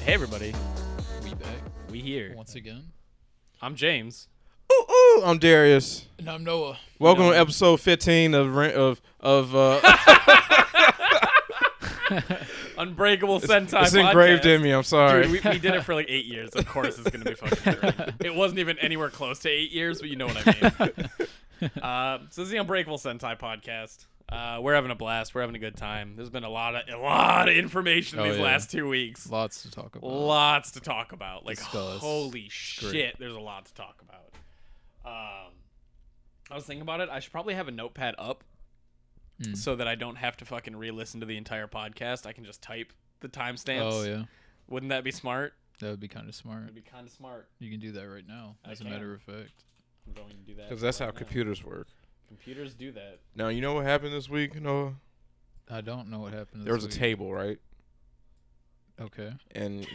Hey everybody, We back we here. once again. I'm James. Ooh, I'm Darius. And I'm Noah. Welcome Noah. to episode 15 of Unbreakable Sentai It's engraved podcast. in me. I'm sorry. Dude, we did it for like 8 years. Of course it's going to be fucking great. It wasn't even anywhere close to 8 years, but you know what I mean. So this is the Unbreakable Sentai podcast. We're having a blast. We're having a good time. There's been a lot of information these last 2 weeks. Lots to talk about. Lots to talk about. Like, Discuss. holy shit, there's a lot to talk about. I was thinking about it. I should probably have a notepad up so that I don't have to fucking re-listen to the entire podcast. I can just type the timestamps. Oh, yeah. Wouldn't that be smart? That would be kind of smart. That'd be kind of smart. You can do that right now, as a matter of fact. I'm going to do that. Because that's right how now. computers work. Computers do that. Now, you know what happened this week, Noah? I don't know what happened. There was this a week. table, right? Okay. And,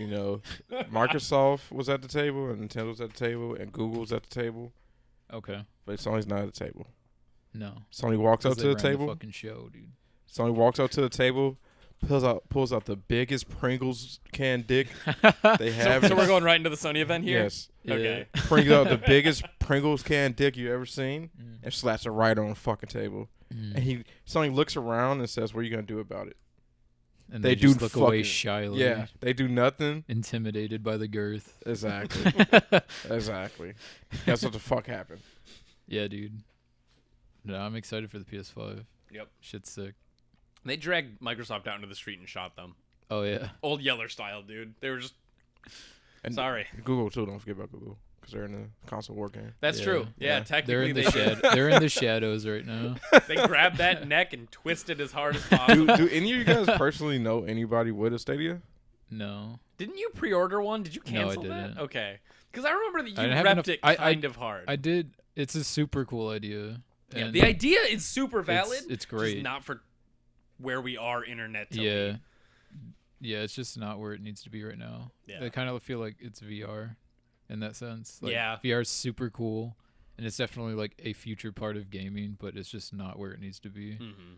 Microsoft was at the table, and Nintendo was at the table, and Google was at the table. Okay. But Sony's not at the table. No. Sony walks up 'Cause to they the ran table. fucking show, dude. Sony walks up to the table, pulls out the biggest Pringles can dick they have. So we're going right into the Sony event here? Yes. Okay. Brings out the biggest Pringles can dick you ever seen and slaps it right on the fucking table. And Sony looks around and says, "What are you gonna do about it?" And they they just do look away fucking- shyly. Yeah, they do nothing. Intimidated by the girth. Exactly. Exactly. That's what the fuck happened. Yeah, dude. No, I'm excited for the PS5. Yep. Shit's sick. They dragged Microsoft out into the street and shot them. Oh, yeah. Old Yeller style, dude. They were just... And Sorry. Google too. Don't forget about Google because they're in the console war game. That's Yeah. true. Yeah, Yeah. They're technically in the they did. they're in the shadows right now. They grabbed that neck and twisted as hard as possible. Do any of you guys personally know anybody with a Stadia? No. Didn't you pre-order one? Did you No, I cancel that? didn't. Okay. Because I remember that I you didn't have repped enough- it I- kind of hard. I did. It's a super cool idea. Yeah, And the idea is super valid. It's great. Just not for where we are internet. Yeah. Yeah, it's just not where it needs to be right now. Yeah. I kind of feel like it's VR in that sense. Like, Yeah. VR is super cool, and it's definitely like a future part of gaming, but it's just not where it needs to be. Mm-hmm.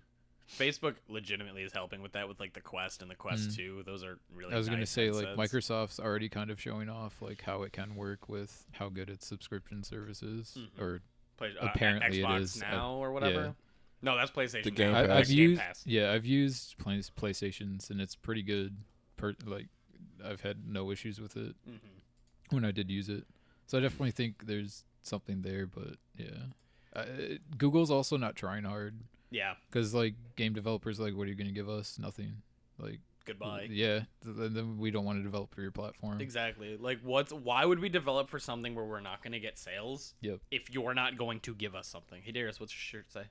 Facebook legitimately is helping with that with like the Quest and the Quest 2. Those are really I was nice gonna say like headsets. Microsoft's already kind of showing off like how it can work with how good its subscription service is, or apparently it Xbox is. now or whatever. yeah. No, that's PlayStation. The Game now. Pass. I've Game used Pass. I've used PlayStations and it's pretty good. Like I've had no issues with it when I did use it, so I definitely think there's something there. But yeah, Google's also not trying hard Yeah. because like game developers like, what are you gonna give us? Nothing. Like Goodbye. yeah, then we don't want to develop for your platform. Exactly. Like, why would we develop for something where we're not going to get sales? Yep. If you're not going to give us something. Hey Darius, what's your shirt say?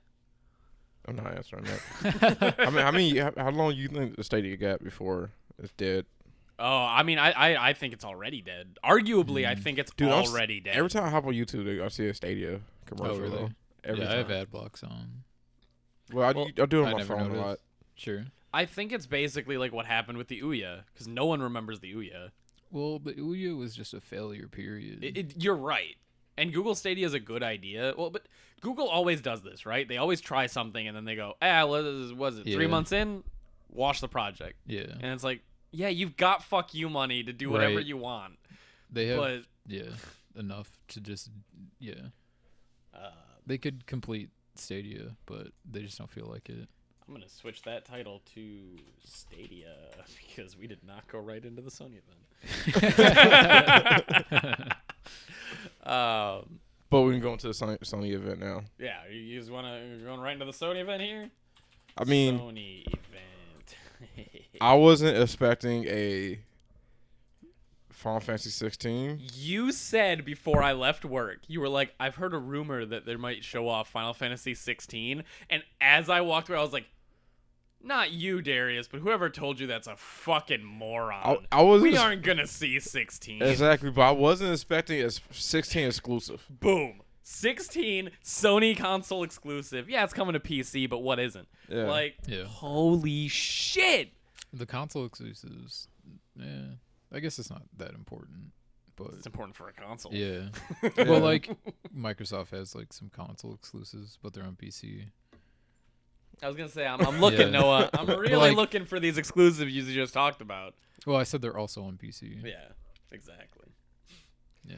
I'm not answering that. How long do you think the Stadia got before it's dead? Oh, I mean, I think it's already dead. Arguably, I think it's already dead. Every time I hop on YouTube, I see a Stadia commercial. Oh really? Though. Every Yeah, time. I have ad blocks on. Well, I do it I on my never phone a noticed. lot. Sure. I think it's basically like what happened with the Ouya, because no one remembers the Ouya. Well, the Ouya was just a failure. Period. You're right. And Google Stadia is a good idea. Well, but Google always does this, right? They always try something and then they go, was it 3 Yeah. months in? Wash the project. Yeah. And it's like, yeah, you've got fuck you money to do whatever Right. you want. They have But enough to just they could complete Stadia, but they just don't feel like it. I'm going to switch that title to Stadia because we did not go right into the Sony event. But we can go into the Sony event now. Yeah, you just want to going right into the Sony event here? I mean, Sony event. I wasn't expecting a Final Fantasy 16. You said before I left work, you were like, I've heard a rumor that they might show off Final Fantasy 16. And as I walked away, I was like, not you, Darius, but whoever told you that's a fucking moron. I wasn't We aren't going to see 16. exactly, but I wasn't expecting a 16 exclusive. Boom. 16 Sony console exclusive. Yeah, it's coming to PC, but what isn't? Yeah. Like, Yeah. holy shit. The console exclusives, yeah, I guess it's not that important, but It's important for a console. yeah. Well, like Microsoft has like some console exclusives, but they're on PC. I was gonna say I'm looking, Yeah. Noah. I'm really like- looking for these exclusives you just talked about. Well, I said they're also on PC. Yeah, exactly. Yeah.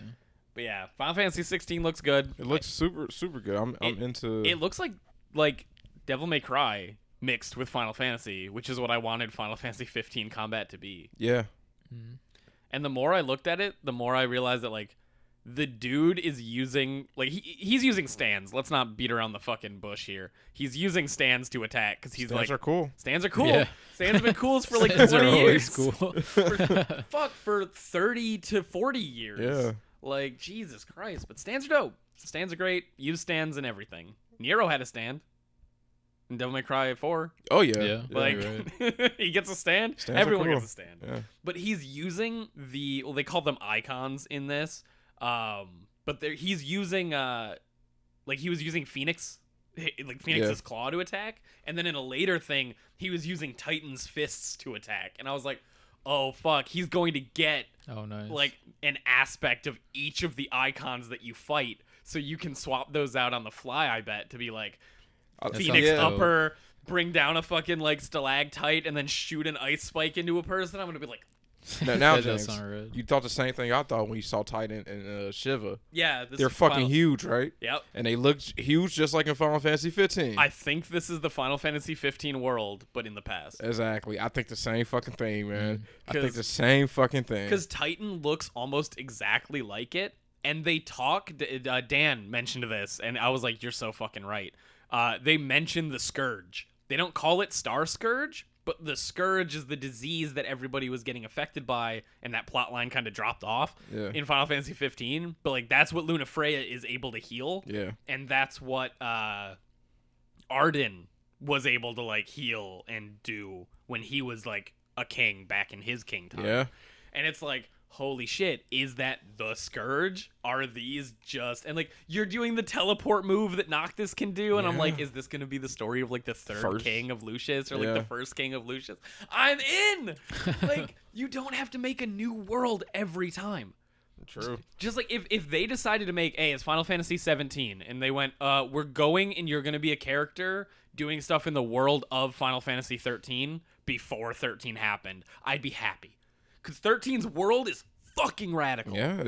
But yeah, Final Fantasy 16 looks good. It looks super good. I'm into. It looks like Devil May Cry mixed with Final Fantasy, which is what I wanted Final Fantasy 15 combat to be. Yeah. Mm. And the more I looked at it, the more I realized that like the dude is using like he's using stands. Let's not beat around the fucking bush here. He's using stands to attack because he's Stands like are cool. stands are cool. Yeah. Stands have been cool for like Stands are 20 years. always cool. For 30 to 40 years. Yeah. Like Jesus Christ, but stands are dope. Stands are great. Use stands and everything. Nero had a stand in Devil May Cry 4. Oh yeah. Yeah. Like you're he gets a stand. Stands are Everyone cool. gets a stand. Yeah. But he's using they call them icons in this. But he's using like he was using Phoenix's claw to attack, and then in a later thing he was using Titan's fists to attack, and I was like, oh fuck, he's going to get Oh, nice. like an aspect of each of the icons that you fight, so you can swap those out on the fly. I bet to be like That Phoenix sounds dope. upper, bring down a fucking like stalactite, and then shoot an ice spike into a person. I'm gonna be like, Now, That does James, sound right. you thought the same thing I thought when you saw Titan and Shiva. yeah, this They're is fucking Final- huge, right? Yep. And they look huge just like in Final Fantasy 15. I think this is the Final Fantasy 15 world, but in the past. Exactly. I think the same fucking thing, man. I think 'Cause- the same fucking thing. Because Titan looks almost exactly like it, and they talk. Dan mentioned this, and I was like, "You're so fucking right." They mention the Scourge. They don't call it Star Scourge, but the Scourge is the disease that everybody was getting affected by, and that plot line kind of dropped off Yeah. in Final Fantasy 15. But like, that's what Luna Freya is able to heal. Yeah. And that's what Arden was able to like heal and do when he was like a king back in his king time. Yeah. And it's like, holy shit, is that the Scourge? Are these just... And like, you're doing the teleport move that Noctis can do, and I'm like, Yeah. is this going to be the story of like the third First. king of Lucius, or like Yeah. the first king of Lucius? I'm in! Like, you don't have to make a new world every time. True. Just like if they decided to make, hey, it's Final Fantasy 17, and they went, we're going and you're going to be a character doing stuff in the world of Final Fantasy 13 before 13 happened, I'd be happy. Because 13's world is fucking radical. Yeah,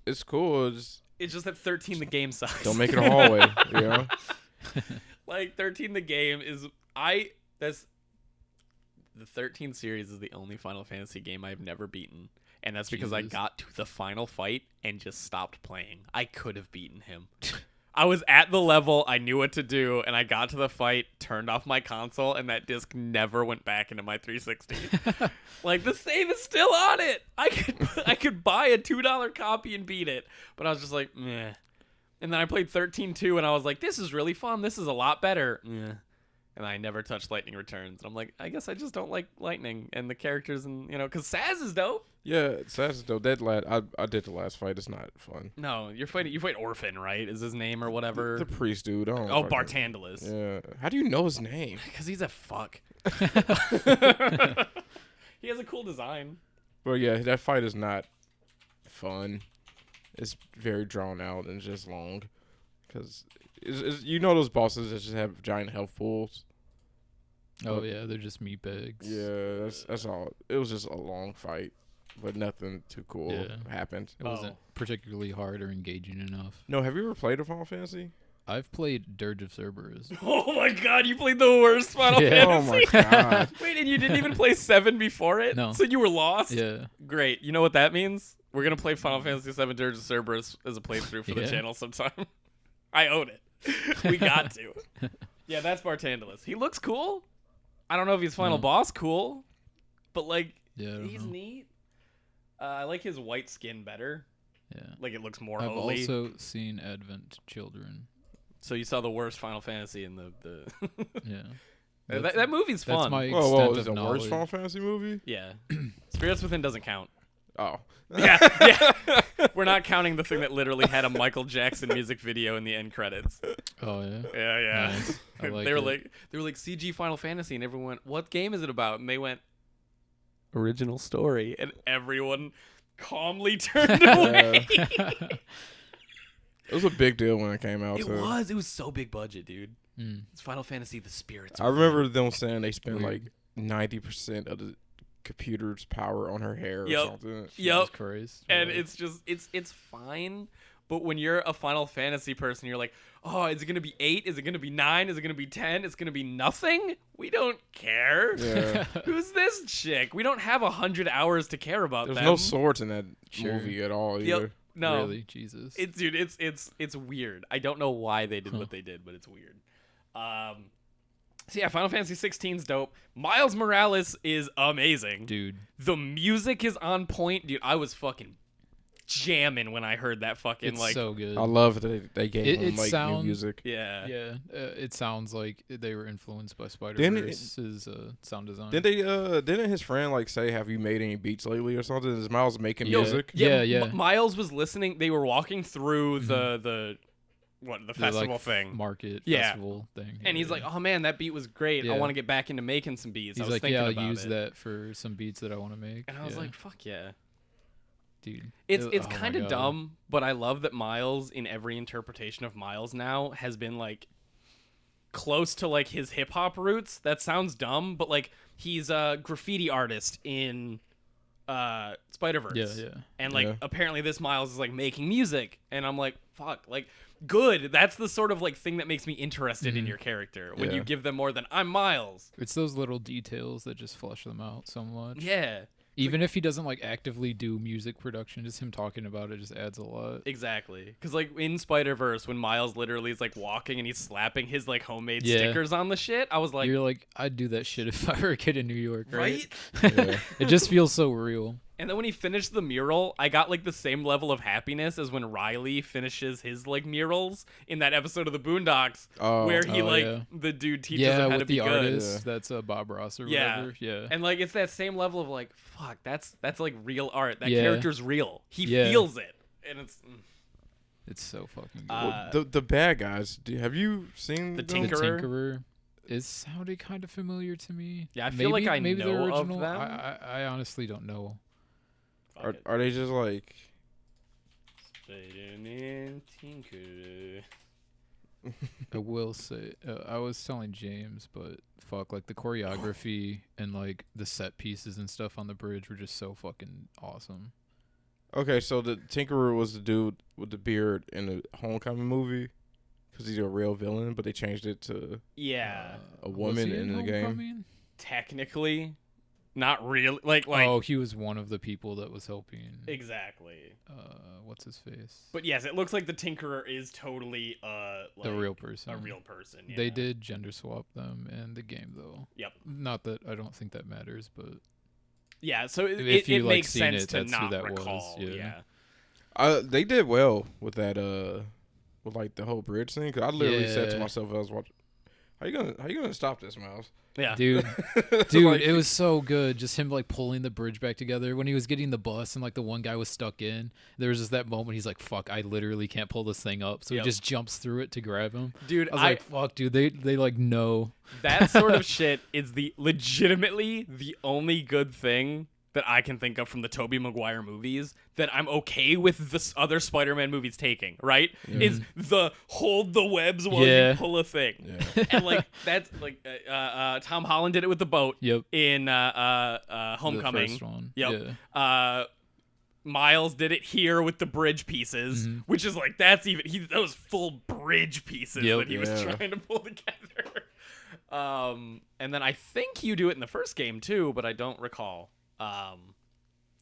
it's cool. It's just that 13 the game sucks. Don't make it a hallway, you know? Like 13 the game is the 13 series is the only Final Fantasy game I've never beaten. And that's because I Jesus. got to the final fight and just stopped playing. I could have beaten him. I was at the level, I knew what to do, and I got to the fight, turned off my console, and that disc never went back into my 360. Like, the save is still on it. I could buy a $2 copy and beat it, but I was just like, meh. And then I played 13-2, and I was like, this is really fun. This is a lot better. Meh. And I never touched Lightning Returns. And I'm like, I guess I just don't like Lightning and the characters, and because Saz is dope. Yeah, Sass though. I did the last fight. It's not fun. No, you fight Orphan, right? Is his name or whatever? The priest dude. I don't Oh, fucking- Bartandalus. Yeah. How do you know his name? Because he's a fuck. He has a cool design. Well, yeah, that fight is not fun. It's very drawn out and just long. Because you know those bosses that just have giant health pools. Oh yeah, they're just meat bags. Yeah, that's all. It was just a long fight, but nothing too cool Yeah. happened. It wasn't Oh. particularly hard or engaging enough. No, have you ever played a Final Fantasy? I've played Dirge of Cerberus. Oh my god, you played the worst Final Yeah. Oh Fantasy. my god. Wait, and you didn't even play 7 before it? No. So you were lost? Yeah. Great. You know what that means? We're going to play Final Fantasy 7 Dirge of Cerberus as a playthrough for the Yeah. channel sometime. I own it. We got to. Yeah, that's Bartandalus. He looks cool. I don't know if he's final No. boss cool, but like, Yeah. I don't he's know. neat. I like his white skin better. Yeah. Like, it looks more I've holy. also seen Advent Children. So you saw the worst Final Fantasy in the Yeah. that movie's That's fun. my Whoa, extent is of it the knowledge. worst Final Fantasy movie? Yeah. Spirits Within doesn't count. Oh. Yeah. We're not counting the thing that literally had a Michael Jackson music video in the end credits. Oh yeah. Yeah. Nice. I like they were it. like CG Final Fantasy, and everyone went, "What game is it about?" And they went, "Original story," and everyone calmly turned away. It was a big deal when it came out, It too. was so big budget, dude. It's Final Fantasy the Spirits. I remember them saying they spent Weird. like 90% of the computer's power on her hair Yep. or something. Yep. Jesus Christ. And Right. it's just it's fine. But when you're a Final Fantasy person, you're like, oh, is it gonna be 8? Is it gonna be 9? Is it gonna be 10? It's gonna be nothing? We don't care. Yeah. Who's this chick? We don't have 100 hours to care about There's them. no swords in that Sure. movie at all Yep. either. No. Really, Jesus. It's weird. I don't know why they did what they did, but it's weird. So yeah, Final Fantasy 16's dope. Miles Morales is amazing. Dude. The music is on point, dude. I was fucking jamming when I heard that fucking It's like so good. I love that they gave him It like sounds- new music. yeah. Yeah, it sounds like they were influenced by Didn't it- Spider-Verse's sound design. Didn't his friend like say, "Have you made any beats lately?" or something? Is Miles making Yeah. music? Yeah. Miles was listening. They were walking through the festival like, thing, market Yeah. festival thing. and he's like, "Oh man, that beat was great. I Yeah. want to get back into making some beats." I he's was like, thinking yeah, I'll about use it. that for some beats that I want to make. And I was Yeah. like, "Fuck yeah." dude, It's oh my kind of God. dumb, but I love that Miles, in every interpretation of Miles now, has been like close to like his hip hop roots. That sounds dumb, but like he's a graffiti artist in Spider-Verse. Yeah. And like Yeah. apparently this Miles is like making music, and I'm like, fuck, like good. That's the sort of like thing that makes me interested in your character when Yeah. you give them more than I'm Miles. It's those little details that just flesh them out so much. Yeah. Even if he doesn't like actively do music production, just him talking about it just adds a lot. Exactly, because like in Spider-Verse, when Miles literally is like walking and he's slapping his like homemade Yeah. stickers on the shit, I was like, You're like, I'd do that shit if I were a kid in New York, right? Yeah. It just feels so real. And then when he finished the mural, I got like the same level of happiness as when Riley finishes his like murals in that episode of the Boondocks, Oh. where he Oh, like yeah. the dude teaches Yeah, him how to with be the good. artist, that's Bob Ross or Yeah. whatever. Yeah. And like it's that same level of like, fuck, that's like real art. That Yeah. character's real. He Yeah. feels it, and it's It's so fucking good. Well, the bad guys. Have you seen The them? The Tinkerer? Tinkerer is sounding kind of familiar to me. Yeah, I feel like I maybe the know of original. them. I honestly don't know. fuck it. Are they just like? Tinker. I will say, I was telling James, but fuck, like the choreography and like the set pieces and stuff on the bridge were just so fucking awesome. Okay, so the Tinkerer was the dude with the beard in the Homecoming movie, because he's a real villain, but they changed it to Yeah, a Was woman he in the game. Homecoming? technically, not really. Like Oh, he was one of the people that was helping. exactly. What's his face? But yes, it looks like the Tinkerer is totally like The real person. a real person. Yeah. They did gender swap them in the game, though. Yep. Not that I don't think that matters, but Yeah, so If you, it like, makes seen sense it, to that's who not that was, recall. yeah. They did well with that. With like the whole bridge thing. 'Cause I literally said to Yeah. myself, I was watching. How you gonna stop this, Miles? Yeah. dude, Like, it was so good. Just him like pulling the bridge back together when he was getting the bus and like the one guy was stuck in. There was just that moment. He's like, "Fuck, I literally can't pull this thing up." So Yep. he just jumps through it to grab him. Dude, I was like, "Fuck, dude, they like know." that sort of shit is legitimately the only good thing that I can think of from the Tobey Maguire movies that I'm okay with the other Spider-Man movies taking, right? Is the hold the webs while Yeah. you pull a thing. Yeah. And like that's like Tom Holland did it with the boat Yep. in The Homecoming. first one. Yep. Yeah. Miles did it here with the bridge pieces, Mm-hmm. which is like that was full bridge pieces Yep. that he was Yeah. trying to pull together. And then I think you do it in the first game too, but I don't recall.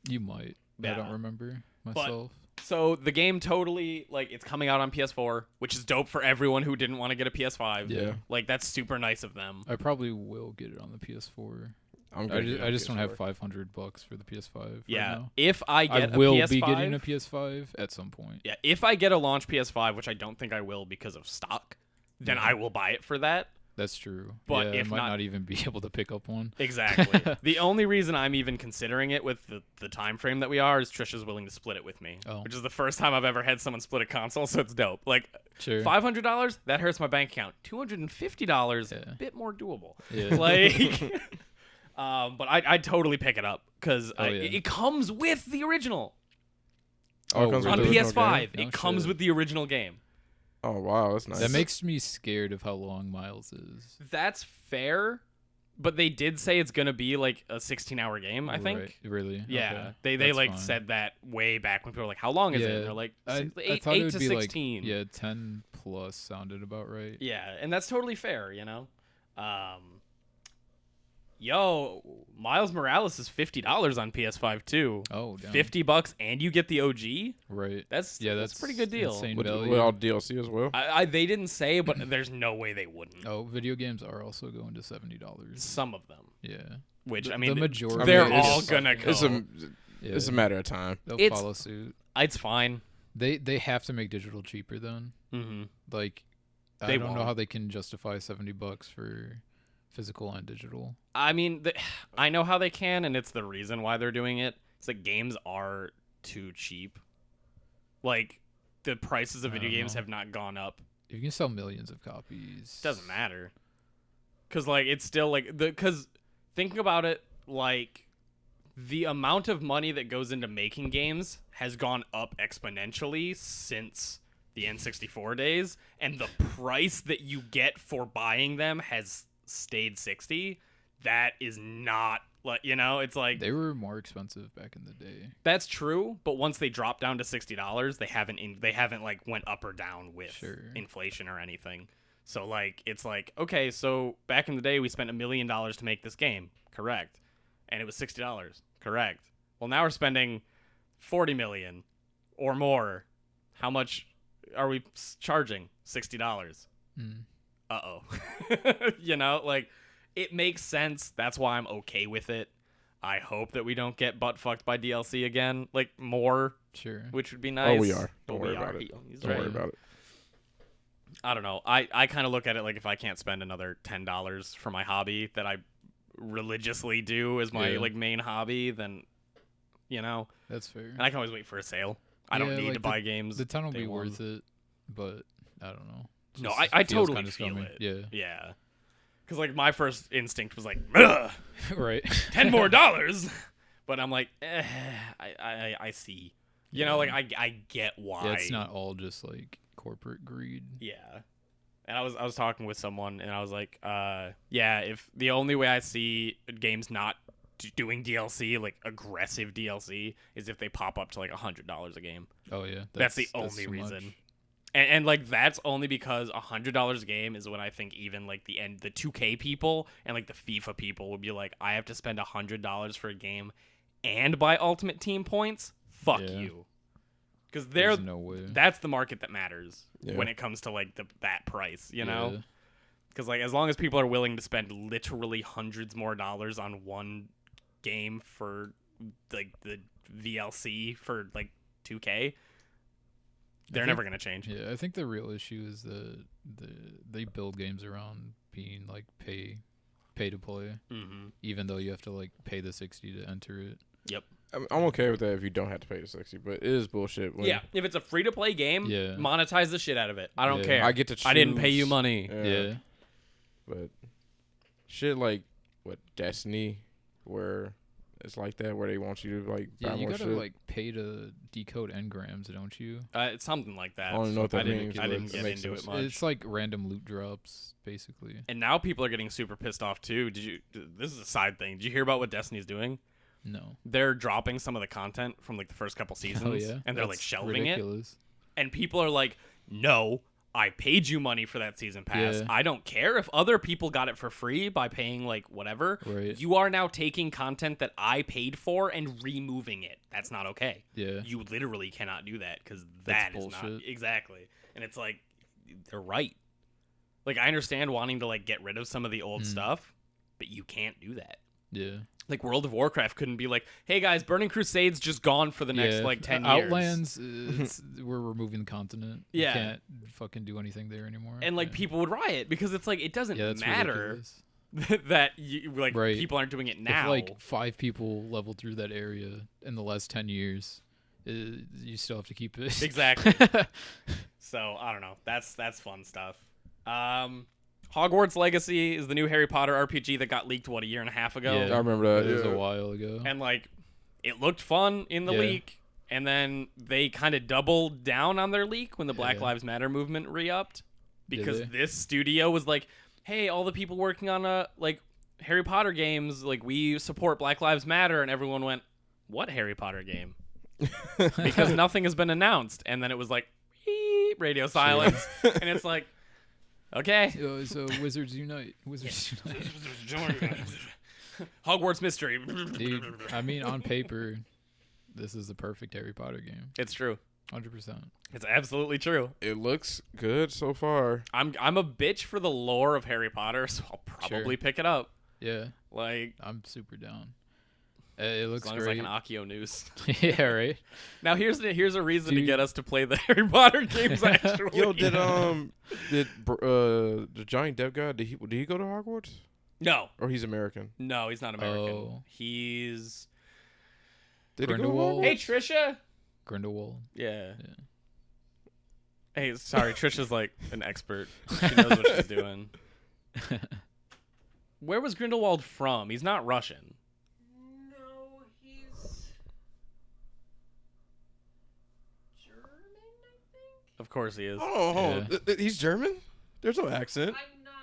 You might. I Yeah. don't remember myself. So the game totally like it's coming out on PS4, which is dope for everyone who didn't want to get a PS5. Yeah. Like that's super nice of them. I probably will get it on the PS4. I'm I gonna just, get I just don't have PS4. $500 for the PS5. Right Yeah. now. If I get I will a PS5, be getting a PS5 at some point. yeah, if I get a launch PS5, which I don't think I will because of stock, then I will buy it for that. That's true. But yeah, if I might not- not even be able to pick up one. Exactly. The only reason I'm even considering it with the time frame that we are is Trisha's willing to split it with me, Oh. which is the first time I've ever had someone split a console, so it's dope. Like Sure. $500, that hurts my bank account. $250, Yeah. a bit more doable. Yeah. Like, but I'd totally pick it up because yeah. it comes with the original Oh, it comes really? on with the original PS5. game? No It comes shit. with the original game. Oh wow, that's nice. That makes me scared of how long Miles is. That's fair, but they did say it's gonna be like a 16-hour game. I think. Right. Really? Yeah, Okay. they That's like fine. said that way back when people were like, "How long is it?" Yeah. And they're like, I eight thought it would to be 16. like 10 plus sounded about right. Yeah, and that's totally fair, you know. Miles Morales is $50 on PS5 too. Oh, damn. $50 and you get the OG. Right. That's That's a pretty good deal. Insane with value. all DLC as well. They didn't say, but there's no way they wouldn't. Oh, video games are also going to $70. Some of them, Yeah. which The- I mean, the majority. they're it's- all gonna go. It's a matter of time. They'll It's- follow suit. It's fine. They have to make digital cheaper then. Mm-hmm. Like, They I don't know won't. how they can justify $70 for physical and digital. I mean, I know how they can, and it's the reason why they're doing it. It's like games are too cheap. Like, the prices of I video don't games know. have not gone up. If you can sell millions of copies, Doesn't matter. Because, like, it's still, like, because thinking about it, like, the amount of money that goes into making games has gone up exponentially since the N64 days, and the price that you get for buying them has stayed 60. That is not, like, you know, it's like, They were more expensive back in the day. that's true, but once they drop down to $60, they haven't like went up or down with Sure. inflation or anything. So like it's like, okay, so back in the day we spent $1 million to make this game, correct? And it was $60, correct? Well, now we're spending $40 million or more. How much are we charging? $60. Mm. Uh-oh. You know, like, it makes sense. That's why I'm okay with it. I hope that we don't get butt fucked by DLC again, like, more, Sure. which would be nice. Oh, we are. But Don't we worry are. about it. He's Don't right. worry about it. I don't know. I kind of look at it like if I can't spend another $10 for my hobby that I religiously do as my, Yeah. like, main hobby, then, you know, That's fair. and I can always wait for a sale. I don't Yeah, need like to buy games. The 10 will day be one. worth it, but I don't know. No, Just I feels totally kinda feel scummy. it. Yeah. Yeah. Because, like, my first instinct was like, ugh, Right. $10 more. But I'm like, I see. You know, like, I get why. Yeah, it's not all just like corporate greed. Yeah. And I was talking with someone, and I was like, yeah, if the only way I see games not doing DLC, like aggressive DLC, is if they pop up to like $100 a game. Oh yeah, That's the only too reason. much. And like that's only because $100 a game is when I think even like the 2K people and like the FIFA people would be like, I have to spend $100 for a game and buy Ultimate Team points. Fuck Yeah. you, because There's no way. that's the market that matters Yeah. when it comes to like that price, you know? Yeah. Because like as long as people are willing to spend literally hundreds more dollars on one game for like the VLC for like 2K, they're think- never gonna change. Yeah, I think the real issue is they build games around being like pay to play, Mm-hmm. even though you have to like pay the 60 to enter it. Yep. I'm okay with that if you don't have to pay the 60, but it is bullshit. When Yeah, if it's a free to play game, Yeah. monetize the shit out of it. I don't Yeah. care. I get to choose. I didn't pay you money. Yeah. But shit like what Destiny, where it's like that, where they want you to like buy Yeah, you more gotta shit. like pay to decode engrams, don't you? It's something like that. I don't know what that I didn't, means, I but didn't it get makes into sense. it much. It's like random loot drops, basically. And now people are getting super pissed off too. This is a side thing. Did you hear about what Destiny's doing? No. They're dropping some of the content from like the first couple seasons, Oh yeah. and they're like That's shelving ridiculous. it. And people are like, "No, I paid you money for that season pass. Yeah. I don't care if other people got it for free by paying like whatever. Right. You are now taking content that I paid for and removing it. That's not okay. Yeah. You literally cannot do that because That's that is not bullshit. exactly." And it's like they're right. Like I understand wanting to like get rid of some of the old stuff, but you can't do that. Yeah. Like World of Warcraft couldn't be like, "Hey guys, Burning Crusade's just gone for the next like 10 years." Outlands, we're removing the continent. Yeah. You can't fucking do anything there anymore. And like yeah. people would riot because it's like it doesn't Yeah, that's matter ridiculous. that you, like Right. people aren't doing it now. If like 5 people leveled through that area in the last 10 years, you still have to keep it. Exactly. So I don't know. That's fun stuff. Hogwarts Legacy is the new Harry Potter RPG that got leaked a year and a half ago. Yeah. I remember that. It was yeah. a while ago. And like it looked fun in the Yeah. leak, And then they kind of doubled down on their leak when the Black Yeah. Lives Matter movement re-upped, because they? this studio was like, hey, all the people working on like Harry Potter games, like we support Black Lives Matter, and everyone went, what Harry Potter game? Because nothing has been announced. And then it was like, beep, radio silence. And it's like, okay. So Wizards Unite. Wizards Unite. Hogwarts Mystery. Dude, I mean, on paper, this is the perfect Harry Potter game. It's true. 100%. It's absolutely true. It looks good so far. I'm a bitch for the lore of Harry Potter, so I'll probably pick it up. Yeah, Like, I'm super down. It looks as long as great. I can Akio news. Yeah, right. Now here's a reason to Dude. get us to play the Harry Potter games. Actually, Yo, did the giant dev guy, did he go to Hogwarts? no, Or he's American? no, he's not American. Oh. He's Did he go to Grindelwald? Hogwarts? hey Trisha. Grindelwald. Yeah. Yeah. Hey, sorry, Trisha's like an expert. She knows what she's doing. Where was Grindelwald from? He's not Russian. No, he's German, I think. Of course he is. Hold on. Yeah. He's German? There's no accent. I'm not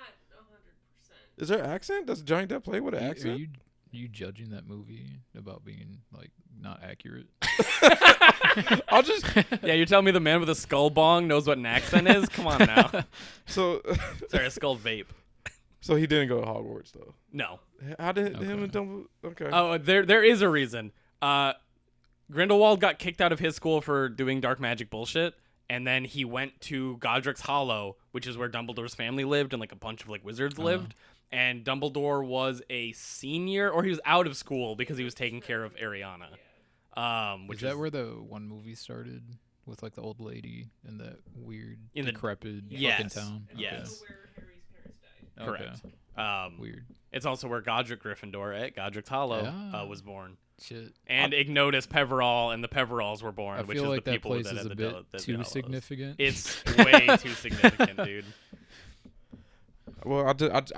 100%. Is there an accent? Does Giant Dev play with an Are accent? you judging that movie about being like not accurate? I'll just Yeah, you're telling me the man with a skull bong knows what an accent is? Come on now. so Sorry, a skull vape. so he didn't go to Hogwarts though. No. How did Okay. him and Dumbledore? Okay. Oh, there is a reason. Grindelwald got kicked out of his school for doing dark magic bullshit, and then he went to Godric's Hollow, which is where Dumbledore's family lived and like a bunch of like wizards lived. And Dumbledore was a senior, or he was out of school because he was taking care of Ariana. Which Is that where the one movie started with like the old lady and that weird In the- decrepit fucking Yes. town? Yes. Where Harry's parents died. Okay. correct. Weird. It's also where Godric Gryffindor at Godric's Hollow Yeah. was born. Shit. And Ignotus Peverall and the Peveralls were born, I which feel is like the that people place that is had a the bit the too Hallows. significant. It's way too significant, dude. Well, I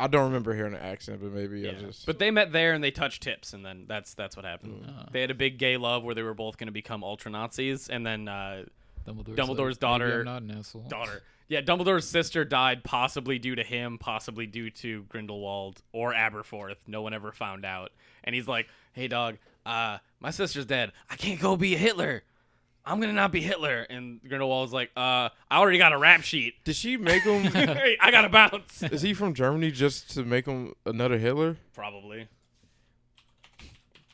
don't remember hearing an accent, but maybe I Yeah. just. But they met there and they touched tips, and then that's what happened. Ah. They had a big gay love where they were both going to become ultra Nazis, and then Dumbledore's Maybe daughter- I'm not an asshole. yeah, Dumbledore's sister died, possibly due to him, possibly due to Grindelwald or Aberforth. No one ever found out. And he's like, "Hey, dog, my sister's dead. I can't go be a Hitler. I'm gonna not be Hitler." And Grindelwald's like, "I already got a rap sheet. Did she make him? Hey, I gotta bounce." Is he from Germany just to make him another Hitler? Probably.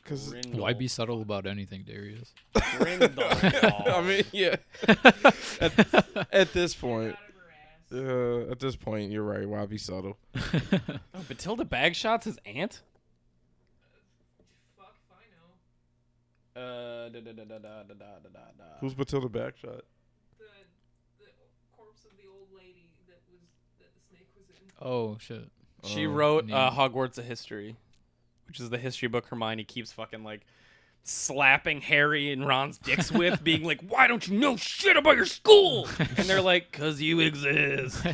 Because Why be subtle about anything, Darius? Grindelwald. I mean, yeah. at this point, Out of her ass. at this point, you're right. Why be subtle? Oh, Batilda Bagshot's his aunt? Fuck if I know. Who's Batilda Backshot? The corpse of the old lady that the snake was in. Oh shit. She Oh, wrote neat. Hogwarts a History, which is the history book Hermione keeps fucking like slapping Harry and Ron's dicks with, being like, "Why don't you know shit about your school?" And they're like, "'Cause you exist."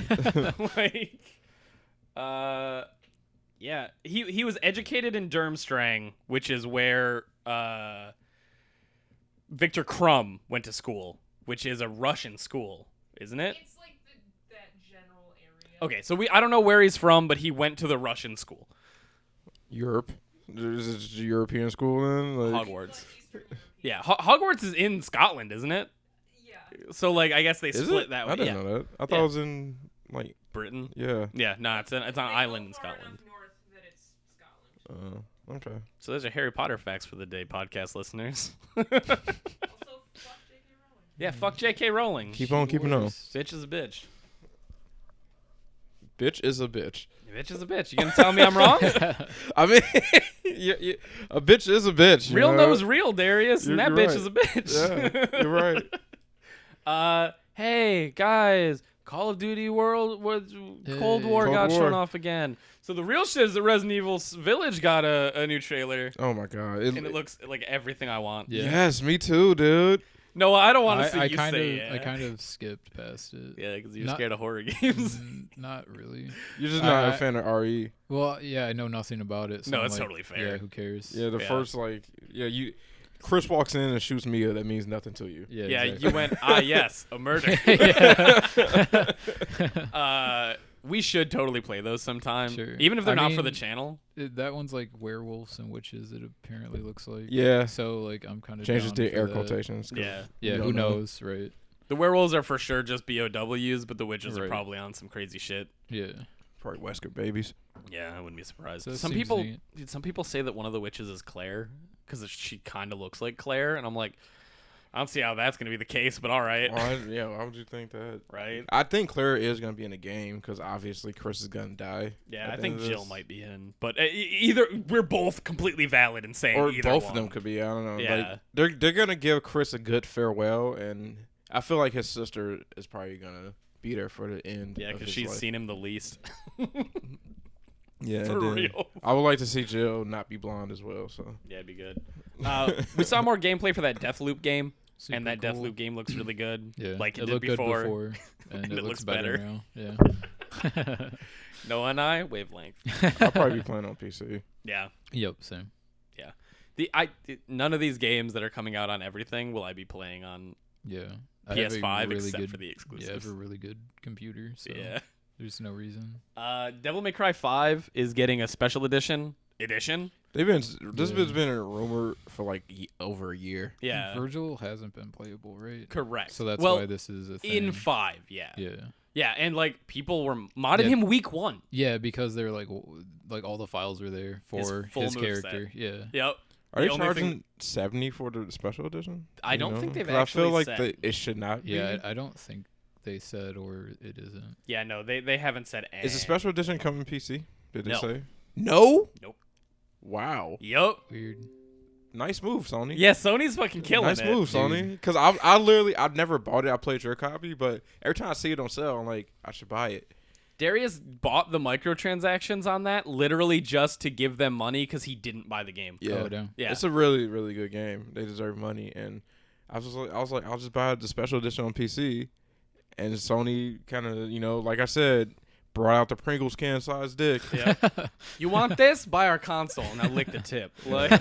Like, yeah, he was educated in Durmstrang, which is where Victor Crumb went to school, which is a Russian school, isn't it? It's like that general area. Okay, so I don't know where he's from, but he went to the Russian school, Europe. Is it a European school then? Like, Hogwarts. Like Eastern European. Yeah, Hogwarts is in Scotland, isn't it? Yeah. So like, I guess they is split it? that way. I didn't Yeah, know that. I thought Yeah. it was in like Britain. yeah. Yeah, no, it's on an They island go in far Scotland. enough north that it's Scotland. Okay. So those are Harry Potter facts for the day, podcast listeners. Also, fuck J.K. Rowling. Yeah, fuck J.K. Rowling. Keep on keeping on. Bitch is a bitch. Bitch is a bitch. Bitch is a bitch. You gonna tell me I'm wrong? I mean, a bitch is a bitch. you Real know? knows real, Darius, and that You're bitch right. is a bitch. Yeah, you're right. Hey guys, Call of Duty World was Cold Hey. War Cold got War. shown off again. So the real shit is that Resident Evil Village got a new trailer, Oh my god. and it looks like everything I want. Yeah. Yes, me too, dude. No, I don't want to see I you kind say of yeah. I kind of skipped past it. Yeah, because you're Not- scared of horror games. Not really. You're just not I- a fan of RE. Well, yeah, I know nothing about it. So No, I'm it's like, totally fair. Yeah, who cares? Yeah, the Yeah. first like you Chris walks in and shoots Mia, that means nothing to you. Yeah, Yeah, exactly. you went, yes, a murder. We should totally play those sometime. Sure. Even if they're I not for the mean, channel. That one's like werewolves and witches, it apparently looks like. Yeah. So, like, I'm kind of Changes to air that. quotations. 'cause Yeah. Yeah, you who don't know. knows, right? The werewolves are for sure just BOWs, but the witches are Right. probably on some crazy shit. Yeah. Probably Wesker babies. Yeah, I wouldn't be surprised. So it Some seems people, neat. some people say that one of the witches is Claire because she kind of looks like Claire, and I'm like, I don't see how that's gonna be the case, but all right, Why would you think that? right? I think Claire is going to be in the game because obviously Chris is going to die. Yeah, at I the think end of Jill this. might be in, but either we're both completely valid in saying Or either both one. of them could be. I don't know. Yeah. Like, they're going to give Chris a good farewell, and I feel like his sister is probably going to be there for the end. Yeah, of because his she's life. seen him the least. Yeah, For and then real. I would like to see Jill not be blonde as well. So Yeah, it'd be good. We saw more gameplay for that Deathloop game, Super and that cool. Deathloop game looks really good. Yeah. like it, it did looked before. good before, and it looks better now. Yeah. Noah and I wavelength. I'll probably be playing on PC. Yeah. Yep, same. None of these games that are coming out on everything will I be playing on Yeah. I have a PS5 really except good, for the I exclusives. have a really good computer, so Yeah. there's no reason. Devil May Cry 5 is getting a special edition. This has Yeah. been a rumor for like over a year. Yeah. Virgil hasn't been playable, right? Correct. So that's well, why this is a thing. in 5, yeah. Yeah. Yeah, and like people were modding Yeah. him week 1. Yeah, because they're like all the files were there for full his moveset. character. Yeah. Yep. Are The they only charging thing- $70 for the special edition? I You don't know? think they've 'Cause I feel actually like said. it should not Yeah, be. I don't think they said, or it isn't. Yeah, no, they haven't said Is the special edition coming PC? Did they No. say? No. Nope. Wow. Yup. Weird. Nice move, Sony. Yeah, Sony's fucking killing nice it. move, Sony. Because I've never bought it. I played your copy, but every time I see it on sale, I'm like, I should buy it. Darius bought the microtransactions on that literally just to give them money because he didn't buy the game. Yeah. Oh, damn. Yeah. It's a really, really good game. They deserve money, and I was like, I'll just buy the special edition on PC. And Sony kind of, like I said, brought out the Pringles can size dick. Yeah. You want this? Buy our console. Now lick the tip. Like,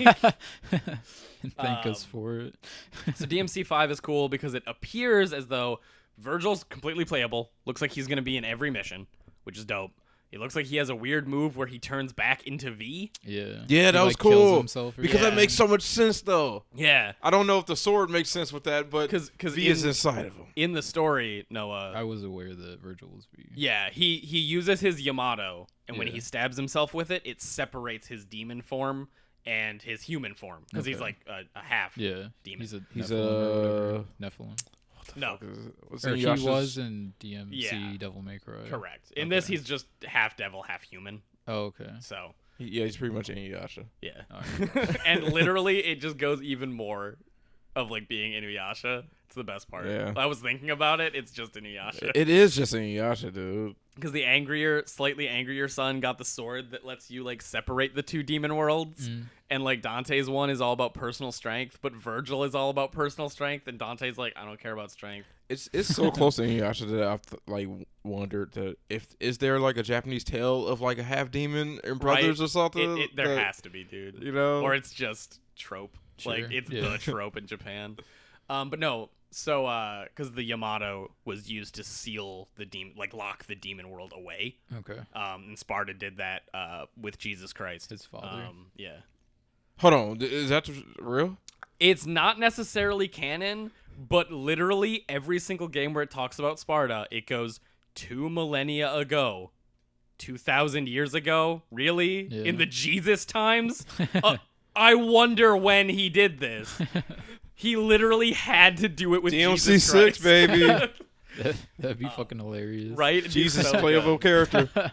And thank us for it. so DMC5 is cool because it appears as though Virgil's completely playable. Looks like he's going to be in every mission, which is dope. It looks like he has a weird move where he turns back into V. Yeah. Yeah, that He, was kills cool. himself or Because that something. makes so much sense, though. Yeah. I don't know if the sword makes sense with that, but Because V is inside of him. in the story, Noah. I was aware that Virgil was V. Yeah, he uses his Yamato, and when Yeah. he stabs himself with it, it separates his demon form and his human form because he's Okay. like a half. Yeah. Demon. He's a He's Nephilim or whatever. Nephilim. No, Or he was in DMC Yeah. Devil May Cry. correct. In Okay. this, he's just half devil, half human. Oh, okay. So he's pretty much Inuyasha. yeah, All right. and literally, it just goes even more of like being Inuyasha. It's the best part. Yeah. I was thinking about it. It's just Inuyasha It is just Inuyasha, dude. because the slightly angrier son got the sword that lets you like separate the two demon worlds. And like Dante's one is all about personal strength, but Virgil is all about personal strength, and Dante's like, I don't care about strength. It's so close to Inuyasha that I've wondered that is there like a Japanese tale of like a half demon and brothers Right? or something? There that- has to be, dude. Or Or it's just trope. Like Sure, it's yeah. the trope in Japan. But no, so because the Yamato was used to seal the demon, like lock the demon world away. Okay. And Sparta did that with Jesus Christ, His father. Yeah. hold on, is that real? It's not necessarily canon, but literally every single game where it talks about Sparta, it goes 2 millennia ago. 2,000 years ago? Really? Yeah. In the Jesus times? I wonder when he did this. He literally had to do it with DMC Jesus 6, Christ. baby. That'd be fucking hilarious. Right? It'd be Jesus so playable good. character.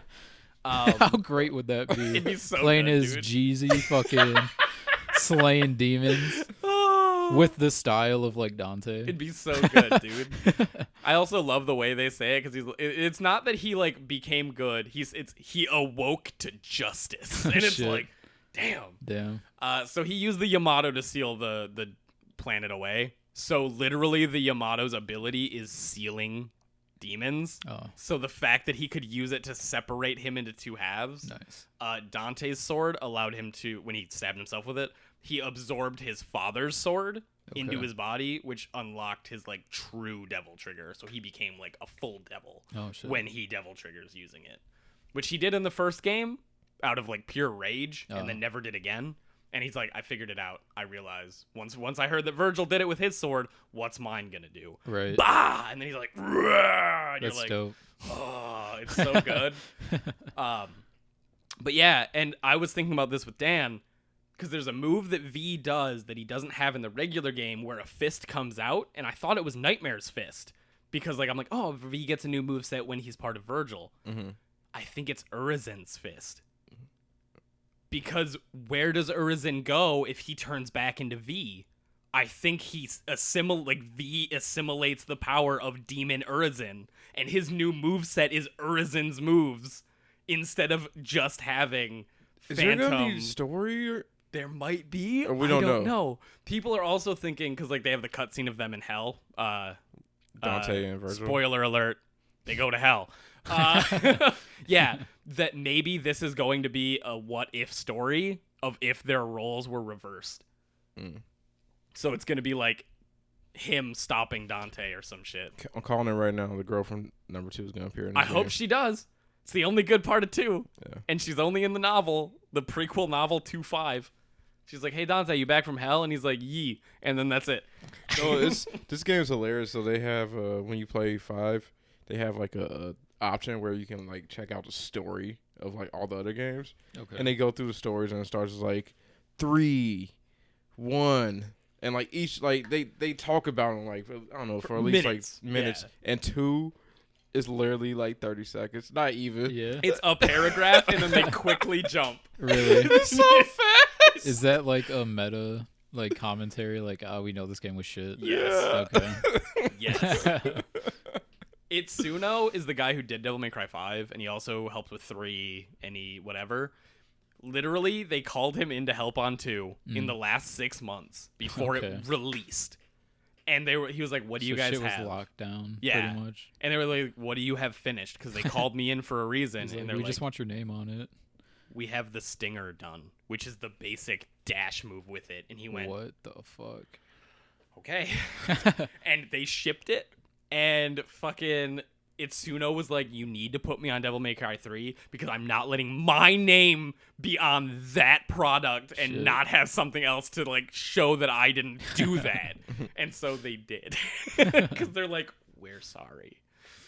How great would that be? It'd be so Playing good, as dude. Jeezy, fucking slaying demons with the style of like Dante. It'd be so good, dude. I also love the way they say it because it's not that he like became good. He awoke to justice, and it's Shit. like, damn. Damn. So he used the Yamato to seal the planet away. So literally, the Yamato's ability is sealing demons. Oh, So the fact that he could use it to separate him into two halves. nice. Dante's sword allowed him to, when he stabbed himself with it, he absorbed his father's sword into Okay. his body, which unlocked his like true devil trigger. So he became like a full devil Oh shit. when he devil triggers using it, which he did in the first game out of like pure rage and then never did again. And he's like, I figured it out. I realized once I heard that Virgil did it with his sword, what's mine gonna do? Right. Bah! And then he's like, "Rah!" And That's you're like, dope. oh, it's so good. But yeah, and I was thinking about this with Dan because there's a move that V does that he doesn't have in the regular game where a fist comes out, and I thought it was Nightmare's fist because like I'm like, oh, V gets a new moveset when he's part of Virgil. Mm-hmm. I think it's Urizen's fist. Because where does Urizen go if he turns back into V? I think V assimilates the power of Demon Urizen, and his new moveset is Urizen's moves instead of just having Is Phantom. there gonna be story? Or? There might be. Or we I don't don't know. know. People are also thinking because like they have the cutscene of them in hell. Dante and Virgil. Spoiler alert: they go to hell. Yeah, that maybe this is going to be a what if story of if their roles were reversed. Mm. So it's going to be like him stopping Dante or some shit. I'm calling it right now. The girl from number 2 is gonna appear in. I hope she does. It's the only good part of 2. Yeah. And she's only in the novel, the prequel novel 2.5. She's like, hey, Dante, you back from hell? And he's like, yee. And then that's it. No, this game's hilarious. So they have when you play 5, they have like a option where you can like check out the story of like all the other games, Okay. and they go through the stories and it starts as like 3, 1, and like each like they talk about them like I don't know for at least minutes. like minutes, and 2 is literally like 30 seconds, not even. Yeah. It's a paragraph, and then they quickly jump. Really? It's so fast. Is that like a meta like commentary? Like, oh, we know this game was shit. Yes. Okay. Yes. Itsuno is the guy who did Devil May Cry 5, and he also helped with 3 and whatever. Literally, they called him in to help on 2 in the last 6 months before Okay. it released. And he was like, what do you So guys shit have? was locked down. Yeah. Pretty much. And they were like, what do you have finished? Because they called me in for a reason. He's And like, they're we like, just want your name on it. we have the Stinger done, which is the basic dash move with it. And he went, What the fuck? okay. And they shipped it, and fucking Itsuno was like, you need to put me on Devil May Cry 3 because I'm not letting my name be on that product and Shit. not have something else to like show that I didn't do that. And so they did. Because they're like, we're sorry.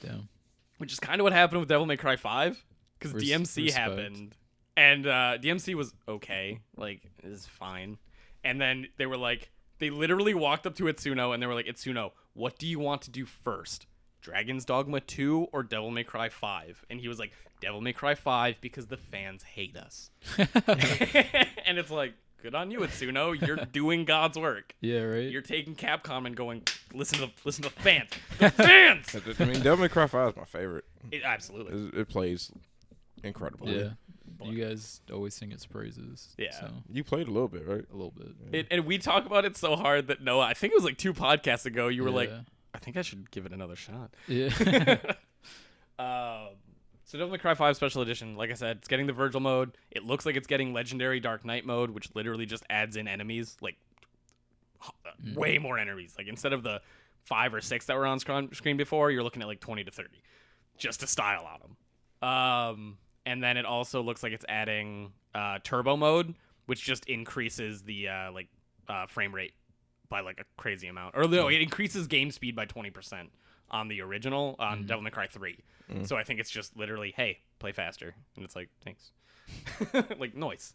Damn. Which is kind of what happened with Devil May Cry 5. Because DMC respect. happened. And DMC was okay. Like, it's fine. And then they were like, they literally walked up to Itsuno and they were like, Itsuno, what do you want to do first? Dragon's Dogma 2 or Devil May Cry 5? And he was like, Devil May Cry 5 because the fans hate us. And it's like, good on you, Itsuno. You're doing God's work. Yeah, right? You're taking Capcom and going, listen to the fans. The fans! I mean, Devil May Cry 5 is my favorite. Absolutely. It plays incredibly. Yeah. You guys always sing its praises. Yeah. So, You played a little bit, right? a little bit. And we talk about it so hard that Noah, I think it was like 2 podcasts ago, you were like, Yeah. I think I should give it another shot. Yeah. So Devil May Cry 5 Special Edition, like I said, it's getting the Virgil mode. It looks like it's getting Legendary Dark Knight mode, which literally just adds in enemies, like way more enemies. Like instead of the 5 or 6 that were on screen before, you're looking at like 20 to 30 just to style out them. And then it also looks like it's adding turbo mode, which just increases the frame rate by like a crazy amount. Or no, it increases game speed by 20% on the original on Devil May Cry 3. So I think it's just literally, hey, play faster. And it's like, thanks. Like, noise.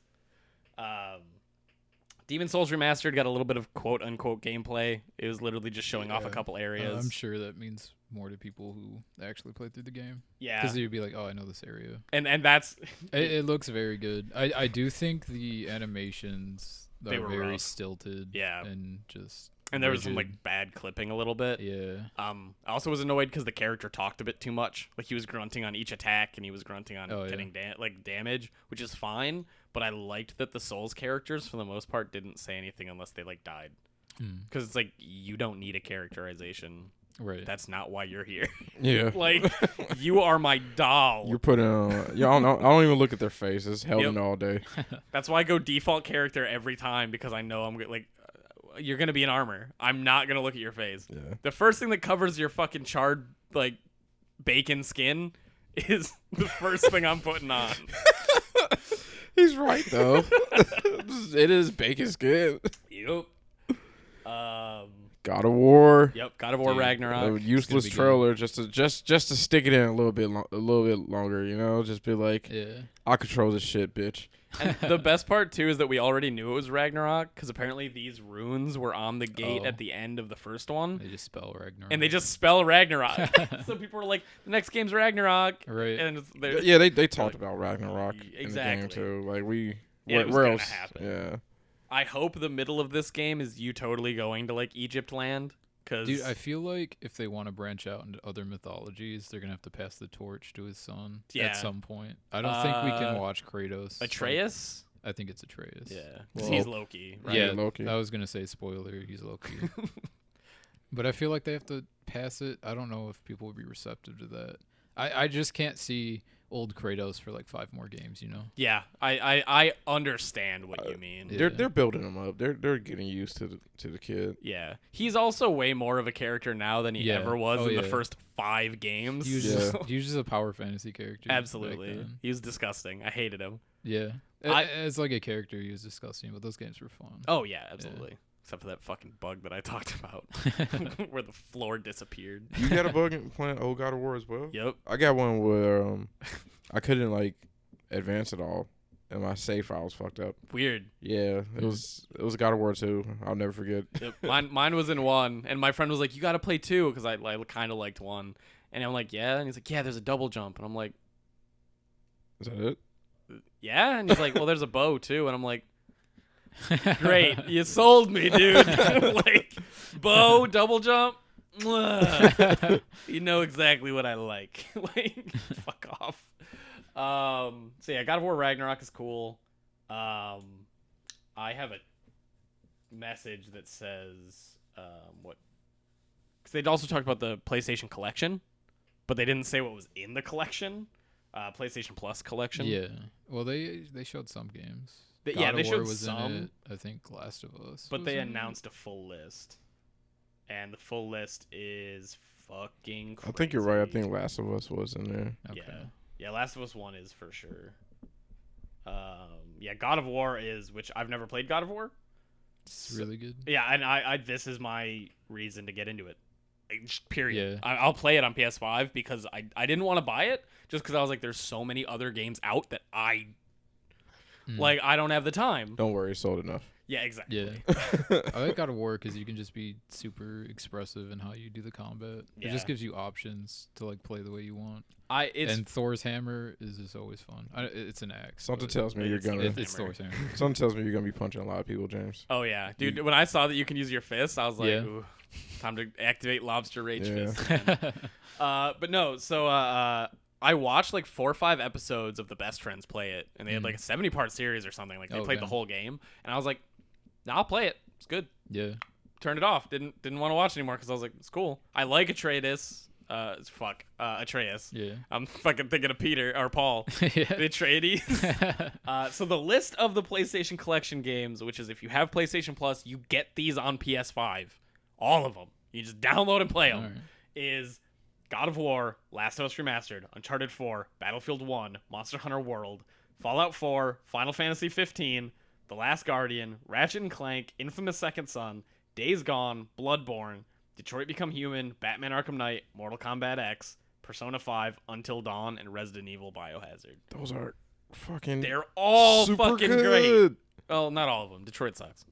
Demon Souls Remastered got a little bit of quote-unquote gameplay. It was literally just showing off a couple areas. I'm sure that means more to people who actually play through the game. Yeah. Because you'd be like, oh, I know this area. And that's... It looks very good. I do think the animations They are were very rough. stilted. Yeah. And just... And there was some rigid. like bad clipping a little bit. Yeah. I also was annoyed because the character talked a bit too much. Like he was grunting on each attack, and he was grunting on Oh, yeah. getting damage, which is fine. But I liked that the Souls characters, for the most part, didn't say anything unless they like died. Because it's like you don't need a characterization. Right. That's not why you're here. Yeah. Like, you are my doll. You're putting on. Yeah, I don't even look at their faces. Held in all day. That's why I go default character every time, because I know I'm like, you're gonna be in armor. I'm not gonna look at your face. Yeah. The first thing that covers your fucking charred like bacon skin is the first thing I'm putting on. He's right though. It is bacon skin. Yep. God of War. Yep. God of War Dude, Ragnarok. A useless be good. trailer just to stick it in a little bit longer. You know, just be like, Yeah. I control this shit, bitch. And the best part too is that we already knew it was Ragnarok, because apparently these runes were on the gate Oh. at the end of the first one, They just spell Ragnarok. and they just spell Ragnarok. So people were like, "The next game's Ragnarok," Right. and it's, Yeah, they talked about Ragnarok Exactly. in the game too. Like Yeah, it was where gonna else? happen. Yeah. I hope the middle of this game is you totally going to like Egypt land, because Dude, I feel like if they want to branch out into other mythologies, they're gonna have to pass the torch to his son Yeah. at some point. I don't think we can watch Kratos. Atreus. I think it's Atreus. Yeah, 'cause Well, he's Loki. Right? Yeah, Loki. I was gonna say spoiler. He's Loki. But I feel like they have to pass it. I don't know if people would be receptive to that. I just can't see old Kratos for like 5 more games. You know. Yeah, I understand what you mean. Yeah. They're building him up. They're getting used to the kid. Yeah, he's also way more of a character now than he Yeah. ever was Oh, in the yeah. first 5 games. He was, Yeah. just, he was just a power fantasy character. back Absolutely, then. he was disgusting. I hated him. Yeah. I- As like a character, he was disgusting, but those games were fun. Oh yeah, absolutely. Except for that fucking bug that I talked about, where the floor disappeared. You got a bug in playing old God of War as well? Yep. I got one where I couldn't like advance at all, and my save file was fucked up. Weird. Yeah, it was God of War 2. I'll never forget. Yep. Mine was in 1, and my friend was like, "You got to play 2," because I kind of liked 1, and I'm like, "Yeah," and he's like, "Yeah, there's a double jump," and I'm like, Is that it? "Yeah," and he's like, "Well, there's a bow too," and I'm like, "Great, you sold me, dude." Like, bow, double jump. Mwah. You know exactly what I like. Like, fuck off. So yeah, God of War Ragnarok is cool. I have a message that says what, because they'd also talked about the PlayStation Collection, but they didn't say what was in the collection. PlayStation Plus collection. Yeah. Well, they showed some games. Yeah, God they of War showed was some. in it. I think Last of Us. But was they in it. announced a full list, and the full list is fucking crazy. I think you're right. I think Last of Us was in there. Okay. Yeah, Last of Us 1 is for sure. Yeah, God of War is, which I've never played God of War. It's really good. Yeah, and I this is my reason to get into it. Like, period. Yeah. I'll play it on PS5 because I didn't want to buy it just because I was like, there's so many other games out that I don't have the time. Don't worry, it's sold enough. Yeah, exactly. Yeah. I like God of War because you can just be super expressive in how you do the combat. It Yeah. just gives you options to like play the way you want. It's And Thor's hammer is just always fun. It's an axe. Something but tells me you're gonna. it's Thor's hammer. Something tells me you're gonna be punching a lot of people, James. oh yeah, dude. When I saw that you can use your fists, I was like, Yeah. ooh, time to activate Lobster Rage Yeah. Fist. again. But no, so I watched like 4 or 5 episodes of the Best Friends play it, and they had like a 70-part series or something. Like they Oh, played the damn. whole game, and I was like, nah, I'll play it. It's good. Yeah. Turned it off. Didn't want to watch anymore because I was like, it's cool. I like Atreides. Atreus. Yeah. I'm fucking thinking of Peter or Paul. The Atreides. So the list of the PlayStation Collection games, which is if you have PlayStation Plus, you get these on PS5. All of them. You just download and play them. All right. Is God of War, Last of Us Remastered, Uncharted 4, Battlefield 1, Monster Hunter World, Fallout 4, Final Fantasy 15, The Last Guardian, Ratchet & Clank, Infamous Second Son, Days Gone, Bloodborne, Detroit Become Human, Batman Arkham Knight, Mortal Kombat X, Persona 5, Until Dawn, and Resident Evil Biohazard. Those are fucking. They're all super fucking great. good. Well, not all of them. Detroit sucks.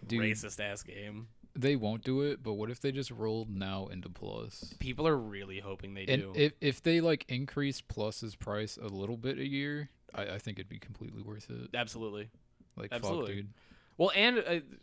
Dude, Racist ass game. they won't do it, but what if they just rolled now into Plus? People are really hoping they And do. if they like increase Plus's price a little bit a year, I think it'd be completely worth it. Absolutely. Like absolutely. fuck, dude. Well, and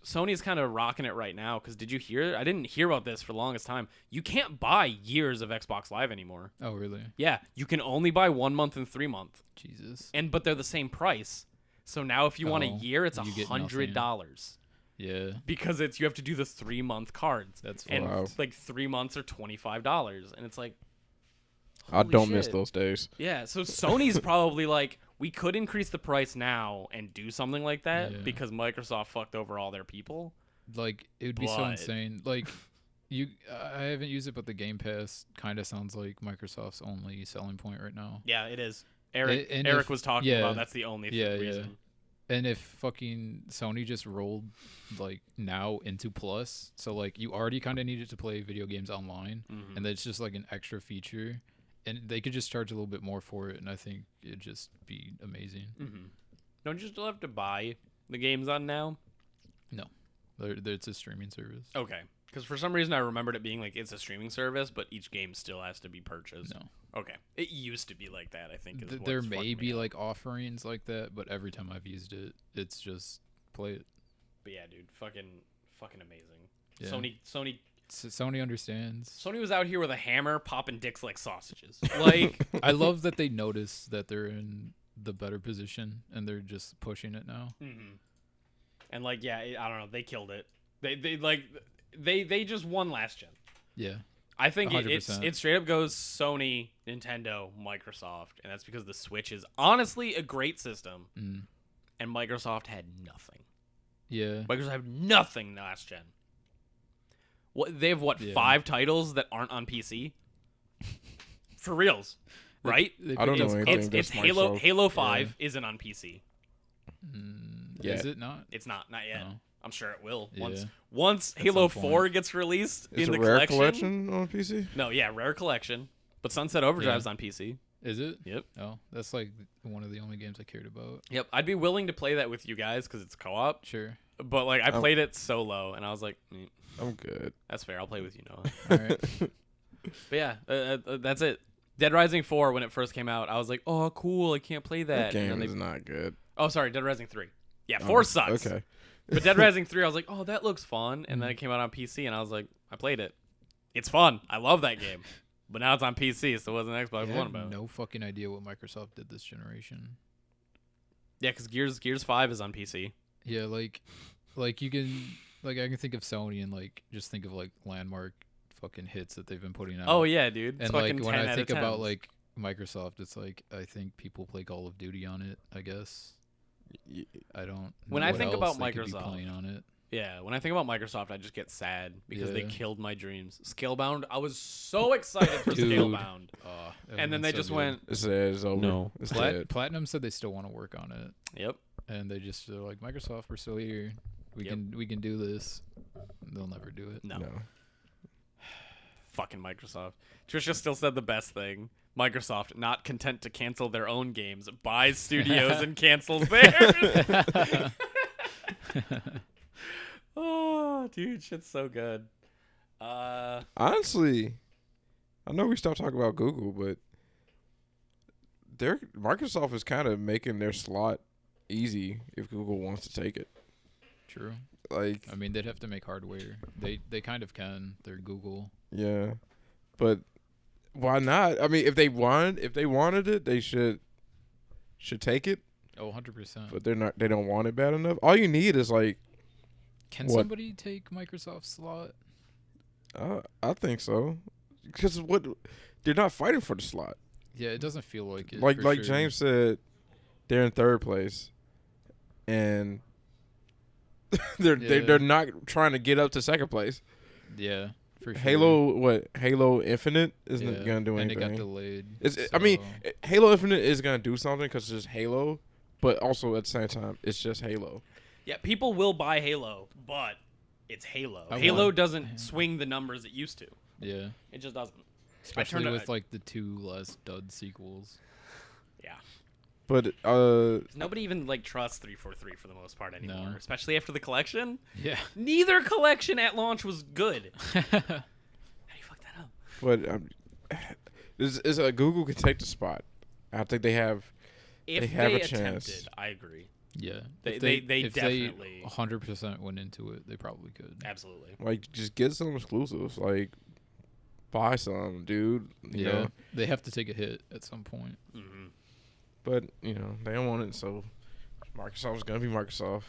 Sony's kind of rocking it right now because did you hear? I didn't hear about this for the longest time. You can't buy years of Xbox Live anymore. Oh really? Yeah, you can only buy 1 month and 3 month, Jesus. but they're the same price. So now if you want a Oh, year, it's you get nothing. $100. Yeah, because you have to do the 3-month cards. that's And Wow. like 3 months are $25, and it's like, I holy don't miss shit. those days. Yeah, so Sony's probably like, we could increase the price now and do something like that Yeah. because Microsoft fucked over all their people. like it would be so But- insane. Like I haven't used it, but the Game Pass kind of sounds like Microsoft's only selling point right now. Yeah, it is. Eric And Eric if- was talking yeah. about that's the only Yeah, reason. And if fucking Sony just rolled like now into Plus, so like you already kind of needed to play video games online, Mhm. and that's just like an extra feature, and they could just charge a little bit more for it, and I think it'd just be amazing. Mm-hmm. Don't you still have to buy the games on now? It's a streaming service. Okay. Because for some reason I remembered it being like it's a streaming service, but each game still has to be purchased. No, Okay. It used to be like that, I think. Is what's there fucking may me be up. like offerings like that, but every time I've used it, it's just play it. But yeah, dude, fucking amazing. Yeah. Sony understands. Sony was out here with a hammer popping dicks like sausages. Like, I love that they notice that they're in the better position and they're just pushing it now. mhm. And like, yeah, I don't know, they killed it. They just won last gen. Yeah. I think it 100%. straight up goes Sony, Nintendo, Microsoft, and that's because the Switch is honestly a great system, Mm. and Microsoft had nothing. Yeah. Microsoft had nothing last gen. What they have? What Yeah. 5 titles that aren't on PC? For reals, right? I don't know it's- anything. It's that's Halo. Microsoft. Halo 5 isn't on PC. Yeah. Is it not? It's not yet. No. I'm sure it will. Yeah. Once At Halo some 4 point. gets released Is in it the Rare collection. Collection on PC? No, yeah, Rare Collection. But Sunset Overdrive's on PC. Is it? Yep. Oh, that's like one of the only games I cared about. Yep. I'd be willing to play that with you guys because it's co-op. Sure. But like I played it solo and I was like, I'm good. that's fair. I'll play with you, Noah. All right. But yeah, that's it. Dead Rising 4 when it first came out, I was like, oh cool, I can't play that. That And game then is not good. Oh, sorry, Dead Rising 3. Yeah, 4 sucks. Okay. But Dead Rising 3, I was like, oh, that looks fun. And then it came out on PC, and I was like, I played it. It's fun. I love that game. But now it's on PC, so it wasn't Xbox I One have about it. no fucking idea what Microsoft did this generation. Yeah, because Gears 5 is on PC. Yeah, like you can I can think of Sony and like just think of like landmark fucking hits that they've been putting out. Oh, yeah, dude. It's and like fucking when 10 I out think of about 10s. like Microsoft, it's like I think people play Call of Duty on it. I guess I don't. When know I what think else about they could be Microsoft, playing on it. Yeah, when I think about Microsoft, I just get sad because they Yeah. killed my dreams. Scalebound, I was so excited for Dude. Scalebound. Oh, And then they just went, It's dead. It's over. No. It's dead. Platinum said they still want to work on it, yep. and they're like Microsoft, we're still here. We Yep. can do this. They'll never do it. No. No. Fucking Microsoft. Trisha still said the best thing. Microsoft, not content to cancel their own games, buys studios and cancels theirs. Oh, dude, shit's so good. Honestly, I know we stopped talking about Google, but Microsoft is kind of making their slot easy if Google wants to take it. True. Like, I mean, they'd have to make hardware. They kind of can. They're Google. yeah, but why not? I mean, if they wanted it, they should take it. Oh, 100%. But they're not. They don't want it bad enough. All you need is like, Can what? somebody take Microsoft's slot? I think so, because they're not fighting for the slot. Yeah, it doesn't feel like it. Like for like sure. James said, they're in third place, and they're not trying to get up to second place. Yeah, for sure. Halo Infinite isn't Yeah, gonna do and anything. it got delayed. I mean, so- Halo Infinite is gonna do something because it's just Halo, but also at the same time, it's just Halo. Yeah, people will buy Halo, but it's Halo. I Halo want- doesn't swing the numbers it used to. yeah, It just doesn't. especially turned it- with like the 2 less dud sequels. Yeah. But Nobody even like trusts 343 for the most part anymore, No. especially after the collection. Yeah. Neither collection at launch was good. How do you fuck that up? but Google can take the spot. I think they have. If have they a chance. attempted, I agree. Yeah, They- if they if definitely- 100% went into it, they probably could. Absolutely. Like, just get some exclusives. Like, buy some, dude. You Yeah, know? they have to take a hit at some point. Hmm. But, they don't want it, so Microsoft's going to be Microsoft.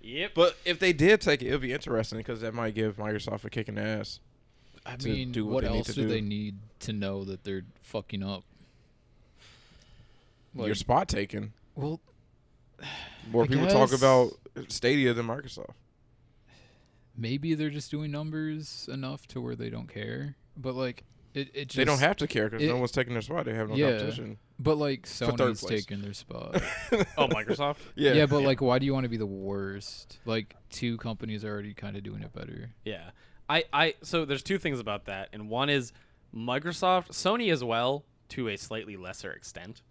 Yep. But if they did take it, it would be interesting because that might give Microsoft a kick in the ass. I to mean, do what what they need else to do do. they need to know that they're fucking up? Your Like, spot taken. well, More I people talk guess- about Stadia than Microsoft. maybe they're just doing numbers enough to where they don't care. But like, it just They don't have to care because it- no one's taking their spot. They have no Yeah. competition. But like, third Sony's place. taking their spot. Oh, Microsoft. Yeah, but Yeah. like, why do you want to be the worst? Like, two companies are already kind of doing it better. Yeah. So there's two things about that, and one is Microsoft, Sony as well, to a slightly lesser extent,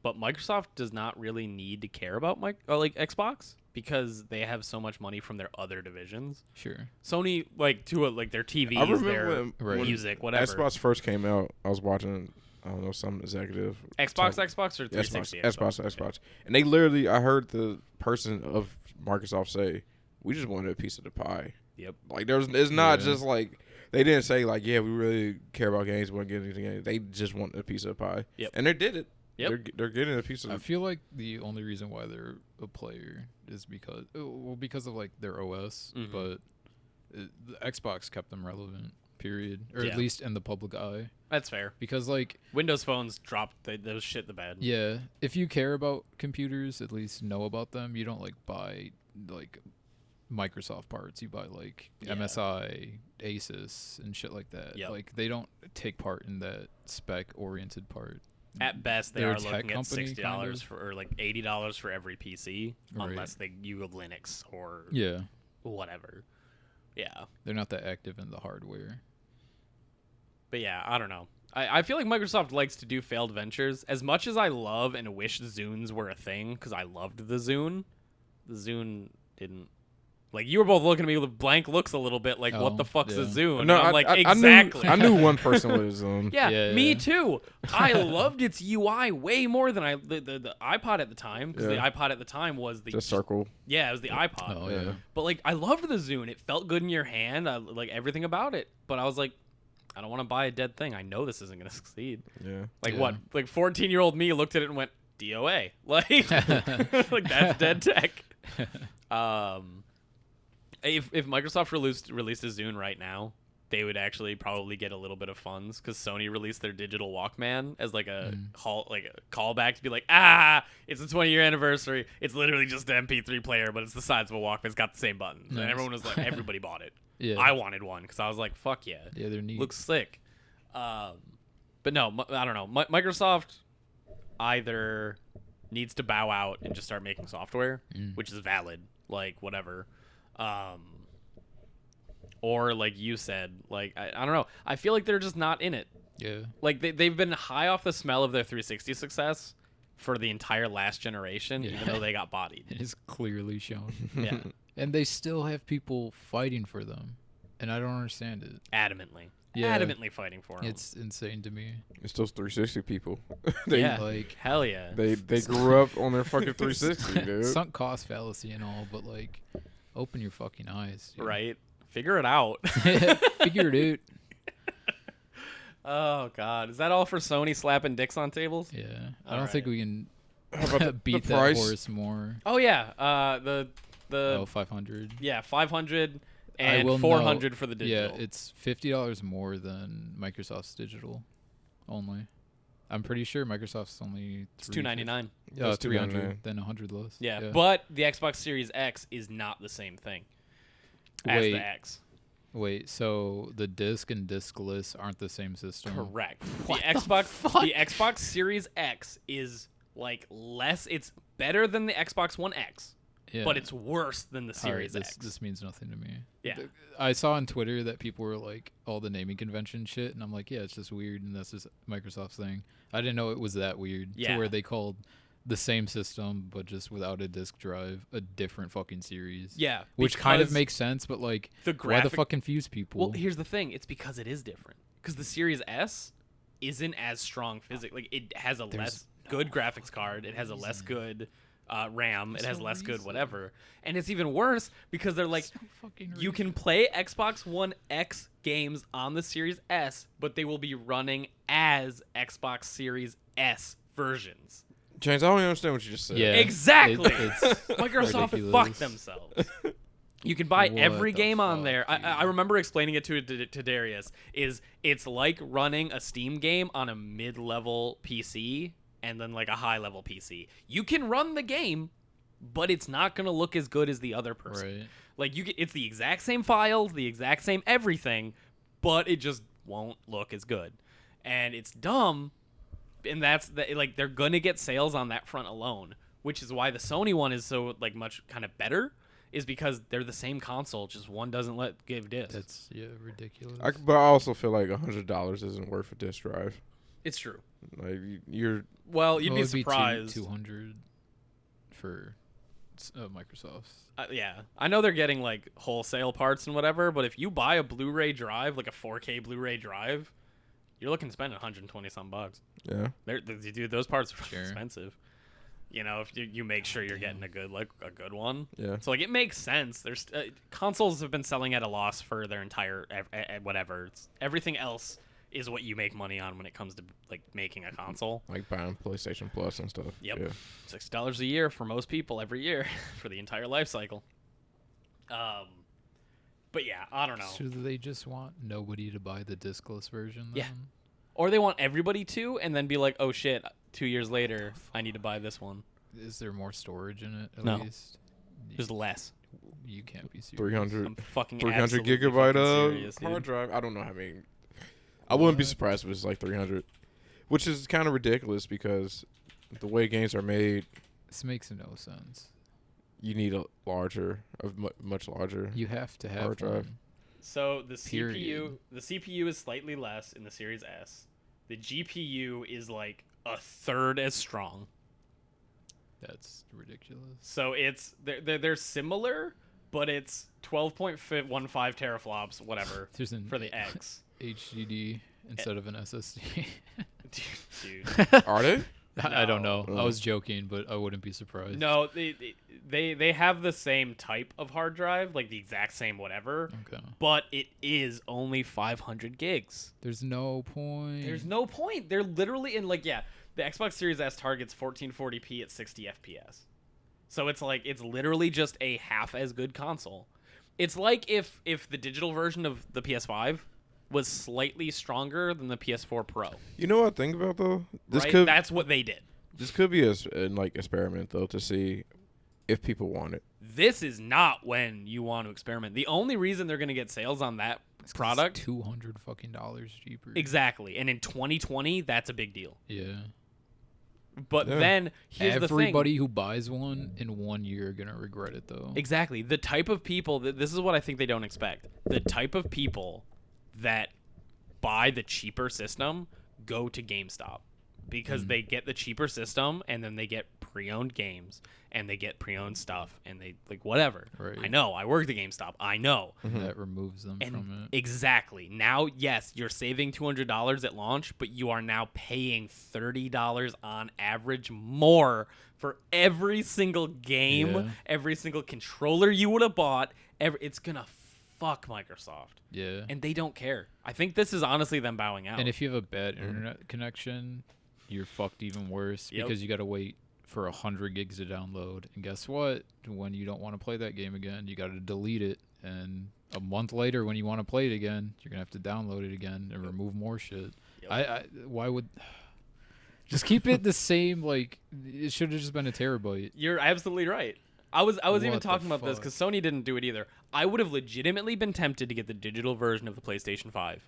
but Microsoft does not really need to care about Xbox because they have so much money from their other divisions. Sure. Sony, their I TVs, remember their when music, whatever. Xbox first came out, I was watching, I don't know, some executive. Xbox or 360 Xbox. And they literally, I heard the person of Microsoft say, we just wanted a piece of the pie. Yep. Like, it's not Yeah. just like, they didn't say like, yeah, we really care about games, we want to get anything games. They just want a piece of the pie. Yep. And they did it. Yep. They're getting a piece of I the feel like the only reason why they're a player is because of like their OS, Mhm. but the Xbox kept them relevant. Period, or Yeah. at least in the public eye. That's fair. Because like, Windows phones dropped those shit the bed. yeah, if you care about computers, at least know about them. You don't like buy like Microsoft parts. You buy like Yeah. MSI, Asus, and shit like that. Yep. Like they don't take part in that spec-oriented part. At best, they They're a are tech looking at company, $60 kind of. for or like $80 for every PC, Right. unless you have Linux or Yeah, whatever. Yeah, they're not that active in the hardware. but yeah, I don't know. I feel like Microsoft likes to do failed ventures. As much as I love and wish Zunes were a thing, because I loved the Zune didn't. Like, you were both looking at me with blank looks a little bit like, what Oh, the fuck's a yeah. Zune? No, And I'm like, I exactly. I knew one person with a Zune. Yeah, Yeah, me yeah. too. I loved its UI way more than the iPod at the time, because the Yeah. iPod at the time was the Just circle. yeah, it was the iPod. Oh Yeah. yeah. But like, I loved the Zune. It felt good in your hand. I like everything about it. But I was like, I don't want to buy a dead thing. I know this isn't gonna succeed. Yeah. Like Yeah. what? Like 14-year-old me looked at it and went DOA. Like, like that's dead tech. If Microsoft released a Zune right now, they would actually probably get a little bit of funds because Sony released their digital Walkman as like a callback to be like, it's the 20-year anniversary. It's literally just an MP3 player, but it's the size of a Walkman. It's got the same buttons, and Nice. everyone was like, everybody bought it. Yeah. I wanted one because I was like, fuck yeah, Yeah, they're neat. looks sick. But no, I don't know. Microsoft either needs to bow out and just start making software, which is valid, like whatever. Or like you said, like I don't know. I feel like they're just not in it. Yeah. Like they've been high off the smell of their 360 success for the entire last generation, Yeah. even though they got bodied. It is clearly shown. Yeah, And they still have people fighting for them. And I don't understand it. adamantly, Yeah. adamantly fighting for them. It's insane to me. It's those 360 people. they, Yeah. Like, Hell yeah. They grew up on their fucking 360, dude. sunk cost fallacy and all, but like, open your fucking eyes. dude. Right? Figure it out. Figure it Oh God, is that all for Sony slapping dicks on tables? out. Yeah. I All don't think right. we can How about the beat that price? horse more. Oh yeah, the 500. yeah 500 I and will 400 for the Yeah, digital. it's $50 more than Microsoft's digital only. I'm pretty sure Microsoft's only It's $299. Yeah, it's 300, then 100 less. Yeah, but the Xbox Series X is not the same thing as Wait. the X. Wait, so the disc and discless aren't the same system? Correct. What the the Xbox fuck? the Xbox Series X is like less. It's better than the Xbox One X, Yeah. but it's worse than the All right, Series this, X. This means nothing to me. Yeah. I saw on Twitter that people were like, all the naming convention shit, and I'm like, yeah, it's just weird, and that's just Microsoft's thing. I didn't know it was that weird. Yeah. To where they called the same system, but just without a disc drive, a different fucking series. Yeah, Which kind of because makes sense, but like, the why the graphic. fuck confuse people? Well, here's the thing. It's because it is different. Because the Series S isn't as strong physically. Like, it has a less good graphics card. It has a less good RAM. It has no less good reason. whatever. And it's even worse because they're like, There's no fucking you can play Xbox One X games on the Series S, but they will be running as Xbox Series S versions. James, I don't even understand what you just said. Yeah. Exactly. It's Microsoft ridiculous. fucked themselves. You can buy What every the game on fuck, there. I dude? remember explaining it to Darius. It's like running a Steam game on a mid-level PC and then like a high-level PC. You can run the game, but it's not gonna look as good as the other person. Right. Like it's the exact same files, the exact same everything, but it just won't look as good. And it's dumb, and like they're gonna get sales on that front alone, which is why the Sony one is so like much kind of better, is because they're the same console, just one doesn't give discs. That's ridiculous. But I also feel like $100 isn't worth a disc drive. It's true. Like you're Well, you'd Well, be it'd surprised. 200 for Microsoft. Yeah, I know they're getting like wholesale parts and whatever, but if you buy a Blu-ray drive, like a 4K Blu-ray drive, you're looking to spend 120 some bucks. yeah. Dude, those parts are Sure. expensive. You know, if you make sure you're getting a good one. Yeah. So like it makes sense. There's consoles have been selling at a loss for their entire whatever. Everything else is what you make money on when it comes to like making a console. Like buying PlayStation Plus and stuff. Yep. Yeah. $60 a year for most people every year for the entire life cycle. But yeah, I don't know. So do they just want nobody to buy the discless version? Yeah. Then? Or they want everybody to, and then be like, oh shit, 2 years later, I need to buy this one. Is there more storage in it? At No. least There's less. you can't be serious. 300 I'm fucking 300 absolutely gigabyte fucking of serious, dude. hard drive. I don't know how many. I wouldn't be What? surprised if it's like 300, which is kind of ridiculous because the way games are made, This makes no sense. you need a much larger. You have to have Hard drive. one. So the Period. CPU is slightly less in the Series S. The GPU is like a third as strong. That's ridiculous. So they're similar, but it's 12.15 teraflops, whatever, There's an for the X. HDD instead of an SSD. Dude. Are they? I don't know. No. I was joking, but I wouldn't be surprised. No, they have the same type of hard drive, like the exact same whatever, Okay. but it is only 500 gigs. There's no point. There's no point. They're literally in like the Xbox Series S targets 1440p at 60 FPS. So it's like it's literally just a half as good console. It's like if the digital version of the PS5 was slightly stronger than the PS4 Pro. You know what I think about though? Right? That's what they did. This could be a like experiment though to see if people want it. This is not when you want to experiment. The only reason they're going to get sales on that It's product $200 fucking cheaper. exactly. And in 2020, that's a big deal. Yeah. But Yeah. then here's Everybody who buys one in 1 year are gonna regret it though. the thing. Exactly. The type of people this is what I think they don't expect. The type of people that buy the cheaper system go to GameStop because they get the cheaper system and then they get pre-owned games and they get pre-owned stuff and they like whatever. Right. I know. I work at GameStop. I know. That removes them And from it. exactly. Now, yes, you're saving $200 at launch, but you are now paying $30 on average more for every single game, Yeah. every single controller you would have bought. It's gonna fuck Microsoft, Yeah. and they don't care. I think this is honestly them bowing out. And if you have a bad internet connection, you're fucked even worse Yep. because you got to wait for 100 gigs to download. And guess what? When you don't want to play that game again, you got to delete it. And a month later, when you want to play it again, you're gonna have to download it again and remove more shit. Yep. Why would just keep it the same? Like it should have just been a terabyte. You're absolutely right. I was even What the talking about this fuck? because Sony didn't do it either. I would have legitimately been tempted to get the digital version of the PlayStation 5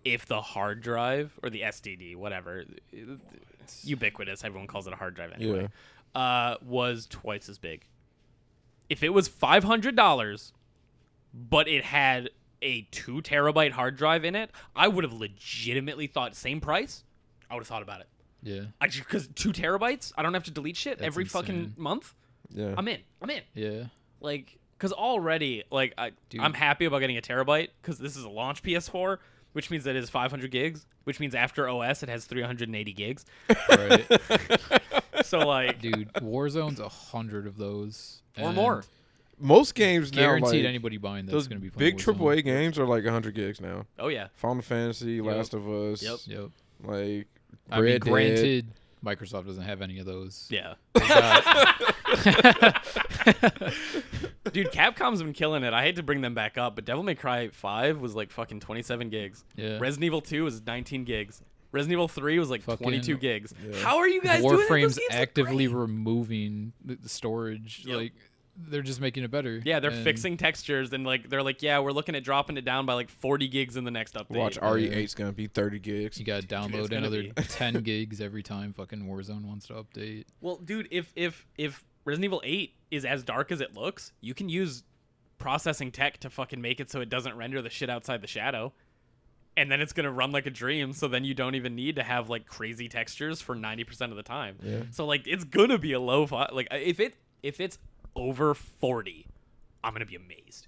if the hard drive or the SDD, whatever, it's ubiquitous. Everyone calls it a hard drive anyway. Was twice as big. If it was $500, but it had a 2 terabyte hard drive in it, I would have legitimately thought same price. I would have thought about it. Yeah. Because 2 terabytes, I don't have to delete shit That's every fucking insane. month. Yeah. I'm in. Yeah. Like, because already, like, Dude. I'm happy about getting a terabyte because this is a launch PS4, which means that it is 500 gigs, which means after OS it has 380 gigs. Right. So, like, Dude, Warzone's 100 of those or and more. Most games now, Guaranteed like, anybody buying that's those gonna be playing big Warzone. AAA games are like 100 gigs now. Oh, yeah. Final Fantasy, Last of Us, Yep. Yep. like I mean, Red Dead. granted, Microsoft doesn't have any of those. Yeah. They got- Dude, Capcom's been killing it. I hate to bring them back up, but Devil May Cry 5 was like fucking 27 gigs. yeah. Resident Evil 2 was 19 gigs. Resident Evil 3 was like Fucking 22 gigs. Yeah. How are you guys doing it? Those Warframe's games look actively great. removing the storage. Yep. Like, they're just making it better. Yeah, they're And fixing textures and like they're like, yeah, we're looking at dropping it down by like 40 gigs in the next update. Watch RE8's gonna be 30 gigs. You gotta it's download gonna another be. 10 gigs every time fucking Warzone wants to update. Well, dude, if Resident Evil 8 is as dark as it looks, you can use processing tech to fucking make it so it doesn't render the shit outside the shadow. And then it's going to run like a dream, so then you don't even need to have like crazy textures for 90% of the time. Yeah. So like it's going to be a low like if it's over 40, I'm going to be amazed.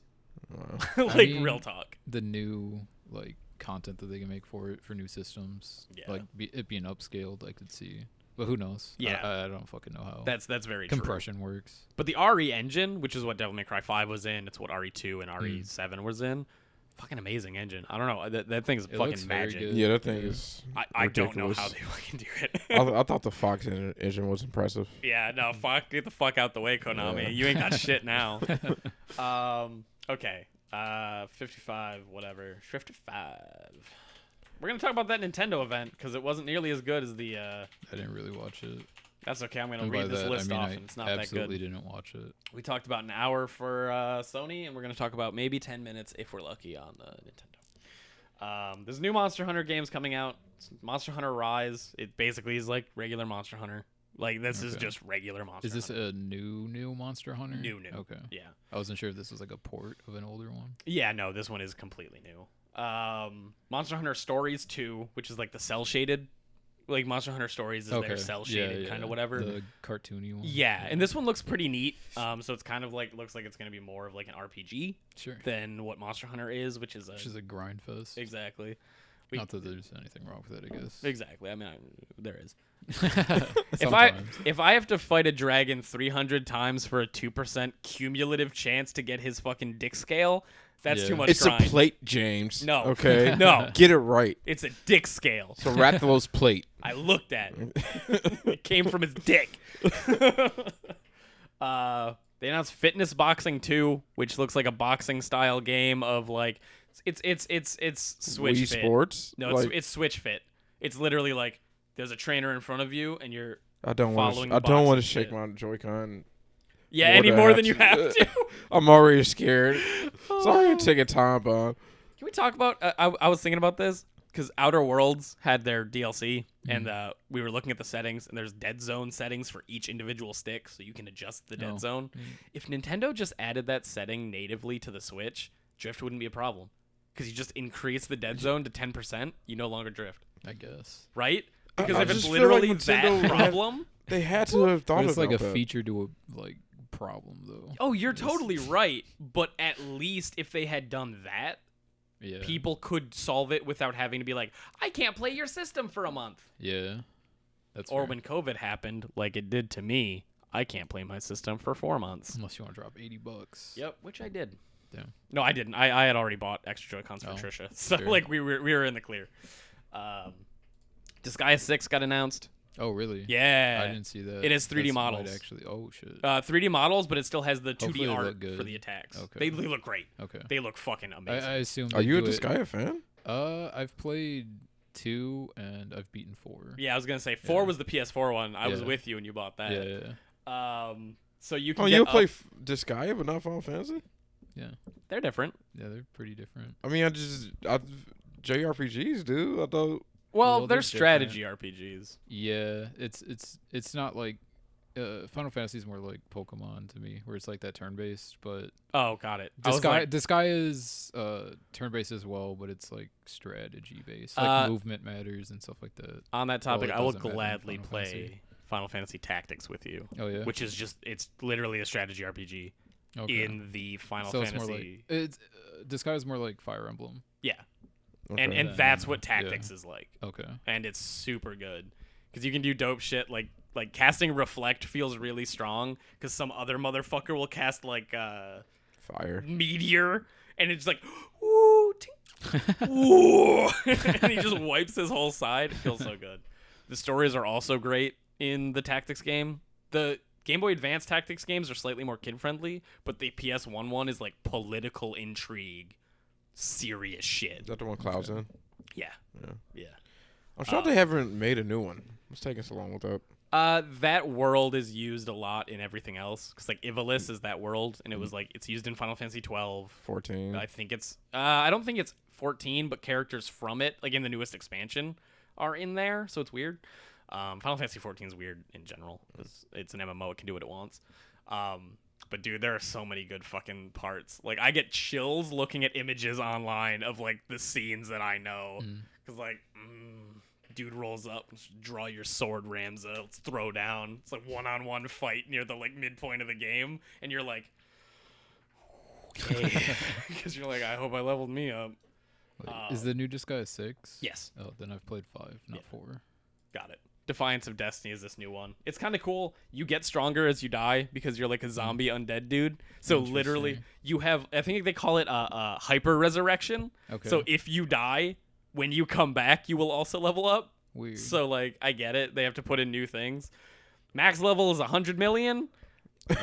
Wow. Like I mean, real talk. The new like content that they can make for it for new systems, Yeah. like it being upscaled, I could see. But who knows? Yeah. I don't fucking know how That's very true. compression works. But the RE engine, which is what Devil May Cry 5 was in, it's what RE2 and RE7 was in. Fucking amazing engine. I don't know. That thing's It looks fucking very magic. good. Yeah, that thing Yeah. is. I don't know ridiculous. how they fucking do it. I thought the Fox engine was impressive. Yeah, no, fuck, get the fuck out the way, Konami. Yeah. You ain't got shit now. Okay. 55, whatever. 55. We're gonna talk about that Nintendo event because it wasn't nearly as good as the. I didn't really watch it. That's okay. I'm gonna And by read this that, list I mean, off, I and it's not that absolutely good. didn't watch it. We talked about an hour for Sony, and we're gonna talk about maybe 10 minutes if we're lucky on Nintendo. There's new Monster Hunter games coming out. It's Monster Hunter Rise. It basically is like regular Monster Hunter. Like this is Okay. just regular Monster. Is this Hunter. a new Monster Hunter? New? Okay. Yeah. I wasn't sure if this was like a port of an older one. Yeah, no, this one is completely new. Monster Hunter Stories 2, which is like the cell shaded, like Monster Hunter Stories is their cell shaded kind of whatever. The cartoony one. Yeah, and this one looks pretty neat. So it's kind of like looks like it's gonna be more of like an RPG Sure. than what Monster Hunter is, which is Which is a grind fest. exactly. Not that there's anything wrong with it, I guess. Exactly. I mean, there is. Sometimes. If I have to fight a dragon 300 times for a 2% cumulative chance to get his fucking dick scale, that's Yeah. too much It's grind. a plate, James. No. Okay. No. Get it right. It's a dick scale. So Rathalos plate. I looked at it. It came from his dick. They announced Fitness Boxing 2, which looks like a boxing style game of like it's Switch Wii Fit. Sports. No, Like, it's Switch Fit. It's literally like there's a trainer in front of you and you're I don't want following to. I don't want to boxing shake shit. my Joy-Con. yeah More any than more I than you have have to. to. I'm already scared. Sorry to take a time bomb. Can we talk about? I was thinking about this because Outer Worlds had their DLC, and we were looking at the settings, and there's dead zone settings for each individual stick, so you can adjust the dead Oh. zone. If Nintendo just added that setting natively to the Switch, drift wouldn't be a problem because you just increase the dead zone to 10%, you no longer drift, I guess. right? Because I if it's just feel like literally Nintendo that had- problem. They had to have thought But it's about like a that. feature to a like problem though. Oh, you're totally right. But at least if they had done that, Yeah. people could solve it without having to be like, I can't play your system for a month. Yeah. That's Or fair. when COVID happened, like it did to me, I can't play my system for 4 months. Unless you want to drop $80. Yep, which I did. Damn. No, I didn't. I had already bought extra Joy-Cons for Oh, Trisha, so sure. like we were in the clear. Disgaea 6 got announced. Oh really? Yeah, I didn't see that. It has 3D That's models. might actually. Oh shit. 3D models, but it still has the 2D Hopefully they art look good. for the attacks. Okay. They look great. Okay. They look fucking I amazing. assume. Are they you a do it- Disgaea fan? I've played 2 and I've beaten 4. yeah, I was gonna say 4 Yeah. was the PS4 one. I was Yeah. with you when you bought that. Yeah. So you can Oh, get you up- play Disgaea, but not Final Fantasy? Yeah. They're different. Yeah. They're pretty different. I mean, JRPGs, dude. I thought. Well, Well, they're they're strategy RPGs. Yeah. It's not like. Final Fantasy is more like Pokemon to me, where it's like that turn-based, but Oh, got it. I was like, Disgaea is turn-based as well, but it's like strategy-based, like movement matters and stuff like that. on that topic, it I will doesn't matter in gladly Final play Fantasy. Final Fantasy Tactics with you, Oh yeah, which is just it's literally a strategy RPG okay. in the Final so Fantasy. it's more like it's Disgaea is more like Fire Emblem. yeah, Okay. and Then, that's what yeah. Tactics is like, Okay. and it's super good because you can do dope shit like casting Reflect feels really strong because some other motherfucker will cast like Fire. Meteor and it's like ooh, ting, ooh, and he just wipes his whole side. It feels so good. The stories are also great. in the tactics game. The Game Boy Advance tactics games are slightly more kid-friendly, but the PS1 one is like political intrigue, serious shit. Is that the one Cloud's in? Yeah. Yeah. Yeah. I'm shocked they haven't made a new one. What's taking so long with that? That world is used a lot in everything else, because like Ivalice is that world, and it was like it's used in Final Fantasy 12. 14. I think it's I don't think it's 14, but characters from it, like in the newest expansion, are in there, so it's weird. Final Fantasy 14 is weird in general. It's an MMO; it can do what it wants. But dude, there are so many good fucking parts. Like I get chills looking at images online of like the scenes that I know, because like. Dude rolls up, draw your sword, Ramza. Let's throw down. It's like one-on-one fight near the like midpoint of the game, and you're like, okay, because you're like, I hope I leveled me up. Wait, is the new Disgaea 6? Yes. Oh, then I've played 5, not 4. Got it. Defiance of Destiny is this new one. It's kind of cool. You get stronger as you die because you're like a zombie undead dude. So literally, you have. I think they call it a hyper resurrection. Okay. So if you die, when you come back, you will also level up. Weird. So, like, I get it. They have to put in new things. Max level is 100 million.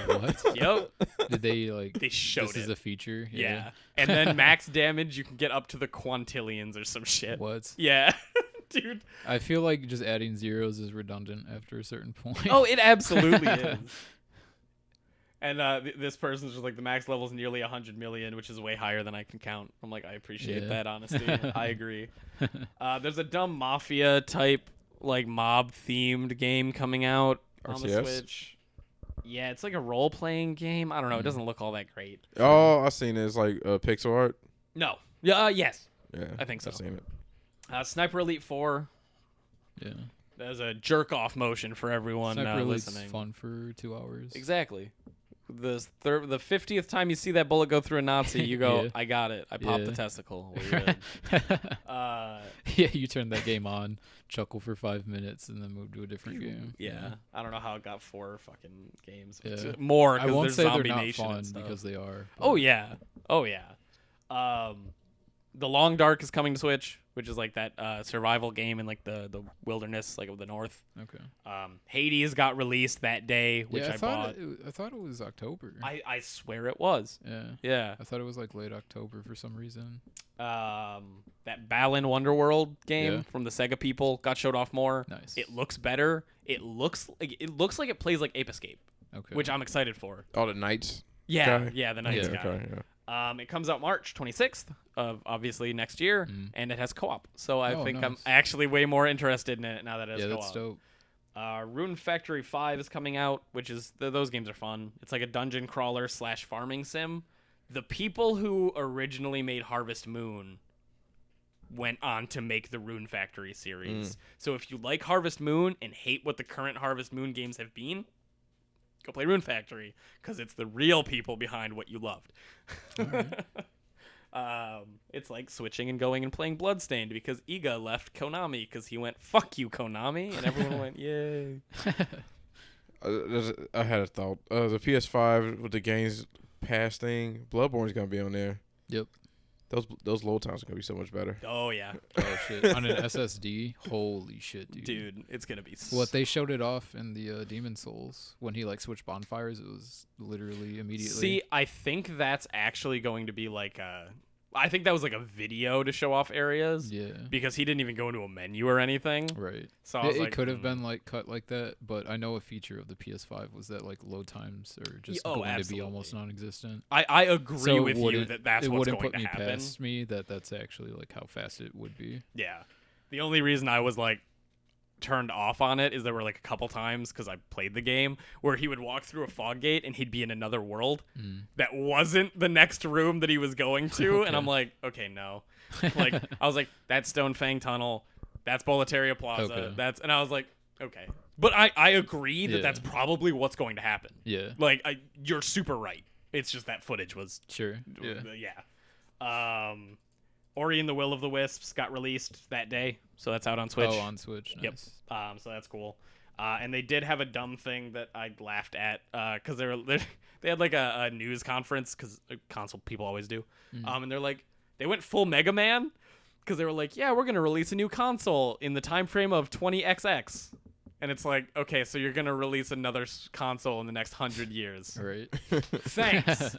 What? Yep. Did they, like... They showed this it. is a feature? Yeah. And then max damage, you can get up to the quintillions or some shit. What? Yeah. Dude. I feel like just adding zeros is redundant after a certain point. Oh, it absolutely is. And this person's just like, the max level is nearly 100 million, which is way higher than I can count. I'm like, I appreciate that, honesty. I agree. There's a dumb mafia type, like mob-themed game coming out on the Switch. Yeah, it's like a role-playing game. I don't know. It doesn't look all that great. Oh, I've seen it. It's like pixel art. No. Yeah. Yes. Yeah, I think so. I've seen it. Sniper Elite 4. Yeah. There's a jerk-off motion for everyone Sniper Elite's listening. fun for 2 hours. Exactly. The 50th time you see that bullet go through a Nazi, you go, Yeah. I got it. I popped the testicle. We're good. Yeah, you turn that game on, chuckle for 5 minutes, and then move to a different game. Yeah. I don't know how it got 4 fucking games. Yeah. More, I because won't there's say Zombie they're not Nation fun and stuff. because they are. Oh, yeah. Oh, yeah. The Long Dark is coming to Switch, which is like that survival game in like the wilderness, like of the north. Okay. Hades got released that day, which I bought. I thought it was October. I swear it was. Yeah. Yeah. I thought it was like late October for some reason. That Balan Wonderworld game from the Sega people got showed off more. Nice. It looks better. It looks like it plays like Ape Escape, Okay. which I'm excited for. Oh, the Knights. Yeah, guy? yeah, the Knights Yeah. guy. Okay, yeah. It comes out March 26th of obviously next year, and it has co-op. So I think I'm nice. actually way more interested in it now that it has co-op. that's dope. Rune Factory 5 is coming out, which is those games are fun. It's like a dungeon crawler / farming sim. The people who originally made Harvest Moon went on to make the Rune Factory series. So if you like Harvest Moon and hate what the current Harvest Moon games have been, go play Rune Factory, because it's the real people behind what you loved. It's like switching and going and playing Bloodstained, because Iga left Konami because he went, fuck you, Konami, and everyone went, yay. I had a thought. The PS5 with the Games Pass thing, Bloodborne's gonna be on there. Yep. Those load times are gonna be so much better. Oh, yeah. Oh shit. On an SSD, holy shit, dude. Dude, it's going to be... What they showed it off in the Demon Souls when he like switched bonfires, it was literally immediately. See, I think that's actually going to be like a... I think that was like a video to show off areas. Yeah. Because he didn't even go into a menu or anything. Right. So I was It like, could have been like cut like that, but I know a feature of the PS5 was that like load times are just going to be absolutely. almost non-existent. I agree So with you that that's it what's wouldn't going put to me happen. past me that that's actually like how fast it would be. Yeah. The only reason I was like turned off on it is there were like a couple times, because I played the game, where he would walk through a fog gate and he'd be in another world that wasn't the next room that he was going to. And I'm like, okay, no. Like, I was like, that's Stone Fang Tunnel. That's Boletaria Plaza. Okay. And I was like, okay. But I agree that Yeah. that's probably what's going to happen. Yeah. Like, you're super right. It's just that footage was... Sure. Yeah. Yeah. Ori and the Will of the Wisps got released that day, so that's out on Switch. Oh, on Switch. Nice. Yep. So that's cool. And they did have a dumb thing that I laughed at, because they had like a news conference, because console people always do. And they're like, they went full Mega Man, because they were like, yeah, we're gonna release a new console in the time frame of 20XX. And it's like, okay, so you're going to release another console in the next 100 years. Right. Thanks.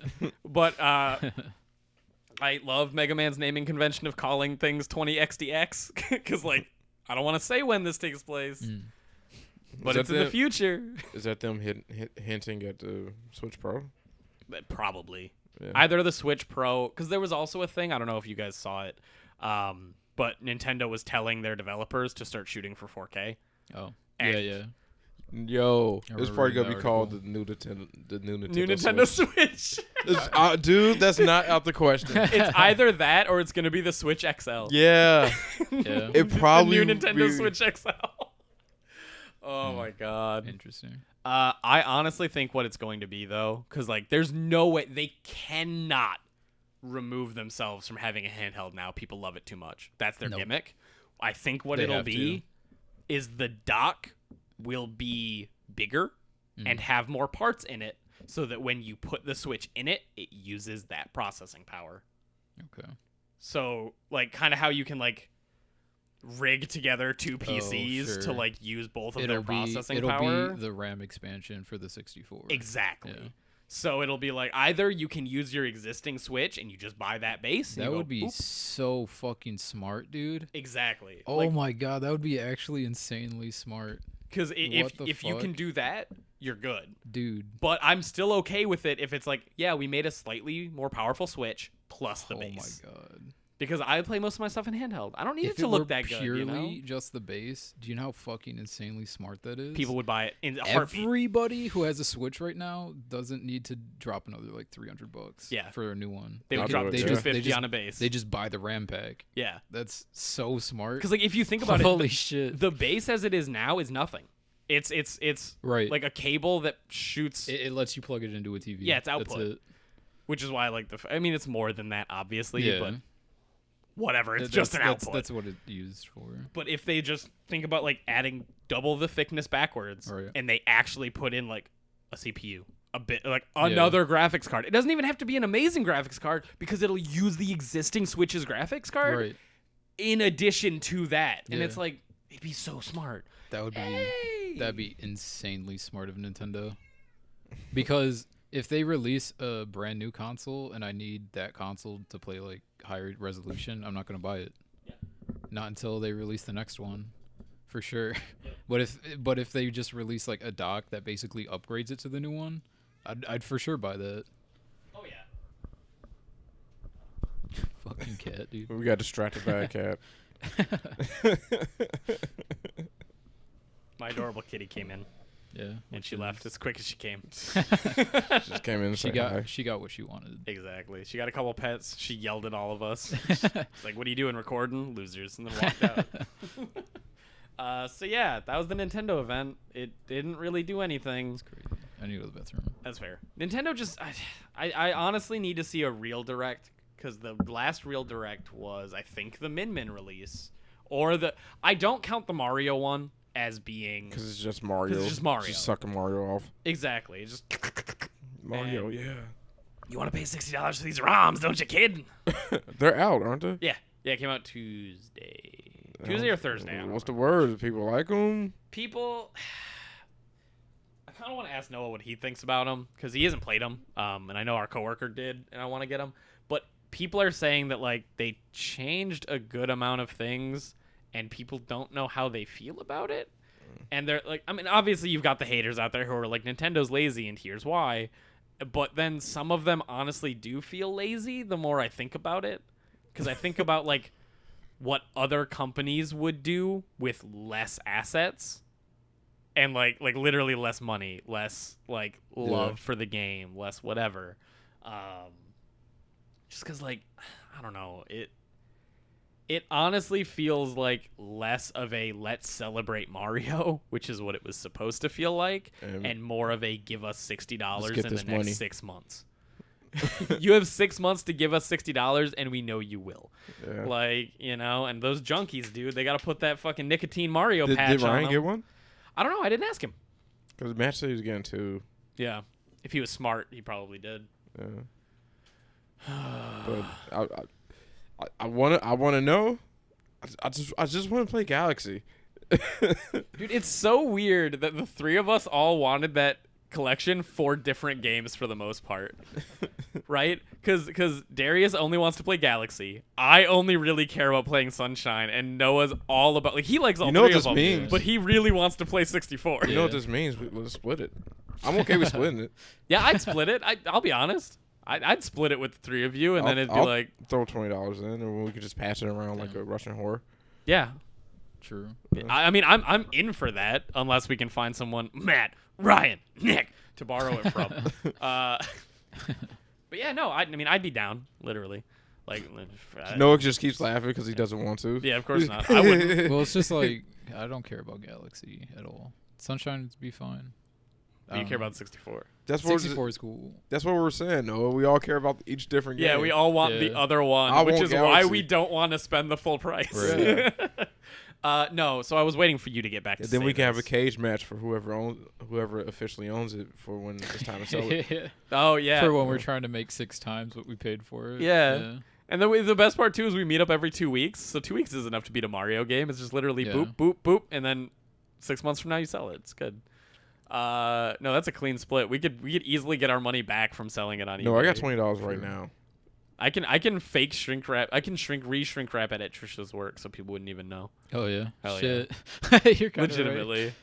But I love Mega Man's naming convention of calling things 20XDX because, like, I don't want to say when this takes place, but it's in the future. Is that them hinting at the Switch Pro? Probably. Yeah. Either the Switch Pro, because there was also a thing, I don't know if you guys saw it, but Nintendo was telling their developers to start shooting for 4K. Oh. And Yeah. Yo, I it's remember probably gonna reading be that called article. the new Nintendo. New Nintendo Switch. Dude, that's not out the question. It's either that or it's going to be the Switch XL. Yeah, Yeah. it probably The new Nintendo be- Switch XL. Oh my god. Interesting. I honestly think what it's going to be though, because like there's no way they cannot remove themselves from having a handheld now. People love it too much. That's their Nope. gimmick. I think what They it'll have be is the dock will be bigger and have more parts in it, so that when you put the Switch in it, it uses that processing power. Okay. So like kind of how you can like rig together two PCs to sure. like use both of It'll their processing it'll power. be the RAM expansion for the 64. Exactly. Yeah. So it'll be like either you can use your existing Switch and you just buy that base. And That you would go, be "Oop." so fucking smart, dude. Exactly. Oh my god, that would be actually insanely smart, Because What the if you can fuck? do that, you're good. dude. But I'm still okay with it if it's like, yeah, we made a slightly more powerful Switch plus the Oh base. my god. Because I play most of my stuff in handheld. I don't need If it to it look were that good. purely You know? just the base, do you know how fucking insanely smart that is? People would buy it in a heartbeat. Everybody who has a Switch right now doesn't need to drop another like $300 Yeah. for a new one. They would I'll drop do it, they yeah. just- 250 they on a base. They just buy the RAM pack. Yeah. That's so smart. Because like if you think about Holy it, shit. the base as it is now is nothing. It's Right. like a cable that shoots, it lets you plug it into a TV. Yeah, it's That's output. it. which is why I like I mean, it's more than that, obviously, Yeah. but whatever. It's That- just an that's- output. That's what it's used for. But if they just think about like adding double the thickness backwards, Right. and they actually put in like a CPU, a bit like another graphics card, it doesn't even have to be an amazing graphics card because it'll use the existing Switch's graphics card Right. in addition to that, and Yeah. it's like it'd be so smart. That would be Hey! that'd be insanely smart of Nintendo. Because if they release a brand new console and I need that console to play like higher resolution, I'm not gonna buy it. Not until they release the next one, for sure. But if they just release like a dock that basically upgrades it to the new one, I'd for sure buy that. Oh yeah. Fucking cat, dude. We got distracted by a cat. My adorable kitty came in Yeah. and she left as quick as she came. Just came in and She said hi. got what she wanted. Exactly. She got a couple pets. She yelled at all of us. She's like, "What are you doing? Recording, losers!" And then walked out. So yeah, that was the Nintendo event. It didn't really do anything. It's crazy. I need to go to the bathroom. That's fair. Nintendo just, I honestly need to see a real direct because the last real direct was, I think, the Min release, or I don't count the Mario one as being Because it's just Mario. 'Cause it's just Mario. Just sucking Mario off. exactly. It's just Mario, And- yeah. you want to pay $60 for these ROMs, don't you, kid? They're out, aren't they? Yeah, it came out Tuesday or Thursday. I don't What's the remember. word? People like them? People? I kind of want to ask Noah what he thinks about them because he hasn't played them, and I know our coworker did, and I want to get them. But people are saying that like they changed a good amount of things, and people don't know how they feel about it. And they're like, I mean, obviously you've got the haters out there who are like, Nintendo's lazy, and here's why. But then some of them honestly do feel lazy the more I think about it, because I think about like what other companies would do with less assets and like literally less money, less like love for the game, less whatever. Just because like I don't know, it honestly feels like less of a let's celebrate Mario, which is what it was supposed to feel like, and more of a give us $60 get in this the next money. 6 months. You have 6 months to give us $60, and we know you will. Yeah. Like, you know, and those junkies, dude, they got to put that fucking nicotine Mario patch Did on Ryan them. get one? I don't know. I didn't ask him. Because Matt said he was getting two. Yeah. If he was smart, he probably did. But I want to know. I just want to play Galaxy. Dude, it's so weird that the three of us all wanted that collection for different games for the most part. Right? Because Darius only wants to play Galaxy. I only really care about playing Sunshine, and Noah's all about he likes all You know what three of this them, means. but he really wants to play 64. You know what this means? Let's split it. I'm okay with splitting it. Yeah, I'd split it. I'll be honest. I'd split it with the three of you, and then it'd be I'll like, throw $20 in, and we could just pass it around like a Russian whore. yeah. True. I mean, I'm in for that unless we can find someone, Matt, Ryan, Nick, to borrow it from. But yeah, no, I mean, I'd be down, literally. Like, Noah just keeps laughing because he doesn't want to. yeah, of course not. I wouldn't. Well, it's just like I don't care about Galaxy at all. Sunshine would be fine. But you care about 64. That's what 64 is cool. That's what we're saying, Noah. We all care about each different game. Yeah, we all want the Yeah. other one, I which want is why Galaxy. we don't want to spend the full price. Right. No, so I was waiting for you to get back to And then say we can have a this. cage match for whoever officially owns it for when it's time to sell it. Oh, yeah. For when we're trying to make 6 times what we paid for it. Yeah. And then the best part, too, is we meet up every 2 weeks. So 2 weeks is enough to beat a Mario game. It's just literally Yeah. boop, boop, boop. And then 6 months from now, you sell it. It's good. No, that's a clean split. We could easily get our money back from selling it on eBay. No, I got $20 right now. I can fake shrink wrap. I can re-shrink wrap it at Trisha's work so people wouldn't even know. Oh yeah. Hell Shit. You're kinda Legitimately.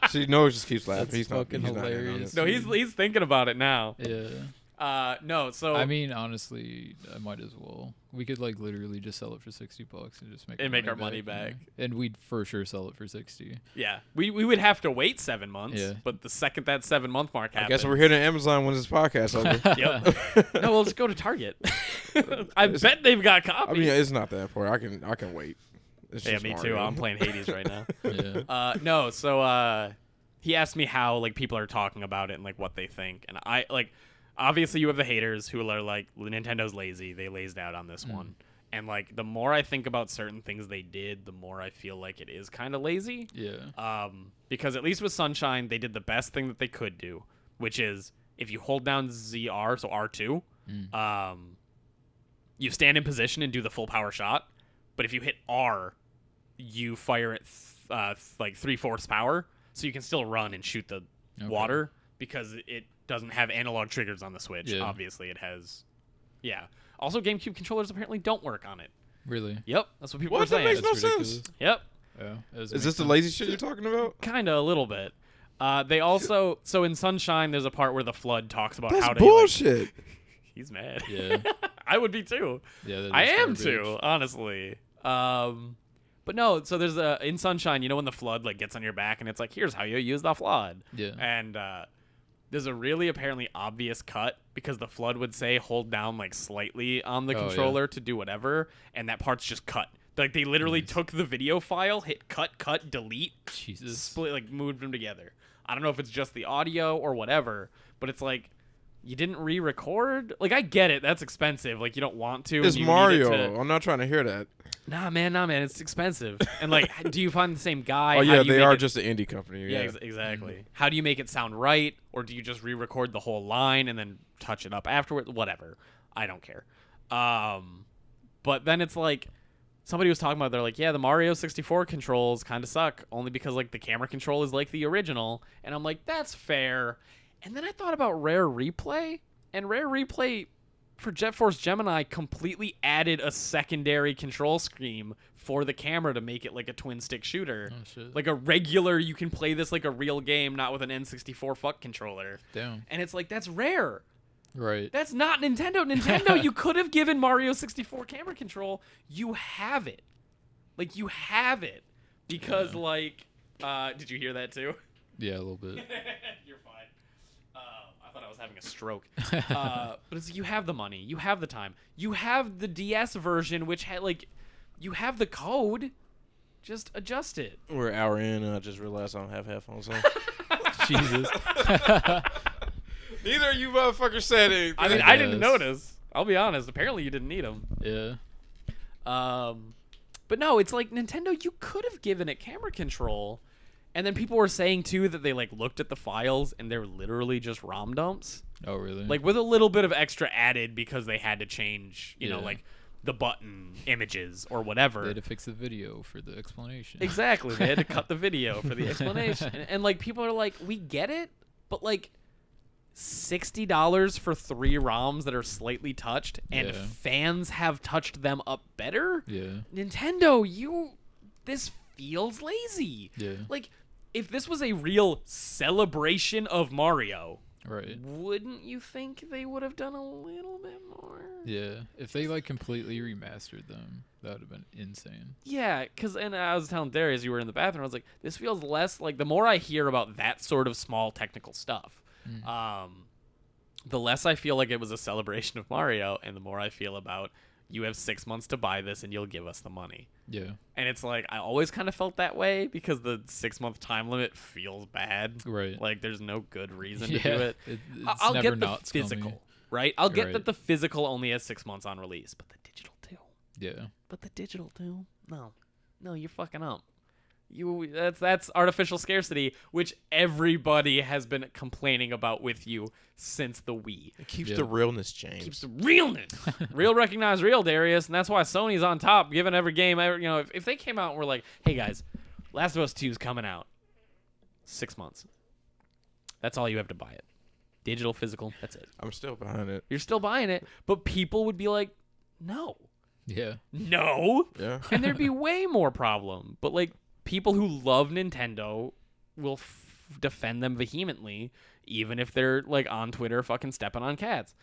See, Noah just keeps laughing. That's he's not fucking in on hilarious. it. No, he's thinking about it now. Right. Yeah. No, so I mean, honestly, I might as well. We could like literally just sell it for $60 and just make our money back. yeah. And we'd for sure sell it for 60. yeah, we would have to wait 7 months. Yeah. But the second that 7 month mark I happens, guess we're hitting Amazon when this podcast over. Yep. No, we'll just go to Target. I bet they've got I copies. mean, it's not that important. I can wait. It's Yeah, just me too. Mario. I'm playing Hades right now. Yeah. No, so he asked me how like people are talking about it and like what they think, and I like obviously you have the haters who are like Nintendo's lazy. They lazed out on this one, and like the more I think about certain things they did, the more I feel like it is kind of lazy. Yeah. Because at least with Sunshine, they did the best thing that they could do, which is if you hold down ZR, so R2, you stand in position and do the full power shot. But if you hit R, you fire at like 3/4 power, so you can still run and shoot the water because it doesn't have analog triggers on the Switch. Yeah. Obviously, it has. Yeah. Also, GameCube controllers apparently don't work on it. Really? Yep, that's what people What? were saying. That makes no That's ridiculous. sense. Yep. Yeah. Is this the lazy shit you're talking about? Kind of a little bit. They also so in Sunshine, there's a part where the Flood talks about That's how to. bullshit. Like, he's mad. Yeah. I would be too. Yeah. that I is am garbage. too, honestly. But no. So there's in Sunshine, you know, when the Flood like gets on your back and it's like, here's how you use the Flood. Yeah. And there's a really apparently obvious cut because the Flood would say hold down like slightly on the Oh, controller to do whatever, and that part's just cut. Like they literally took the video file, hit cut, delete, Jesus. split, like moved them together. I don't know if it's just the audio or whatever, but it's like you didn't re-record. Like I get it, that's expensive. Like you don't want to. It's and you need it Mario. to- I'm not trying to hear that. Nah, man, it's expensive. And like, do you find the same guy? Oh How yeah, do you they make are it- just an indie company. Yeah, Yeah. exactly. How do you make it sound right, or do you just re-record the whole line and then touch it up afterward? Whatever, I don't care. But then it's like somebody was talking about. They're like, yeah, the Mario 64 controls kind of suck, only because like the camera control is like the original. And I'm like, that's fair. And then I thought about Rare Replay, and Rare Replay for Jet Force Gemini completely added a secondary control scheme for the camera to make it like a twin stick shooter. Oh shit. Like a regular, you can play this like a real game, not with an N64 fuck controller. Damn. And it's like, that's rare. Right. That's not Nintendo. Nintendo, you could have given Mario 64 camera control. You have it. Like, you have it. Because, like, did you hear that too? Yeah, a little bit. You're fine. I thought I was having a stroke. But it's you have the money. You have the time. You have the DS version, which had, like, you have the code. Just adjust it. We're an hour in, and I just realized I don't have headphones on. Jesus. Neither of you motherfuckers said anything. I mean, I I didn't guess. notice. I'll be honest. Apparently, you didn't need them. Yeah. But no, it's like Nintendo. You could have given it camera control, and then people were saying too that they like looked at the files and they're literally just ROM dumps, Oh really? like with a little bit of extra added because they had to change. You know, Yeah. like the button images or whatever. They had to fix the video for the explanation. Exactly. They had to cut the video for the explanation. And like, people are like, we get it, but like $60 for 3 ROMs that are slightly touched and Yeah. fans have touched them up better? Yeah. Nintendo, this feels lazy. Yeah. Like, if this was a real celebration of Mario, Right. wouldn't you think they would have done a little bit more? Yeah. If they like completely remastered them, that would have been insane. Yeah, and I was telling Darius, you were in the bathroom, I was like, this feels less like, the more I hear about that sort of small technical stuff, the less I feel like it was a celebration of Mario, and the more I feel about, you have 6 months to buy this and you'll give us the money. Yeah. And it's like, I always kind of felt that way because the 6-month time limit feels bad. Right. Like, there's no good reason Yeah. to do it. It's I'll never get the not physical, scummy. right? I'll get Right. that the physical only has 6 months on release, but the digital too. Yeah. But the digital too? No, you're fucking up. That's artificial scarcity, which everybody has been complaining about with you since the Wii. It keeps Yeah. the realness, James. Keeps the realness. Real recognize real, Darius, and that's why Sony's on top, giving every game. If they came out and were like, "Hey guys, Last of Us 2 is coming out, 6 months. That's all you have to buy it. Digital, physical. That's it. I'm still behind it. You're still buying it, but people would be like, no, Yeah. no, Yeah. and there'd be way more problem. But like, people who love Nintendo will defend them vehemently, even if they're like on Twitter fucking stepping on cats.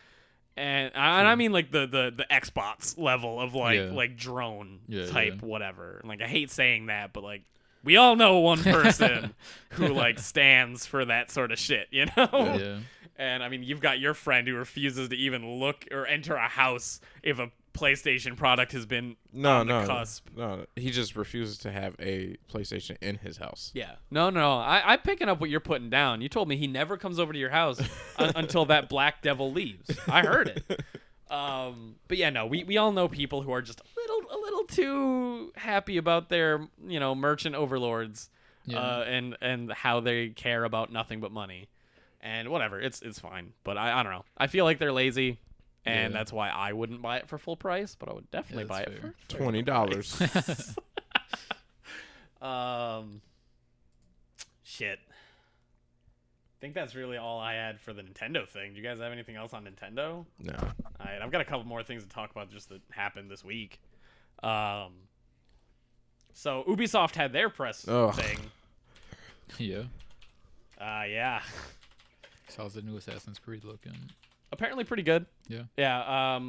And I mean like the Xbox level of like Yeah. like drone Yeah, type yeah. whatever. Like, I hate saying that, but like, we all know one person who like stands for that sort of shit, you know? Yeah. And I mean, you've got your friend who refuses to even look or enter a house if a PlayStation product has been on the cusp. No, he just refuses to have a PlayStation in his house. Yeah. No. I'm picking up what you're putting down. You told me he never comes over to your house until that black devil leaves. I heard it. But yeah, no, we all know people who are just a little too happy about their, merchant overlords, Yeah. and how they care about nothing but money. And whatever, it's fine. But I don't know. I feel like they're lazy. And Yeah. that's why I wouldn't buy it for full price, but I would definitely Yeah, buy that's it fair. for $20. Shit. I think that's really all I had for the Nintendo thing. Do you guys have anything else on Nintendo? No. All right, I've got a couple more things to talk about just that happened this week. So Ubisoft had their press Ugh. thing. Yeah. Yeah. So how's the new Assassin's Creed looking? Apparently pretty good. Yeah. Yeah.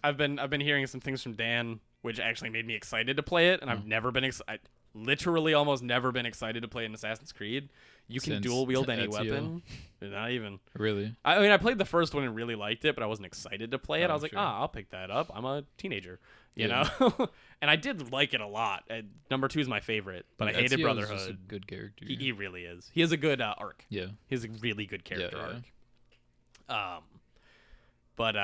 I've been hearing some things from Dan, which actually made me excited to play it, and I've never been literally almost never been excited to play an Assassin's Creed. You can Since dual wield any Ezio. weapon. Not even. Really? I mean, I played the first one and really liked it, but I wasn't excited to play it. Oh, I was like, sure. I'll pick that up. I'm a teenager, you Yeah. know? And I did like it a lot. Number 2 is my favorite, but I hated Ezio's Brotherhood. just a good character. He really is. He has a good arc. Yeah. He has a really good character Yeah. arc. But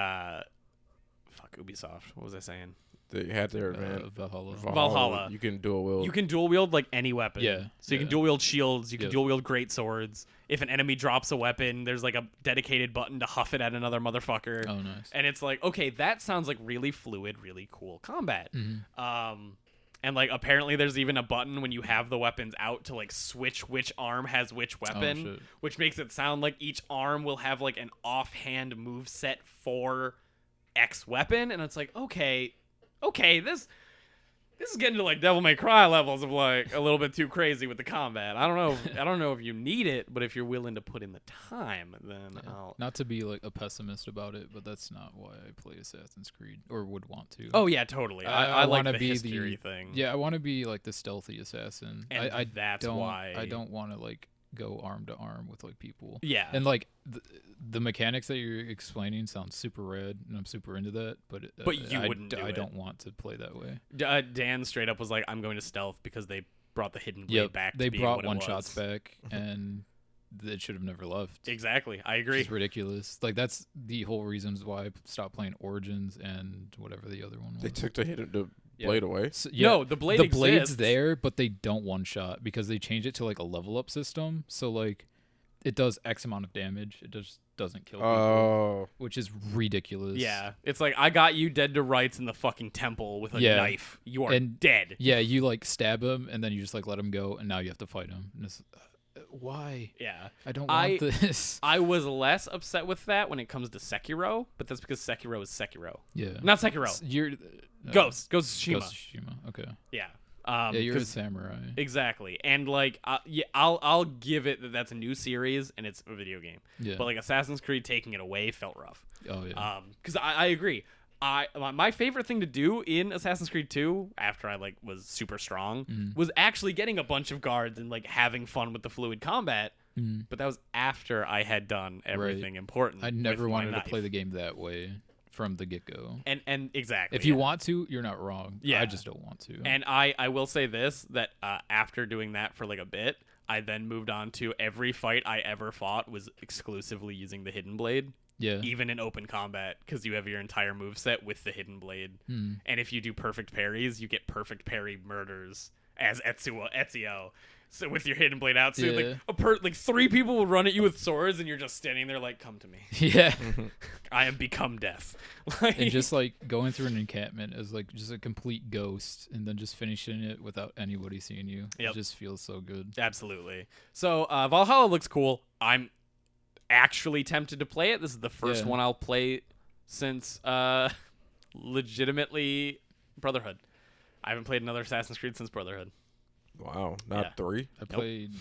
fuck Ubisoft. What was I saying? They had their event. Valhalla. Valhalla. You can dual wield. You can dual wield like any weapon. Yeah, So you can yeah. dual wield shields. You can Yep. dual wield great swords. If an enemy drops a weapon, there's like a dedicated button to huff it at another motherfucker. Oh, nice. And it's like, okay, that sounds like really fluid, really cool combat. Mhm. And like apparently there's even a button when you have the weapons out to like switch which arm has which weapon, shit. which makes it sound like each arm will have like an offhand move set for X weapon. And it's like, okay, this is getting to like Devil May Cry levels of like a little bit too crazy with the combat. I don't know if you need it, but if you're willing to put in the time, then Yeah. I'll. Not to be like a pessimist about it, but that's not why I play Assassin's Creed or would want to. Oh yeah, totally. I like wanna the be history thing. Yeah, I want to be like the stealthy assassin. And I that's don't, why I don't want to like go arm to arm with like people. Yeah. And like the mechanics that you're explaining sound super rad, and I'm super into that. But you wouldn't do I it. don't want to play that way. Dan straight up was like, "I'm going to stealth because they brought the hidden blade Yeah, back." they to being brought what it one shots was." back, and it should have never left. Exactly, I agree. It's ridiculous. Like that's the whole reasons why I stopped playing Origins and whatever the other one was. They took the Yeah. blade away. So, No, the blade the blade's exists. there, but they don't one shot because they changed it to like a level up system. So like it does X amount of damage. It just doesn't kill people, Oh, which is ridiculous. Yeah, it's like I got you dead to rights in the fucking temple with a Yeah. knife. You are And- dead. Yeah, you like stab him and then you just like let him go, and now you have to fight him. And it's, why? Yeah. I don't I- want this. I was less upset with that when it comes to Sekiro, but that's because Sekiro is Sekiro. Yeah. Not Sekiro. You're Ghost of Tsushima. Ghost of Tsushima. Okay. Yeah. Yeah, you're a 'cause- samurai. exactly. And like yeah, I'll give it that that's a new series and it's a video game. Yeah. But like Assassin's Creed taking it away felt rough. Oh yeah. Cuz I agree. My favorite thing to do in Assassin's Creed 2 after I like was super strong was actually getting a bunch of guards and like having fun with the fluid combat. But that was after I had done everything important. I never with my wanted to play knife. the game that way from the get-go. And exactly. If you want to, you're not wrong. Yeah. I just don't want to. And I will say this, that after doing that for like a bit, I then moved on to every fight I ever fought was exclusively using the hidden blade, yeah. even in open combat, because you have your entire moveset with the hidden blade. And if you do perfect parries, you get perfect parry murders as Ezio. So with your hidden blade out, so Yeah. like 3 people will run at you with swords, and you're just standing there like, come to me. Yeah. I am become death. Like, And just like going through an encampment as like just a complete ghost and then just finishing it without anybody seeing you. Yep. It just feels so good. absolutely. So Valhalla looks cool. I'm actually tempted to play it. This is the first Yeah. one I'll play since legitimately Brotherhood. I haven't played another Assassin's Creed since Brotherhood. wow, not Yeah. 3. I played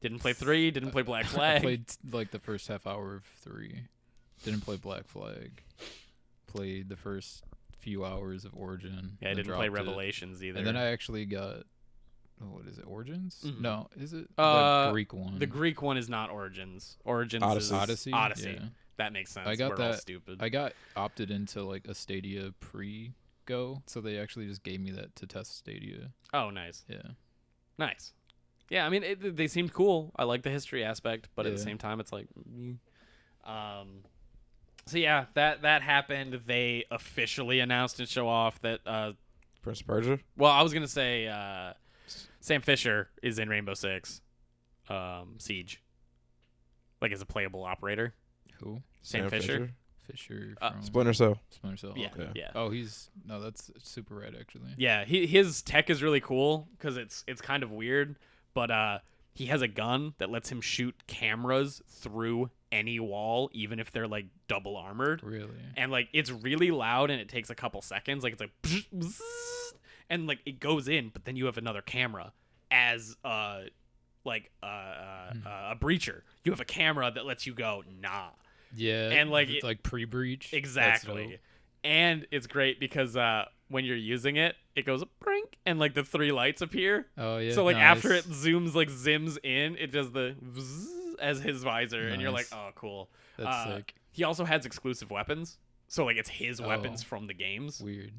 Didn't play 3, didn't play Black I Flag. played like the first half hour of 3. Didn't play Black Flag. Played the first few hours of Origin. Yeah, I then didn't play dropped it. Revelations either. And then I actually got what is it? Origins? Mhm. No, is it Uh, the Greek one? the Greek one is not Origins. Origins is Odyssey. Odyssey. Yeah. That makes sense. I got We're all that- stupid. I got opted into like a Stadia pre-go, so they actually just gave me that to test Stadia. Oh, nice. Yeah. Nice. Yeah, I mean, they seemed cool. I like the history aspect, but at the Yeah. same time, it's like, so yeah, that happened. They officially announced and show off that. Prince of Persia. Well, I was gonna say Sam Fisher is in Rainbow Six Siege, like as a playable operator. Who? Sam Fisher. Fisher Uh, from Splinter Cell. Splinter Cell. Yeah, Okay. yeah. Oh, that's super rad actually. Yeah, his tech is really cool because it's kind of weird, but he has a gun that lets him shoot cameras through any wall, even if they're like double armored. Really? And like it's really loud and it takes a couple seconds. Like it's like bzzz, and like it goes in, but then you have another camera as a breacher. You have a camera that lets you go nah. Yeah. And, like, it's it- like pre-breach. That's Exactly. dope. And it's great because when you're using it, it goes brink and like the 3 lights appear. Oh yeah. So like after it nice. zims in, it does the vzz as his visor, and you're like, Nice. oh, cool. That's sick. He also has exclusive weapons, so like it's his Oh. weapons from the games, Weird.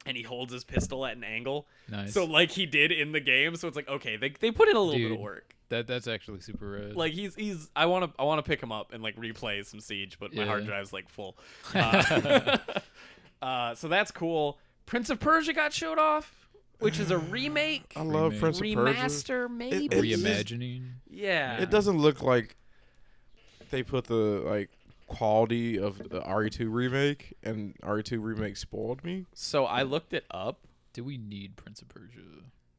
and he holds his pistol at an angle, Nice. so like he did in the game. So it's like okay, they put in a little bit of Dude. work. That's actually super rad. Like he's I want to pick him up and like replay some Siege, but my hard Yeah. drive's like full. So that's cool. Prince of Persia got showed off, which is a remake, I love Remake. Prince of Persia. remaster, maybe. it's just- reimagining. Yeah. It doesn't look like they put the like quality of the RE2 remake, and RE2 remake spoiled me. So I looked it up. Do we need Prince of Persia?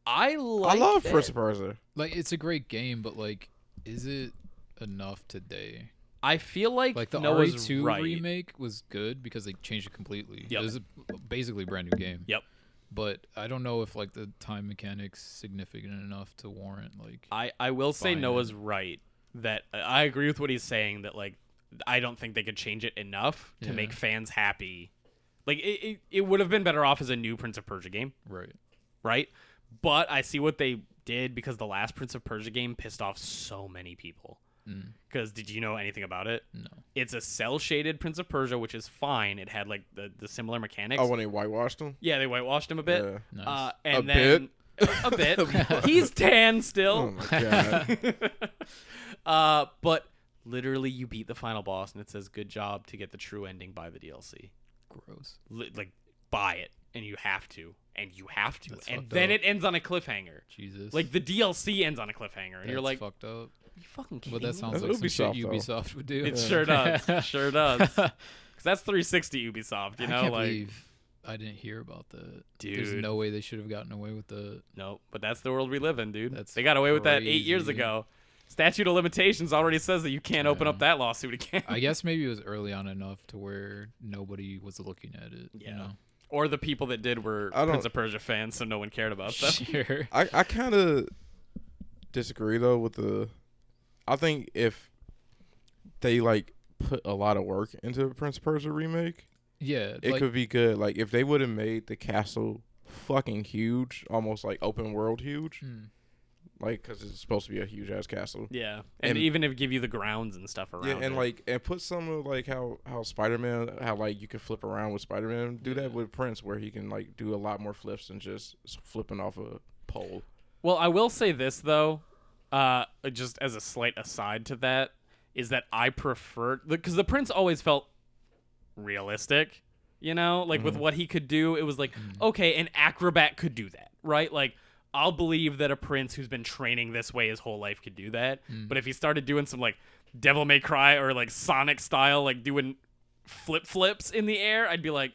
I love Prince it. of Persia. Like, it's a great game, but like, is it enough today? I feel like Like the Noah's RE2 right. remake was good because they changed it completely. Yep. It was basically a brand new game. Yep. But I don't know if like the time mechanics significant enough to warrant like. I will say Fine. Noah's right that I agree with what he's saying that like I don't think they could change it enough to Yeah. make fans happy. Like it would have been better off as a new Prince of Persia game, Right. right? But I see what they did because the last Prince of Persia game pissed off so many people. Because did you know anything about it? No. It's a cell shaded Prince of Persia, which is fine. It had like the similar mechanics. Oh, when they whitewashed them. Yeah, they whitewashed him a bit. Yeah. Nice. And A then a bit. He's tan Oh still. my god. But literally, you beat the final boss, and it says "Good job" to get the true ending. Buy the DLC. Gross. Like buy it, and you have to, and you have to, That's and fucked then up. it ends on a cliffhanger. Jesus. Like the DLC ends on a cliffhanger, and you're That's like, fucked up. You fucking kidding Well, that me? sounds That's like some Ubisoft, shit though. Ubisoft would do. It sure does. Sure does. Because that's 360 Ubisoft, you know? I can't like, believe I didn't hear about that. Dude. There's no way they should have gotten away with the. no, but that's the world we live in, dude. That's They got away with that 8 years crazy. ago. Statute of limitations already says that you can't open up that lawsuit again. I guess maybe it was early on enough to where nobody was looking at it. Yeah. You know? Or the people that did were I don't- Prince of Persia fans, so no one cared about them. Sure. I kind of disagree though with the. I think if they like put a lot of work into the Prince of Persia remake, Yeah. it like, could be good. Like if they would have made the castle fucking huge, almost like open world huge, like because it's supposed to be a huge ass castle. Yeah, and And- even if give you the grounds and stuff around. Yeah, and it. like and put some of like how Spider-Man, how like you can flip around with Spider-Man. Do that with Prince, where he can like do a lot more flips than just flipping off a pole. Well, I will say this though, just as a slight aside to that, is that I prefer because the Prince always felt realistic. You know, like with what he could do, it was like okay, an acrobat could do that, right? Like I'll believe that a prince who's been training this way his whole life could do that. But if he started doing some like Devil May Cry or like Sonic style, like doing flips in the air, I'd be like,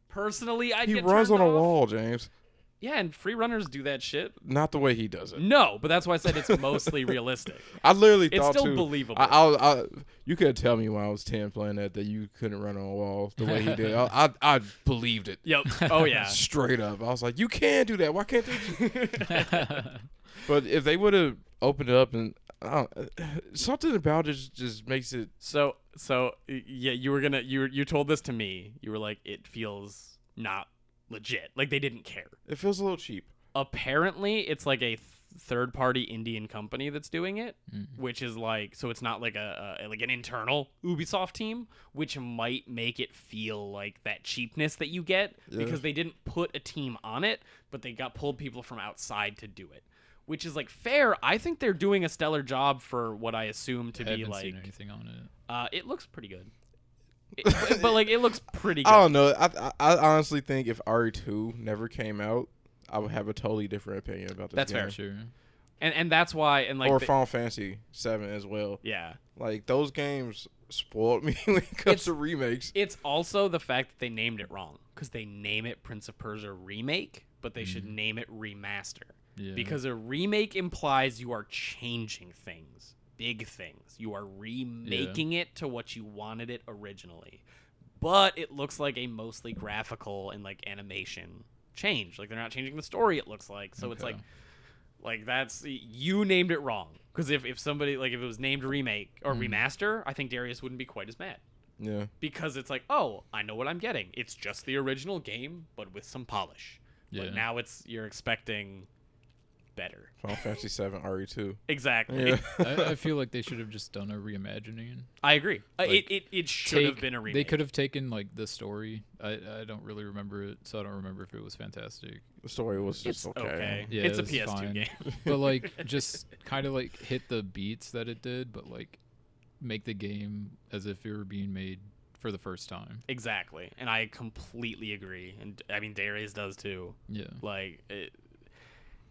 personally, I'd He get runs on turned a off. wall, James. Yeah, and free runners do that shit. Not the way he does it. No, but that's why I said it's mostly realistic. I literally It's thought still too, believable. you could tell me when I was 10 playing that you couldn't run on a wall the way he did. I believed it. Yep. Oh yeah. Straight up. I was like, you can do that. Why can't they? But if they would have opened it up and something about it just makes it. So yeah, you told this to me. You were like, it feels not legit. Like they didn't care. It feels a little cheap. Apparently, it's like a third-party Indian company that's doing it, which is like, so it's not like like an internal Ubisoft team, which might make it feel like that cheapness that you get because they didn't put a team on it, but they pulled people from outside to do it, which is like fair. I think they're doing a stellar job for what I assume to I be haven't like. seen anything on it. It looks pretty good. But like it looks pretty good. I don't know. I honestly think if RE2 never came out, I would have a totally different opinion about this That's game. fair. Sure. And that's why and Or Final Fantasy 7 as well. yeah. Like those games spoiled me when it comes to remakes. It's also the fact that they named it wrong because they name it Prince of Persia Remake, but they should name it Remaster. Yeah. Because a remake implies you are changing things, big things. You are remaking it to what you wanted it originally. But it looks like a mostly graphical and like animation change. Like they're not changing the story, it looks like. So it's Okay. like that's you named it wrong. Because if somebody like if it was named remake or remaster, I think Darius wouldn't be quite as mad. Yeah. Because it's like, oh, I know what I'm getting. It's just the original game, but with some polish. Yeah. But now you're expecting better. Final Fantasy 7 RE2. Exactly. Yeah. I feel like they should have just done a reimagining. I agree. Like, It should have been a remake. They could have taken like the story. I don't really remember it, so I don't remember if it was fantastic. The story was just It's okay. Yeah, it's a it was PS2 fine. game. But like just kind of like hit the beats that it did, but like make the game as if it were being made for the first time. Exactly. And I completely agree. And I mean, Darius does too. Yeah. Like,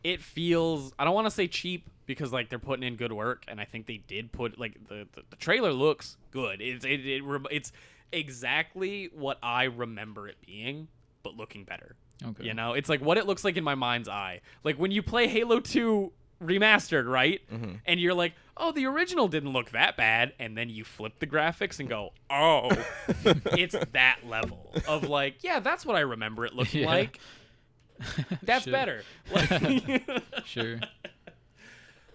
it feels, I don't want to say cheap because like they're putting in good work. And I think they did put, like, the trailer looks good. It's exactly what I remember it being, but looking better. Okay. You know, it's like what it looks like in my mind's eye. Like when you play Halo 2 remastered, right? Mm-hmm. And you're like, oh, the original didn't look that bad. And then you flip the graphics and go, oh, it's that level of like, yeah, that's what I remember it looking Yeah. like. That's Sure. better. Like, Sure.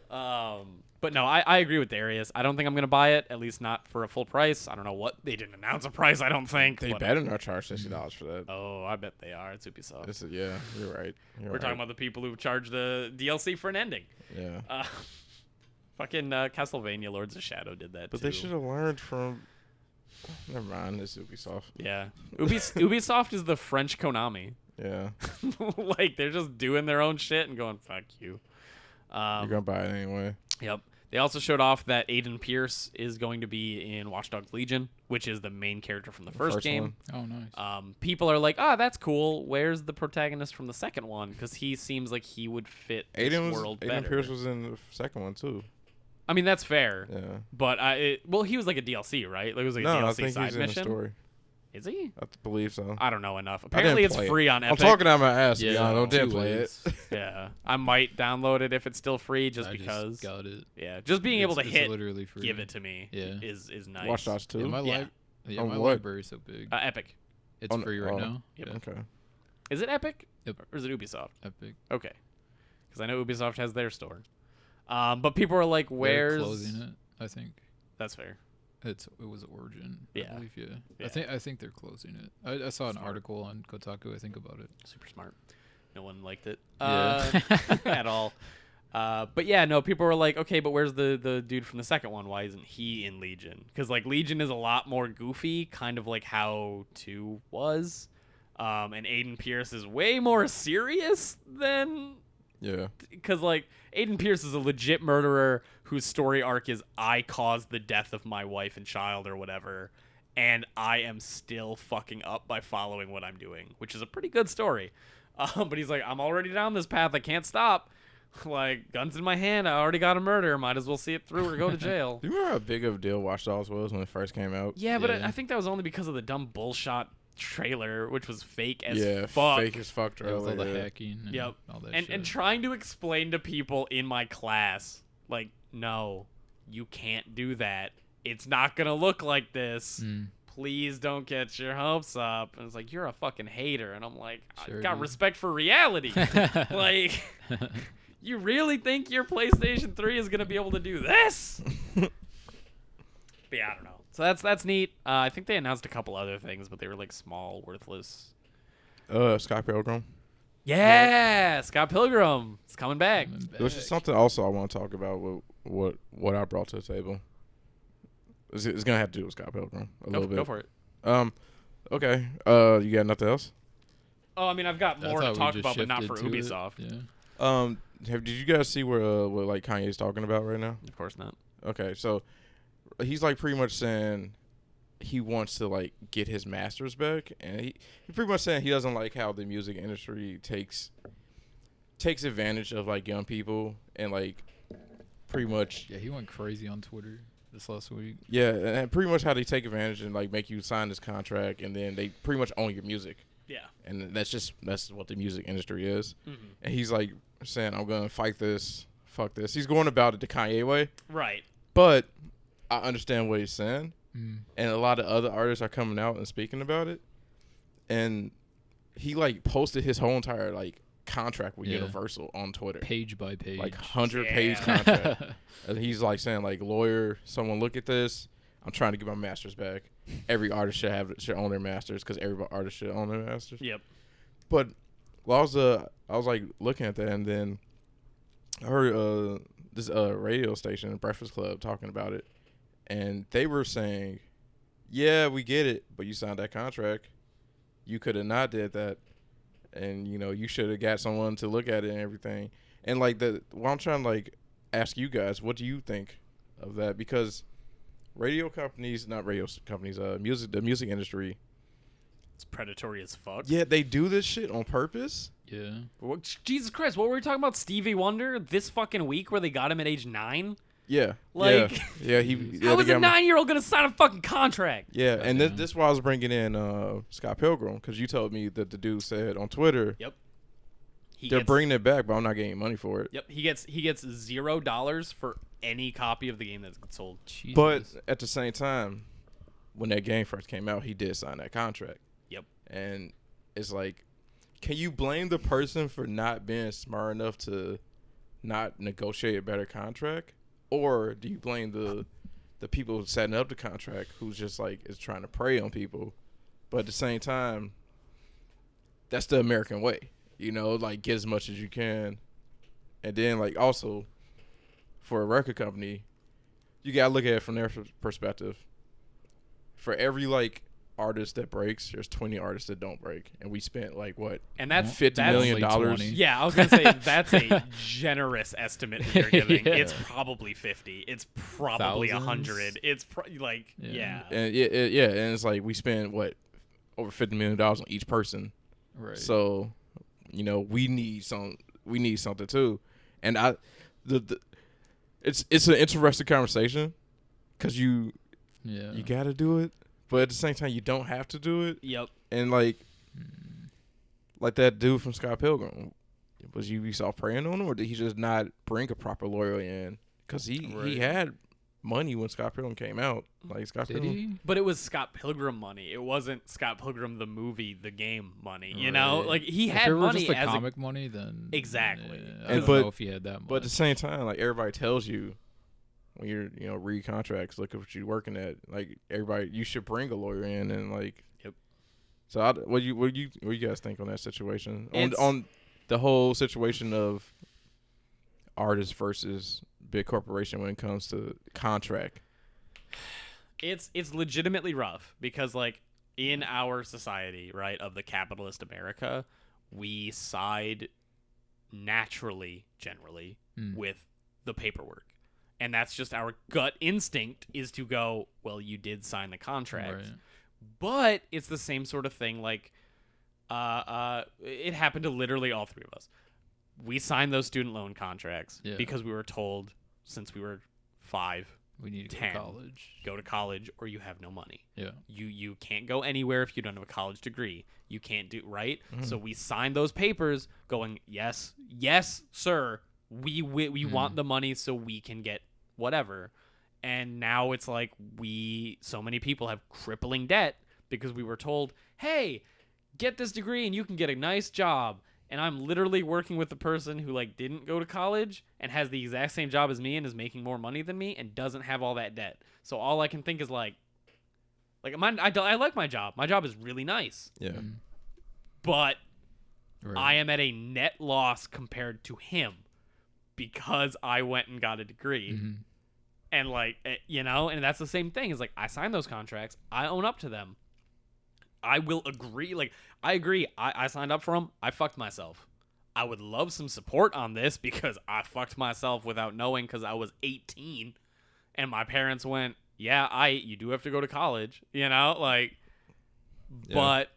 but no, I agree with Darius. I don't think I'm going to buy it, at least not for a full price. I don't know what. They didn't announce a price, I don't think. They but- better not charge $60 for that. Oh, I bet they are. It's Ubisoft. Yeah, you're right. We're talking about the people who charge the DLC for an ending. Yeah. Fucking Castlevania Lords of Shadow did that But too. they should have learned from. Never mind, it's Ubisoft. Yeah. Ubisoft is the French Konami. Yeah, Like, they're just doing their own shit and going, fuck you. you're gonna buy it anyway. Yep. They also showed off that Aiden Pierce is going to be in Watch Dogs Legion, which is the main character from the first game. one. Oh, nice. People are like, that's cool. Where's the protagonist from the second one? Because he seems like he would fit this world better. Aiden Pierce was in the second one too. I mean, that's fair. Yeah. But he was like a DLC, right? Like, it was like a No, DLC I think side he's in mission. the story. Is he? I believe so. I don't know enough. I Apparently, didn't it's play it. free on Epic. I'm talking out my ass. Yeah, Yeah, I don't dare two play it. ways. Yeah, I might download it if it's still free, just I because. just got it. Yeah, just being able to It's hit, literally free. give it to me. Yeah. is nice. Watch Dogs 2. Yeah, my, Yeah. On my what? library's so big. Epic. It's on- free right oh. now. Yep. Yeah. Okay. Is it Epic? Yep. Or is it Ubisoft? Epic. Okay. Because I know Ubisoft has their store. But people are like, They're "Where's?" closing it? I think That's fair. it was Origin. Yeah. I believe. Yeah. Yeah. I think they're closing it. I saw an Smart. article on Kotaku. I think about it. Super smart. No one liked it Yeah. at all. But yeah, no, people were like, okay, but where's the dude from the second one? Why isn't he in Legion? Because like Legion is a lot more goofy, kind of like how 2 was. And Aiden Pierce is way more serious than... Yeah. Because like Aiden Pierce is a legit murderer whose story arc is I caused the death of my wife and child or whatever. And I am still fucking up by following what I'm doing, which is a pretty good story. But he's like, I'm already down this path. I can't stop. Like, guns in my hand. I already got a murder. Might as well see it through or go to jail. Do you remember how big of a deal Watch Dogs was when it first came out? Yeah, but Yeah. I think that was only because of the dumb bullshot trailer, which was fake as Yeah, fuck. fake as fuck. Yeah, with all the trailer, yeah. hacking. And Yep. all that And shit. trying to explain to people in my class, like, no, you can't do that. It's not gonna look like this. Mm. Please don't get your hopes up. And it's like, you're a fucking hater. And I'm like, Sure, I got dude. respect for reality. Like, you really think your PlayStation 3 is gonna be able to do this? But yeah, I don't know. So that's neat. I think they announced a couple other things, but they were like small, worthless. Scott Pilgrim. Yeah, Scott Pilgrim is coming back. Coming Which is back. something also I want to talk about with what I brought to the table. It's gonna have to do with Scott Pilgrim a little bit. Go for it. Okay. You got nothing else? Oh, I mean, I've got I more to thought we talk just about, but not for shifted to it. Ubisoft. Yeah. Did you guys see what like Kanye's talking about right now? Of course not. Okay, so he's like pretty much saying he wants to like get his masters back, and he pretty much saying he doesn't like how the music industry takes advantage of like young people and like pretty much Yeah, he went crazy on Twitter this last week. yeah, and pretty much how they take advantage and like make you sign this contract, and then they pretty much own your music, Yeah. and that's what the music industry is. Mhm. And he's like saying, I'm gonna fight this, fuck this. He's going about it the Kanye way, Right. but I understand what he's saying. Mm. And a lot of other artists are coming out and speaking about it. And he like posted his whole entire like contract with Yeah. Universal on Twitter, Page by page. like 100-page Yeah. contract. And he's like saying like, lawyer, someone look at this. I'm trying to get my masters back. Every artist should own their masters because every artist should own their masters. Yep. But I was like looking at that, and then I heard this radio station, Breakfast Club, talking about it, and they were saying, "Yeah, we get it, but you signed that contract. You could have not did that, and you should have got someone to look at it and everything." And like what I'm trying to like ask you guys, what do you think of that? Because the music industry, It's predatory as fuck. yeah, they do this shit on purpose. Yeah. Jesus Christ, what were we talking about? Stevie Wonder this fucking week where they got him at age 9? Yeah, Like- yeah, How is they a got him- 9-year-old going to sign a fucking contract? Yeah, and Goddamn. this is why I was bringing in Scott Pilgrim, because you told me that the dude said on Twitter He they're gets, bringing it back, but I'm not getting money for it. Yep, he gets $0 for any copy of the game that's sold. Jesus. But at the same time, when that game first came out, he did sign that contract. Yep. And it's like, can you blame the person for not being smart enough to not negotiate a better contract? Or do you blame the people setting up the contract who's just like is trying to prey on people? But at the same time, that's the American way. Like get as much as you can. And then like also for a record company, you gotta look at it from their perspective. For every like artist that breaks, there's 20 artists that don't break, and we spent like what And that's $50 million. Only 20. Yeah, I was gonna say that's a generous estimate that you're giving. Yeah. It's probably 50. It's probably Thousands? 100. It's like Yeah. And yeah, and it's like we spent what over $50 million on each person. Right. So, we need something too. And it's an interesting conversation because you gotta do it, but at the same time you don't have to do it. Yep. And like that dude from Scott Pilgrim, was Ubisoft preying on him, or did he just not bring a proper lawyer in? Because he had money when Scott Pilgrim came out. Like Scott Did Pilgrim. he? But it was Scott Pilgrim money. It wasn't Scott Pilgrim the movie, the game money. You know, Right. like he If had it were money just the as comic money, then Exactly. I don't But- know if he had that much. But at the same time, like everybody tells you when you're read contracts, look at what you're working at. Like everybody, you should bring a lawyer in and like. Yep. So what do you guys think on that situation? It's- On the whole situation of artists versus big corporation when it comes to contract. it's legitimately rough because like in our society, right, of the capitalist America, we side naturally, generally, with the paperwork. And that's just our gut instinct is to go, well, you did sign the contract. Right. But it's the same sort of thing. Like, it happened to literally all three of us. We signed those student loan contracts because we were told since we were 5, We need to 10, go to college. go to college or you have no money. Yeah. You can't go anywhere if you don't have a college degree. You can't do right. So we signed those papers, going, yes, sir. We want the money so we can get whatever. And now it's like so many people have crippling debt because we were told, hey, get this degree and you can get a nice job. And I'm literally working with the person who like didn't go to college and has the exact same job as me and is making more money than me and doesn't have all that debt. So all I can think is like I like my job. My job is really nice. Yeah. But Right. I am at a net loss compared to him because I went and got a degree. Mhm. And like, and that's the same thing. Is like I signed those contracts. I own up to them. I will agree. Like I agree. I signed up for them. I fucked myself. I would love some support on this because I fucked myself without knowing because I was 18 and my parents went, yeah, you do have to go to college, like, but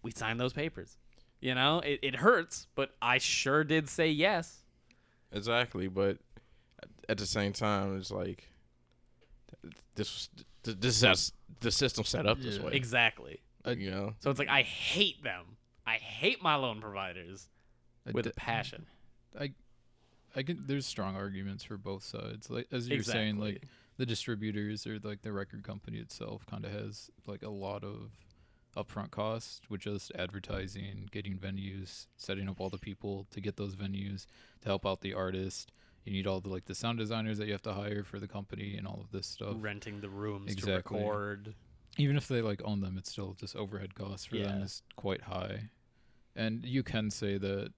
we signed those papers, it hurts, but I sure did say yes. Exactly, but at the same time, it's like this has the system set up this Yeah. way. Exactly. So it's like I hate them. I hate my loan providers with a passion. I can. There's strong arguments for both sides. Like as you're saying, like the distributors or like the record company itself kind of has like a lot of upfront costs with just advertising, getting venues, setting up all the people to get those venues to help out the artist. You need all the sound designers that you have to hire for the company and all of this stuff. Renting the rooms Exactly. to record. Even if they own them, it's still just overhead costs for them is quite high. And you can say that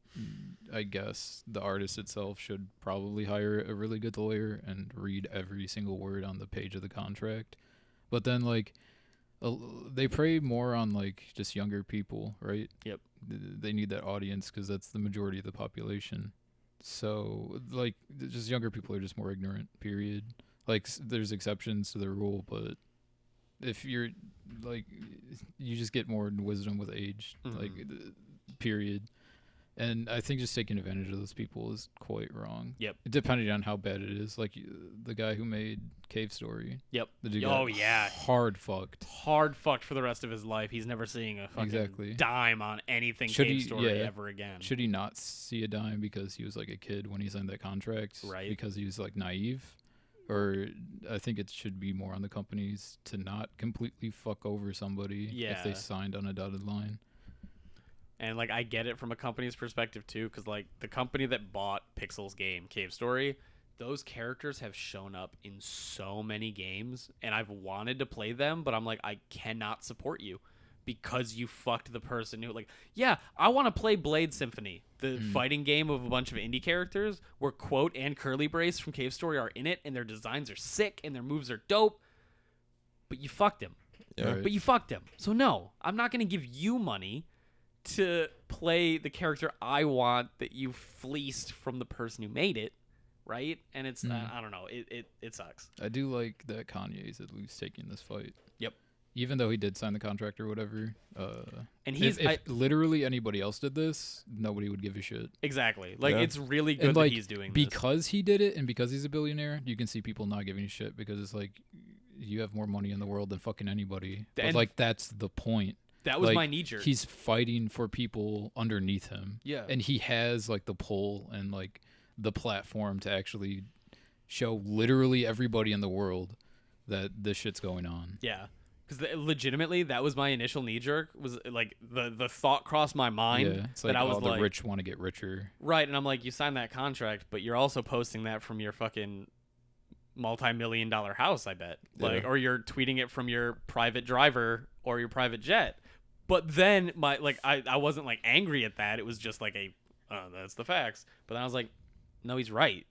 I guess the artist itself should probably hire a really good lawyer and read every single word on the page of the contract. But then they prey more on just younger people, right? Yep. They need that audience because that's the majority of the population. So just younger people are just more ignorant, period. There's exceptions to the rule, but if you're you just get more wisdom with age, period. And I think just taking advantage of those people is quite wrong. Yep. Depending on how bad it is. The guy who made Cave Story. Yep. The dude Oh, got yeah. hard fucked. Hard fucked for the rest of his life. He's never seeing a fucking dime on anything Cave Story ever again. Should he not see a dime because he was a kid when he signed that contract? Right. Because he was naive? Or I think it should be more on the companies to not completely fuck over somebody if they signed on a dotted line. And I get it from a company's perspective too, because the company that bought Pixel's game, Cave Story, those characters have shown up in so many games, and I've wanted to play them, but I'm I cannot support you because you fucked the person who I want to play Blade Symphony, the fighting game of a bunch of indie characters where Quote and Curly Brace from Cave Story are in it, and their designs are sick and their moves are dope, but you fucked him. Yeah. Right. But you fucked him. So no, I'm not going to give you money to play the character I want that you fleeced from the person who made it, right? And it's I don't know, it sucks. I do like that Kanye's at least taking this fight. Yep. even though he did sign the contract or whatever, And he's if literally anybody else did this, nobody would give a shit. exactly like Yeah. it's really good And that like he's doing this. because he did it and because he's a billionaire, you can see people not giving a shit because it's like you have more money in the world than fucking anybody. But And like that's the point. That was like, my knee jerk. He's fighting for people underneath him. Yeah. And he has like the pull and like the platform to actually show literally everybody in the world that this shit's going on. Yeah. Because legitimately, that was my initial knee jerk. Was like the thought crossed my mind Yeah, it's like that I was all the like, rich want to get richer. right, and I'm like, you signed that contract, but you're also posting that from your fucking multi-million-dollar house, I bet. Like, Yeah. or you're tweeting it from your private driver or your private jet. But then I wasn't like angry at that. It was just like that's the facts. But then I was like, no, he's right.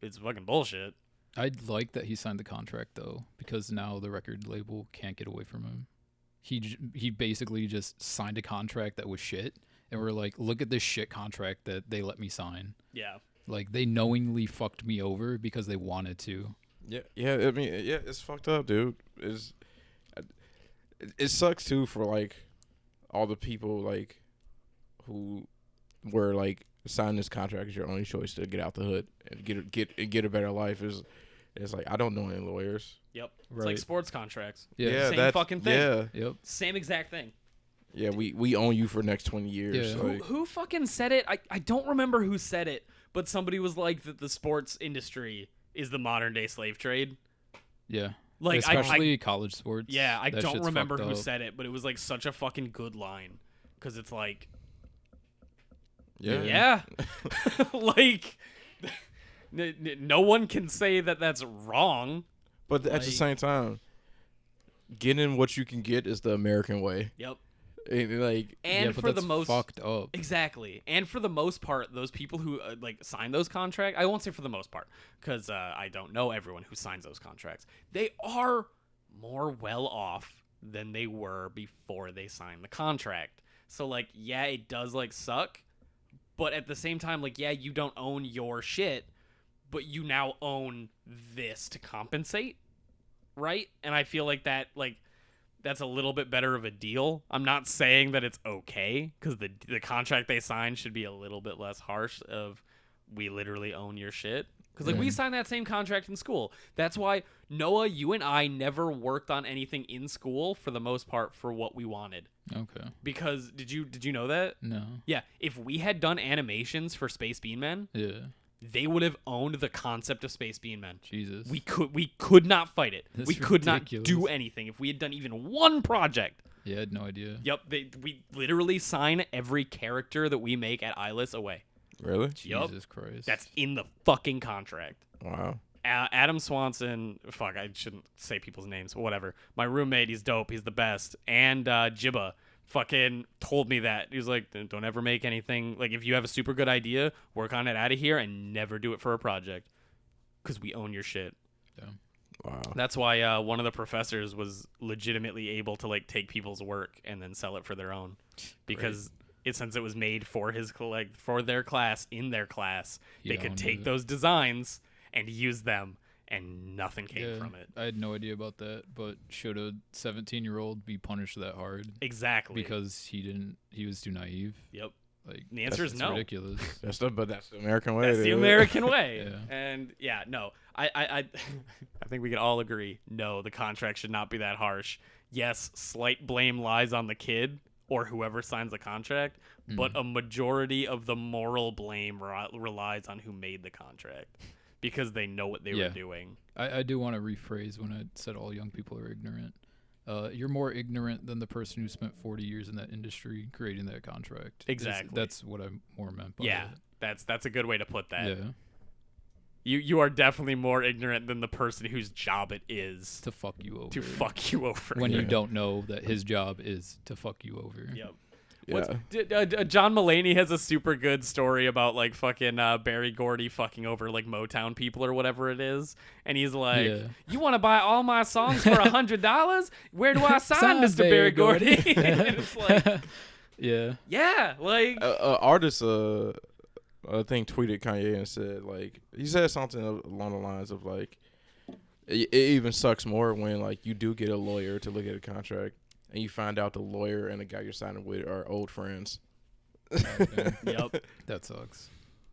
It's fucking bullshit. I like that he signed the contract though, because now the record label can't get away from him. He basically just signed a contract that was shit, and we're like, look at this shit contract that they let me sign. Yeah. Like they knowingly fucked me over because they wanted to. Yeah. I mean, yeah, it's fucked up, dude. It sucks too for like all the people like who were like signing this contract as your only choice to get out the hood and get a better life. It's like I don't know any lawyers. Yep. It's Right. like sports contracts. Yeah. Same fucking thing. Yeah, Yep. Same exact thing. yeah. We own you for the next 20 years. Yeah. Like, Who fucking said it? I don't remember who said it, but somebody was like that the sports industry is the modern day slave trade. Yeah. Like especially college sports. I That don't shit's remember fucked who up. said it, but it was like such a fucking good line because it's like yeah. yeah, like no one can say that that's wrong. But at the Like- same time, getting what you can get is the American way. Yep. Like, And yeah, but for the that's most fucked up. exactly, and for the most part, those people who like sign those contracts, I won't say for the most part because I don't know everyone who signs those contracts. They are more well off than they were before they signed the contract. So like, yeah, it does like suck, but at the same time, like, yeah, you don't own your shit, but you now own this to compensate, right? And I feel like that's a little bit better of a deal. I'm not saying that it's okay because the contract they signed should be a little bit less harsh of we literally own your shit. Because like we signed that same contract in school. That's why Noah, you and I never worked on anything in school for the most part for what we wanted. Okay. Because did you know that? No. Yeah, if we had done animations for Space Bean Men, Yeah. they would have owned the concept of Space Bean Men. Jesus. We could not fight it. That's we could ridiculous. not do anything if we had done even one project. Yeah, I had no idea. Yep, we literally sign every character that we make at Eyeless away. really? Yup. Jesus Christ. That's in the fucking contract. Wow. Adam Swanson, fuck, I shouldn't say people's names, but whatever. My roommate, he's dope, he's the best. And Jibba fucking told me that. He was like, don't ever make anything, like if you have a super good idea, work on it out of here and never do it for a project. Because we own your shit. Wow. That's why one of the professors was legitimately able to like take people's work and then sell it for their own, because since it was made for for their class in their class, He they could owned take it. those designs and use them, and nothing came Yeah, from it. I had no idea about that, but should a 17-year-old be punished that hard Exactly. because he was too naive? Yep. Like The answer is that's no. ridiculous. That's the American way. That's to the do it. American way. Yeah. And yeah, no. I think we can all agree, no, the contract should not be that harsh. Yes, slight blame lies on the kid or whoever signs the contract, but a majority of the moral blame relies on who made the contract because they know what they were doing. I do want to rephrase when I said all young people are ignorant. You're more ignorant than the person who spent 40 years in that industry creating that contract. Exactly. That's what I more meant by Yeah, it. that's a good way to put that. Yeah. You are definitely more ignorant than the person whose job it is To fuck you over. to fuck you over. When you don't know that his job is to fuck you over. Yep. Yeah. John Mulaney has a super good story about like fucking Barry Gordy fucking over like Motown people or whatever it is, and he's like, Yeah. "You want to buy all my songs for $100? Where do I sign, Sign Mr. Barry Gordy?" And it's like, Yeah. yeah, like Artist, I think tweeted Kanye and said like he said something along the lines of like, It even sucks more when like you do get a lawyer to look at a contract and you find out the lawyer and the guy you're signing with are old friends. Yep. That sucks.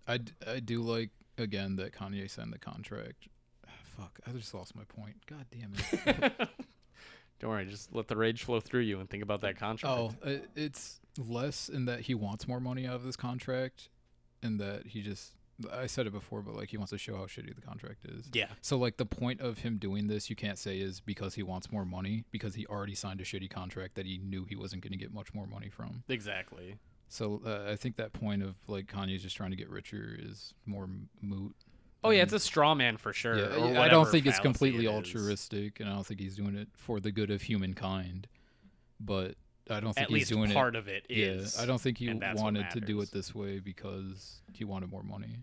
I do like, again, that Kanye signed the contract. Fuck, I just lost my point. God damn it. Don't worry, just let the rage flow through you and think about that contract. Oh, it's less in that he wants more money out of this contract and that he just, I said it before, but like he wants to show how shitty the contract is. Yeah. So like the point of him doing this, you can't say is because he wants more money, because he already signed a shitty contract that he knew he wasn't going to get much more money from. Exactly. So I think that point of like Kanye's just trying to get richer is more moot. Oh yeah, it's a straw man for sure. Yeah, or I don't whatever think it's fallacy completely it is. altruistic, and I don't think he's doing it for the good of humankind. But I don't think At he's least doing part of it Yeah, is. I don't think he and that's what wanted to do matters. it this way because he wanted more money.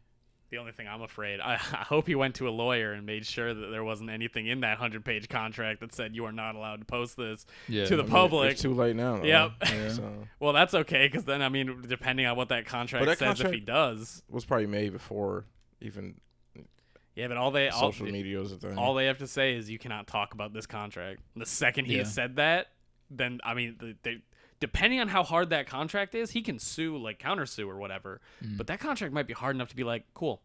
The only thing I'm afraid, I hope he went to a lawyer and made sure that there wasn't anything in that 100-page contract that said you are not allowed to post this Yeah, to the I mean, public. It's too late now. Though. Yep. Yeah. So Well, that's okay, because then, I mean, depending on what that contract But that says, if contract- he does. it was probably made before even Yeah, but all they social media was a thing. all they have to say is you cannot talk about this contract. The second he Yeah. said that, then, I mean, depending on how hard that contract is, he can sue, like countersue or whatever. But that contract might be hard enough to be like, cool.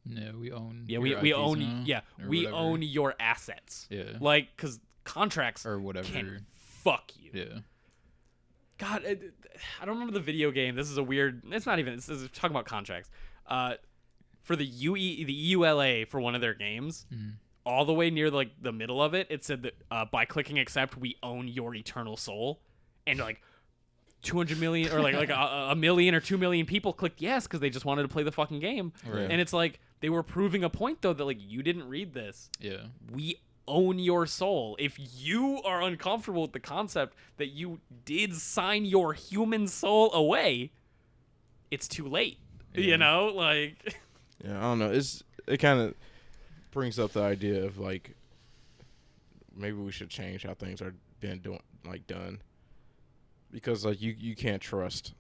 Yeah, we own. Yeah, your we IPs own. now, Yeah, or we whatever. own your assets. Yeah, Like, because contracts or whatever. can fuck you. Yeah, God, I don't remember the video game. This is a weird. It's not even. This is talking about contracts. For the EULA for one of their games, all the way near like the middle of it, it said that by clicking accept, we own your eternal soul, and like 200 million or like a million or 2 million people clicked yes because they just wanted to play the fucking game. Right. And it's like they were proving a point though that like you didn't read this. yeah. We own your soul. If you are uncomfortable with the concept that you did sign your human soul away, it's too late. Yeah. You know, like Yeah, I don't know. It kind of brings up the idea of like maybe we should change how things are done because like you can't trust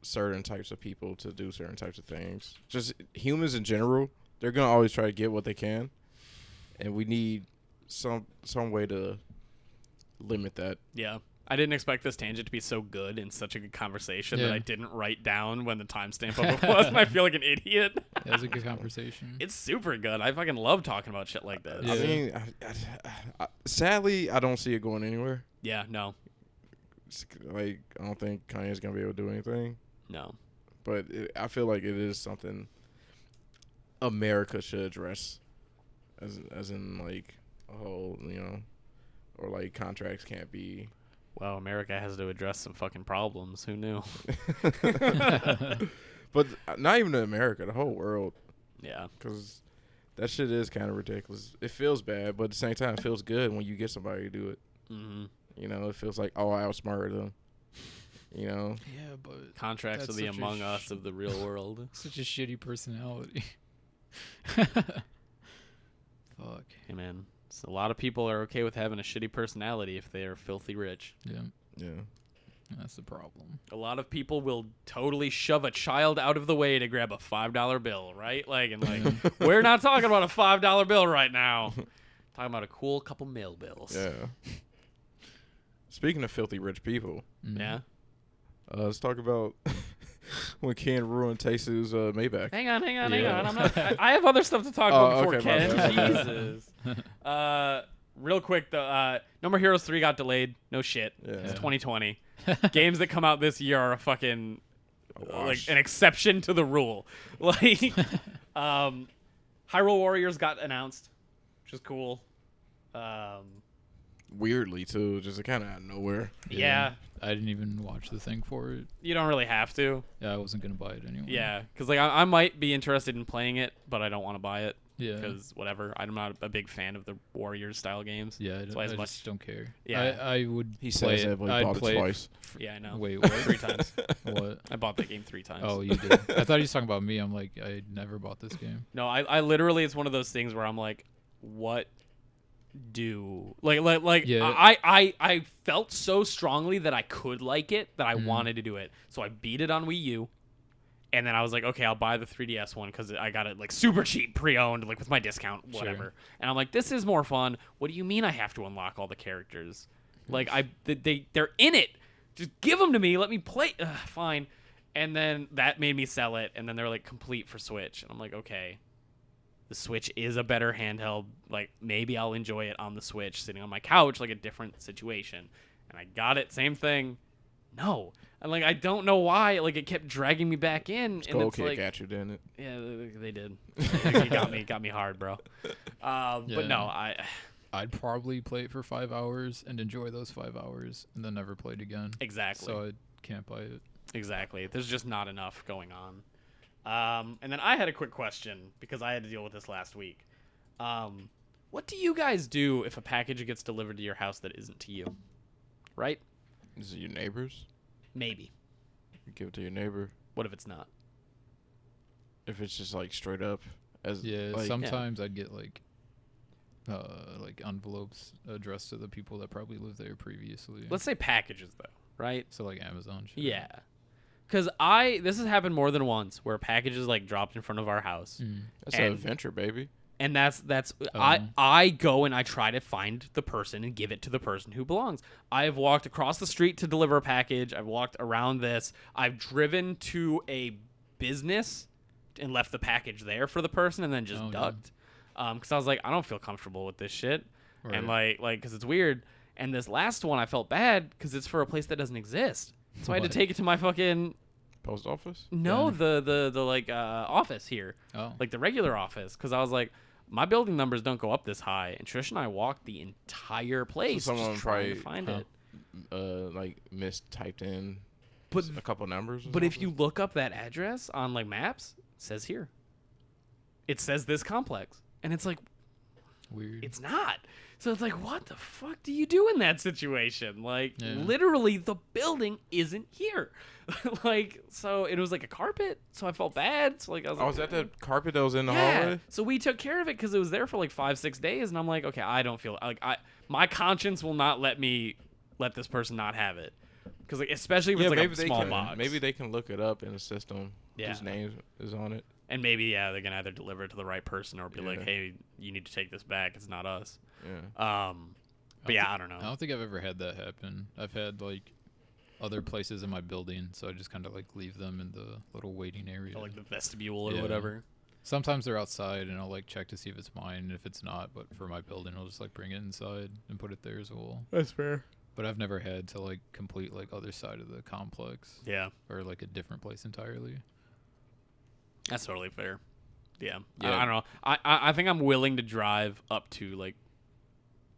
certain types of people to do certain types of things. Just humans in general, they're gonna always try to get what they can, and we need some way to limit that. yeah. I didn't expect this tangent to be so good in such a good conversation that Yeah. I didn't write down when the timestamp of it was, and I feel like an idiot. That was a good conversation. It's super good. I fucking love talking about shit like this. Yeah. I mean, sadly, I don't see it going anywhere. Yeah, no. Like, I don't think Kanye's gonna be able to do anything. No. But I feel like it is something America should address, as in like a whole, or like contracts can't be. Well, America has to address some fucking problems. Who knew? But not even in America, the whole world, Yeah. because that shit is kind of ridiculous. It feels bad, but at the same time, it feels good when you get somebody to do it. Mm-hmm. It feels like, oh, I outsmarted them. Yeah, but Contracts That's are the such a Among Us of the real world. such a shitty personality. Fuck. Hey, man. So a lot of people are okay with having a shitty personality if they are filthy rich. Yeah, Yeah. that's the problem. A lot of people will totally shove a child out of the way to grab a $5 bill, right? We're not talking about a $5 bill right now. Talking about a cool couple mail bills. Yeah. Speaking of filthy rich people, Mhm. Yeah. let's talk about when Ken ruined Taisu's Maybach. Hang on. Yeah. I have other stuff to talk Oh, about before okay, my Ken. bad, my bad. Jesus. Real quick though, No More Heroes 3 got delayed. No shit. Yeah. It's 2020. Games that come out this year are a fucking like wash. an exception to the rule. Like Hyrule Warriors got announced, which is cool. Weirdly, too, just kind of out of nowhere. Yeah, I didn't even watch the thing for it. you don't really have to. Yeah, I wasn't gonna buy it anyway. Yeah, because like I might be interested in playing it, but I don't want to buy it Yeah. because whatever. I'm not a big fan of the Warriors style games. Yeah, That's why as I much- just don't care. Yeah. I would. He play says it. that, but he I'd bought play it twice. Yeah, I know. Wait, what? 3 times. What? I bought that game 3 times. Oh, you did. I thought he was talking about me. I'm like, I never bought this game. No, I literally, it's one of those things where I'm like, what do like Yeah. I felt so strongly that I could like it that I Mm. wanted to do it. So I beat it on Wii U, And then I was like, okay, I'll buy the 3DS one because I got it like super cheap, pre-owned, like with my discount, whatever. Sure. And I'm like, this is more fun. What do you mean I have to unlock all the characters? Like they're in it. Just give them to me. Let me play. Fine. And then that made me sell it. And then they're like complete for Switch. And I'm like, okay, the Switch is a better handheld. Like maybe I'll enjoy it on the Switch, sitting on my couch, like a different situation. And I got it. Same thing. No. And like I don't know why. Like it kept dragging me back in. Skull and it's Kick like, at you, didn't it? yeah, they did. It got me hard, bro. But no, I'd probably play it for 5 hours and enjoy those 5 hours and then never play it again. Exactly. So I can't buy it. Exactly. There's just not enough going on. And then I had a quick question because I had to deal with this last week. What do you guys do if a package gets delivered to your house that isn't to you? Right? Is it your neighbors? Maybe. You give it to your neighbor. What if it's not? If it's just like straight up as like, sometimes I'd get like envelopes addressed to the people that probably lived there previously. Let's say packages though, right? So like Amazon shit. Yeah. Because this has happened more than once where packages like dropped in front of our house. that's an adventure, baby. And that's I go and I try to find the person and give it to the person who belongs. I have walked across the street to deliver a package. I've walked around this. I've driven to a business and left the package there for the person and then just ducked. Because I was like, I don't feel comfortable with this shit. Right. And like because it's weird. And this last one I felt bad because it's for a place that doesn't exist. So I had to take it to my fucking Post office? no the like office here. Oh. Like the regular office, because I was like, my building numbers don't go up this high, and Trish and I walked the entire place someone just trying to probably- find it. Like mistyped in But a couple numbers. Or but if something? you look up that address on like maps, it says here. It says this complex, and it's like Weird. it's not. So it's like, what the fuck do you do in that situation? Like Yeah. literally, the building isn't here. Like so, it was like a carpet. So I felt bad. So like I was like, was that the carpet that was in the yeah. hallway? So we took care of it because it was there for like 5-6 days, and I'm like, okay, I don't feel like my conscience will not let me let this person not have it, because like especially if it's like a small box. Maybe they can look it up in the system. Yeah. Whose name is on it? And maybe they can either deliver it to the right person or be like, Yeah. hey, you need to take this back. It's not us. Yeah. But yeah, I don't know. I don't think I've ever had that happen. I've had like other places in my building, so I just kind of like leave them in the little waiting area. Or, like the vestibule or Yeah. whatever. Sometimes they're outside, and I'll like check to see if it's mine. And if it's not, but for my building, I'll just like bring it inside and put it there as well. That's fair. But I've never had to like complete like other side of the complex Yeah, or like a different place entirely. that's totally fair. Yeah. Yeah. I don't know. I think I'm willing to drive up to like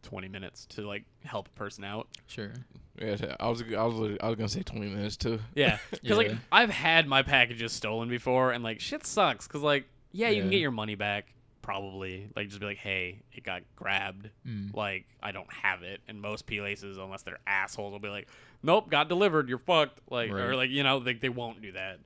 20 minutes to like help a person out. Sure. Yeah. I was gonna say 20 minutes too. Yeah, because like Yeah. I've had my packages stolen before, and like shit sucks. Because like you can Yeah. get your money back probably. Like just be like, hey, it got grabbed. Mm. Like I don't have it, and most places, unless they're assholes, will be like, nope, got delivered. You're fucked. Like or Right. like like they won't do that.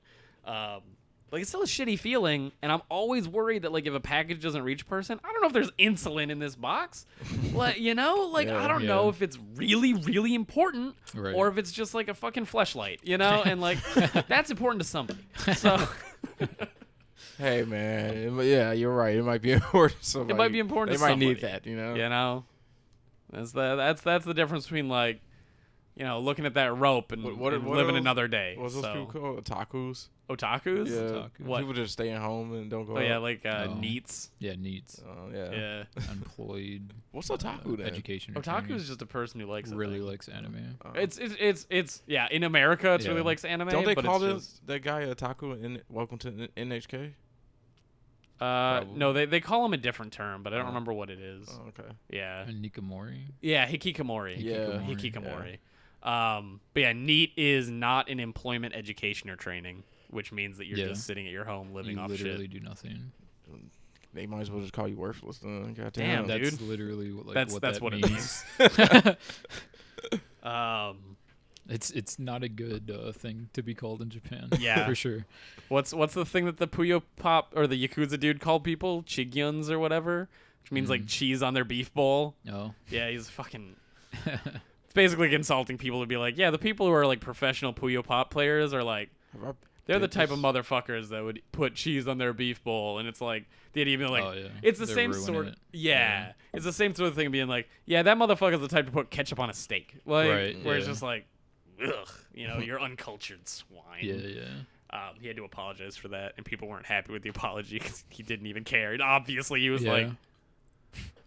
Like it's still a shitty feeling, and I'm always worried that like if a package doesn't reach a person, I don't know if there's insulin in this box, like like Yeah. I don't know Yeah. if it's really really important, Right. or if it's just like a fucking fleshlight, and like that's important to somebody. So Hey man, yeah, you're right. It might be important. To somebody. it might be important. They to might need somebody, that, that's the difference between like looking at that rope and, What and are living those- another day. What's those So, people called? Otakus? otakus? Yeah. Otaku. What? People just staying home and don't go Oh yeah, out. like Oh. neats. Yeah, needs Oh, yeah. Yeah. employed What's otaku then? education. or Otaku training. is just a person who likes a really thing. likes anime. Oh. It's yeah. In America, it's really Yeah. likes anime. Don't they but call it's that guy otaku in Welcome to NHK? no, they call him a different term, but I don't Oh. remember what it is. Oh, okay. Yeah, And Nikamori. yeah, hikikomori. Yeah. Hikikomori. But yeah, NEAT is not an employment, education, or training, which means that you're Yeah. just sitting at your home living You off literally shit. do nothing. They might as well just call you worthless then. Damn, Goddamn. dude. That's literally like That's what that's that what means. it means. It's not a good thing to be called in Japan. Yeah. for sure. What's the thing that the Puyo Pop or the Yakuza dude called people? Chigyuns or whatever, which means like cheese on their beef bowl. No. Yeah, he's fucking. It's basically insulting people to be like, yeah, the people who are like professional Puyo Pop players are like, They're the did type this. of motherfuckers that would put cheese on their beef bowl, and it's like they'd even like Oh, yeah. it's the They're same ruining sort. it. Yeah, it's the same sort of thing. Being like, yeah, that motherfucker's the type to put ketchup on a steak, like Right, where it's yeah. just like, ugh, you're uncultured swine. Yeah. He had to apologize for that, and people weren't happy with the apology because he didn't even care. And obviously, he was Yeah. like,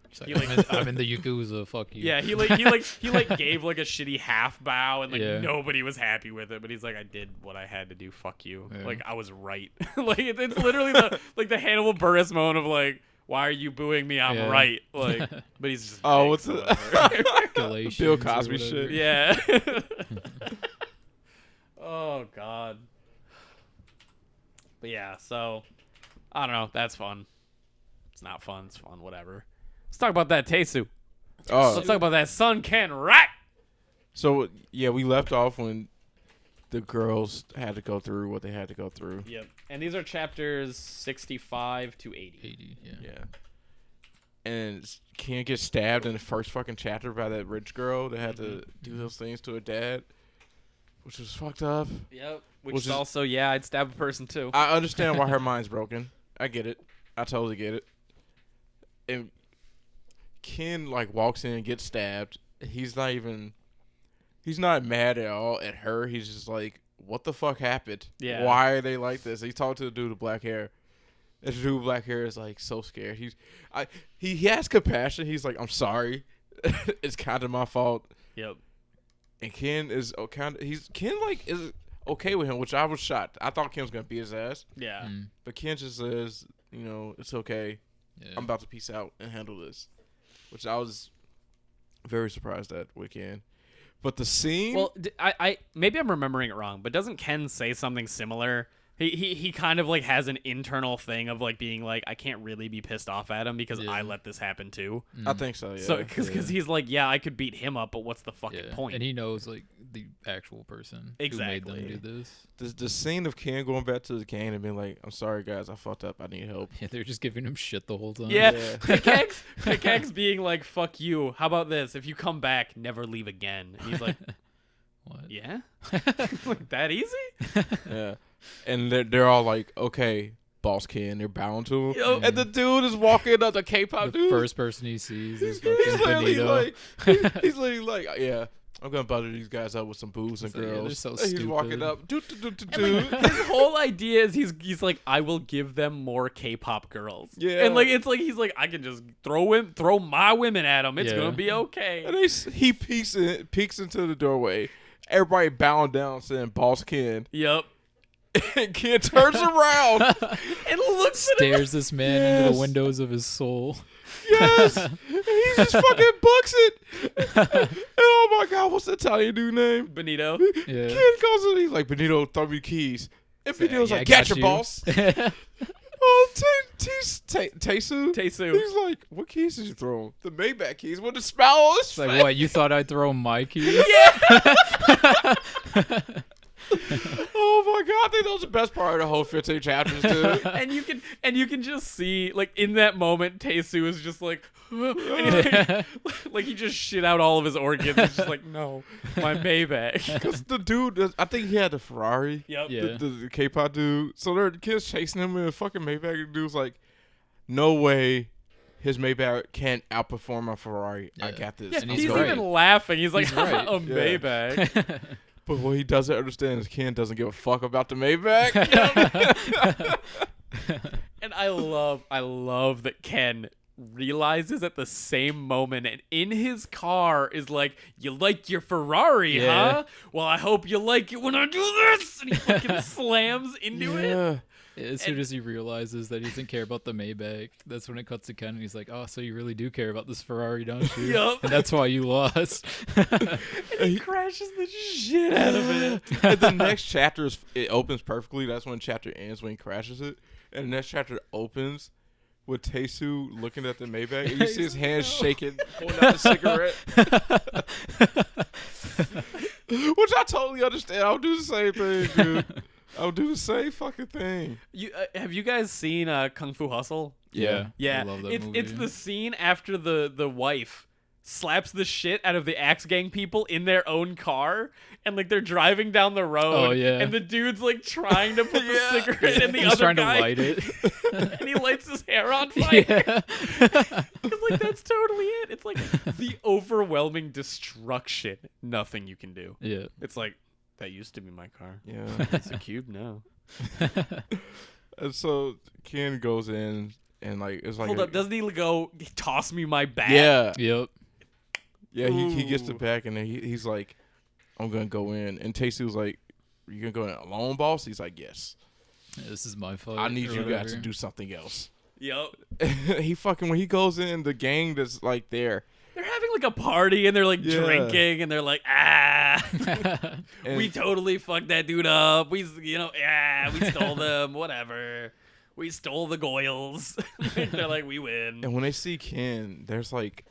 It's like, He, like- I'm in the Yakuza. Fuck you. yeah, he gave like a shitty half bow, and like Yeah. nobody was happy with it. But he's like, I did what I had to do. Fuck you. Yeah. Like I was right. Like it's literally the Hannibal Buress moment of like, why are you booing me? I'm Yeah. right. Like, but he's just Oh, big, what's so it? whatever. Galatians Bill or Cosby whatever. shit. Yeah. Oh God. But yeah, so I don't know. That's fun. It's not fun. It's fun. Whatever. Let's talk about that Teisu. Oh, Let's talk about that Sun Ken Rat. so yeah, we left off when the girls had to go through what they had to go through. Yep. And these are chapters 65 to 80. 80. Yeah. Yeah. And Ken gets stabbed in the first fucking chapter by that rich girl that had to do those things to her dad, which was fucked up. Yep. Which Which is is- also, yeah, I'd stab a person too. I understand why her mind's broken. I get it. I totally get it. And Ken like walks in and gets stabbed. He's not mad at all at her. He's just like, what the fuck happened? Yeah. Why are they like this? He talked to the dude with black hair. And the dude with black hair is like so scared. He has compassion. He's like, I'm sorry. It's kind of my fault. Yep. And Ken is is okay with him, which I was shocked. I thought Ken was gonna beat his ass, Yeah. Mm, but Ken just says, it's okay. yeah. I'm about to peace out and handle this, which I was very surprised at with Ken. But the scene, Well, I maybe I'm remembering it wrong, but doesn't Ken say something similar? He kind of like has an internal thing of like being like, I can't really be pissed off at him because Yeah. I let this happen too. I think so. Yeah. So because he's like, yeah, I could beat him up, but what's the fucking Yeah. point? And he knows like the actual person Exactly. who made them do this. the scene of Ken going back to the cane and being like, I'm sorry guys, I fucked up. I need help. Yeah, they're just giving him shit the whole time. Yeah, Yeah. Pickaxe being like, fuck you. How about this? If you come back, never leave again. And he's like, What? yeah? Like that easy? Yeah. And they're all like, okay, boss Ken. They're bound to him. Yup. And the dude is walking up the K-pop The dude. first person he sees is He's fucking literally Benito. like, he's literally like, yeah, I'm gonna butter these guys up with some booze and It's like, yeah, they're girls. so And he's stupid. walking up, do. And, like, his whole idea is he's like, I will give them more K-pop girls. Yeah. And like it's like he's like, I can just throw my women at them. It's Yeah. gonna be okay. And he peeks into the doorway. Everybody bowing down, saying "Boss Ken." Yep. And Ken turns around. And looks at him. Stares this man into Yes. the windows of his soul. Yes, and he just fucking books it. And oh my God, what's the Italian dude name? Benito. Yeah. Ken goes in, he's like, Benito, throw me the keys. And Benito's Yeah, I like, got "Got your you." boss." Oh, Teisu. Teisu. He's like, "What keys did you throw him?" The Maybach keys with the smile on his It's like, face. what, you thought I'd throw my keys? Oh my God, I think that was the best part of the whole 15 chapters, dude. and you can just see like in that moment Teisu is just like and he's like he just shit out all of his organs. He's just like, no, my Maybach. Because the dude, I think he had the Ferrari. Yep. Yeah. The K-pop dude. So the kids chasing him in a fucking Maybach. And the dude's like, no way his Maybach can't outperform my Ferrari. I Yeah. got this. Yeah, And I'm he's he's good." right. even laughing. He's like, He's right. a Yeah. Maybach. But what he doesn't understand is Ken doesn't give a fuck about the Maybach. And I love that Ken realizes at the same moment and in his car is like, you like your Ferrari, Yeah. huh? Well, I hope you like it when I do this. And he fucking slams into it. Yeah. As soon as he realizes that he doesn't care about the Maybach, that's when it cuts to Ken and he's like, oh, so you really do care about this Ferrari, don't you? Yup. And that's why you lost. And he crashes the shit out of it. And the next chapter it opens perfectly. That's when chapter ends, when he crashes it. And the next chapter opens with Teisu looking at the Maybach. And you see his hands shaking, pulling out a cigarette. Which I totally understand. I would do the same thing, dude. I would do the same fucking thing. You have you guys seen Kung Fu Hustle? Yeah. Yeah, I love that it's movie. the scene after the wife slaps the shit out of the Axe Gang people in their own car, and like they're driving down the road. Oh, yeah. And the dude's like trying to put the Yeah. cigarette in the He's other trying guy, to light it. and he lights his hair on fire. Yeah. Because like that's totally it. It's like the overwhelming destruction. Nothing you can do. Yeah. It's like that used to be my car. Yeah. It's a cube now. And so Ken goes in and like it's like Hold up, doesn't he go toss me my bat? yeah. Yep. Yeah, he gets the Ooh. back and then he's like, I'm gonna go in. And Tasty was like, you gonna go in alone, boss? He's like, yes. This is my fight. I need or you guys to whatever. do something else. Yep. He fucking when he goes in the gang that's like there. They're having like a party and they're like Yeah. drinking and they're like, And we totally fucked that dude up. We stole them, whatever. We stole the Goyles. They're like, we win. And when they see Ken, there's like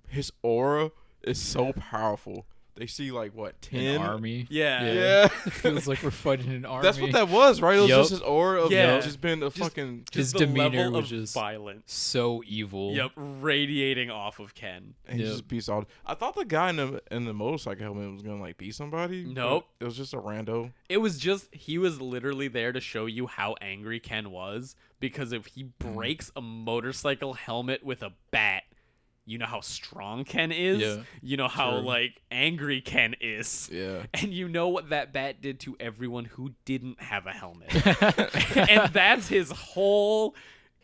his aura is so powerful. They see like what 10 An army. Yeah. Yeah, It feels like we're fighting an army. that's what that was, right? It was Yup. just his aura of Yeah. just being a fucking. His the demeanor level was of just violence. so evil. Yep, radiating off of Ken. And he Yep. just beats all. I thought the guy in the motorcycle helmet was gonna like beat somebody. but Nope. it was just a rando. It was just he was literally there to show you how angry Ken was, because if he breaks a motorcycle helmet with a bat, you know how strong Ken is. Yeah, you know how true. like angry Ken is. Yeah. And you know what that bat did to everyone who didn't have a helmet. And that's his whole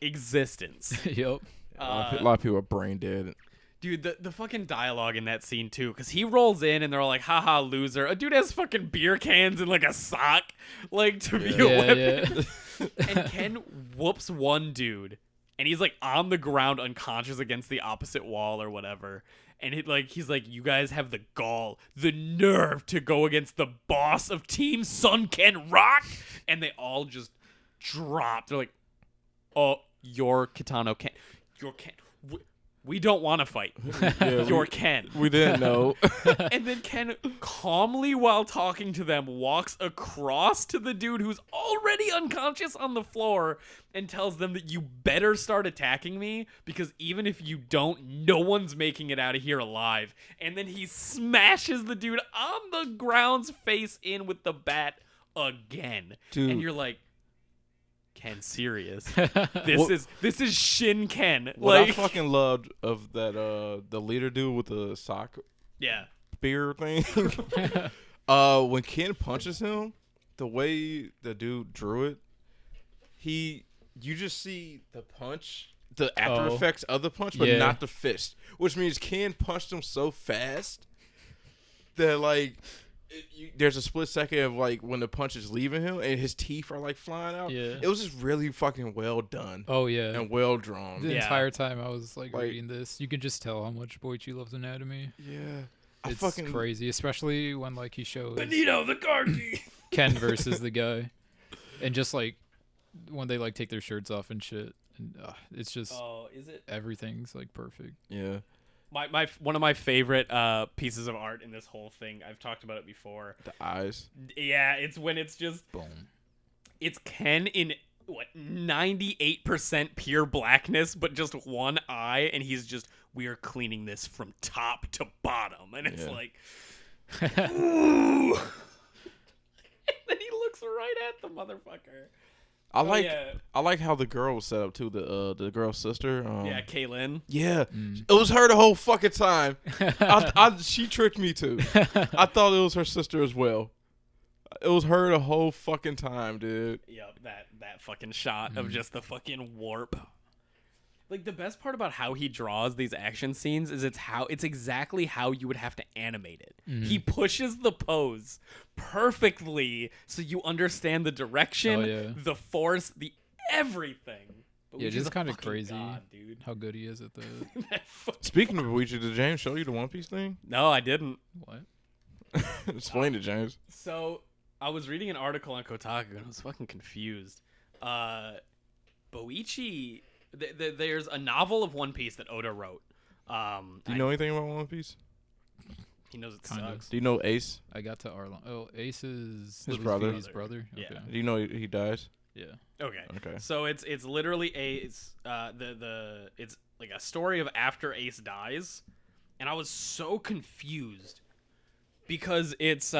existence. Yep. A lot of people are brain dead. Dude, the fucking dialogue in that scene too, because he rolls in and they're all like, haha, loser. A dude has fucking beer cans and like a sock, like to be a weapon. Yeah. And Ken whoops one dude, and he's like on the ground unconscious against the opposite wall or whatever. And he's like, you guys have the gall, the nerve to go against the boss of Team Sun Ken Rock, and they all just drop. They're like, oh, you're Kitano Ken. You're Ken. We don't want to fight. Yeah, You're Ken. we didn't know. And then Ken calmly, while talking to them, walks across to the dude who's already unconscious on the floor and tells them that you better start attacking me, because even if you don't, no one's making it out of here alive. And then he smashes the dude on the ground's face in with the bat again. Dude. And you're like, Ken, serious? This is Shin Ken. What Like, I fucking loved of that the leader dude with the sock yeah. spear thing. When Ken punches him, the way the dude drew it, you just see the punch, the after Oh. effects of the punch, but Yeah. not the fist. Which means Ken punched him so fast that like there's a split second of like when the punch is leaving him and his teeth are like flying out. Yeah. It was just really fucking well done Oh yeah. and well drawn. The Yeah. entire time I was like Like- reading this, you could just tell how much Boichi loves anatomy. Yeah. It's crazy, especially when like he shows Benito the Gargi. Ken versus the guy, and just like when they like take their shirts off and shit, and it's just Oh, is it? everything's like perfect. Yeah. My one of my favorite pieces of art in this whole thing. I've talked about it before. The eyes. Yeah, it's when it's just Boom. it's Ken in what 98% pure blackness, but just one eye, and he's just, we're cleaning this from top to bottom, and it's Yeah. like, ooh. And then he looks right at the motherfucker. I like yeah. I like how the girl was set up too. The girl's sister. Yeah, Kaylin. Yeah. Mm. It was her the whole fucking time. She tricked me too. I thought it was her sister as well. It was her the whole fucking time, dude. Yep, that fucking shot of just the fucking warp. Like, the best part about how he draws these action scenes is it's exactly how you would have to animate it. He pushes the pose perfectly so you understand the direction, Oh, yeah. the force, the everything. But Yeah, Luigi's just a kind of fucking crazy god, dude. how good he is at that. That Speaking of Luigi, did James show you the One Piece thing? No, I didn't. What? Explain it, James. So I was reading an article on Kotaku and I was fucking confused. Boichi, there's a novel of One Piece that Oda wrote. Do you know anything about One Piece? He knows it Kinda. sucks. Do you know Ace? I got to Arlong. Oh, Ace is His brother. His brother. Yeah. Okay. Do you know he dies? Yeah. Okay. Okay. So it's literally Ace. It's like a story of after Ace dies, and I was so confused because it's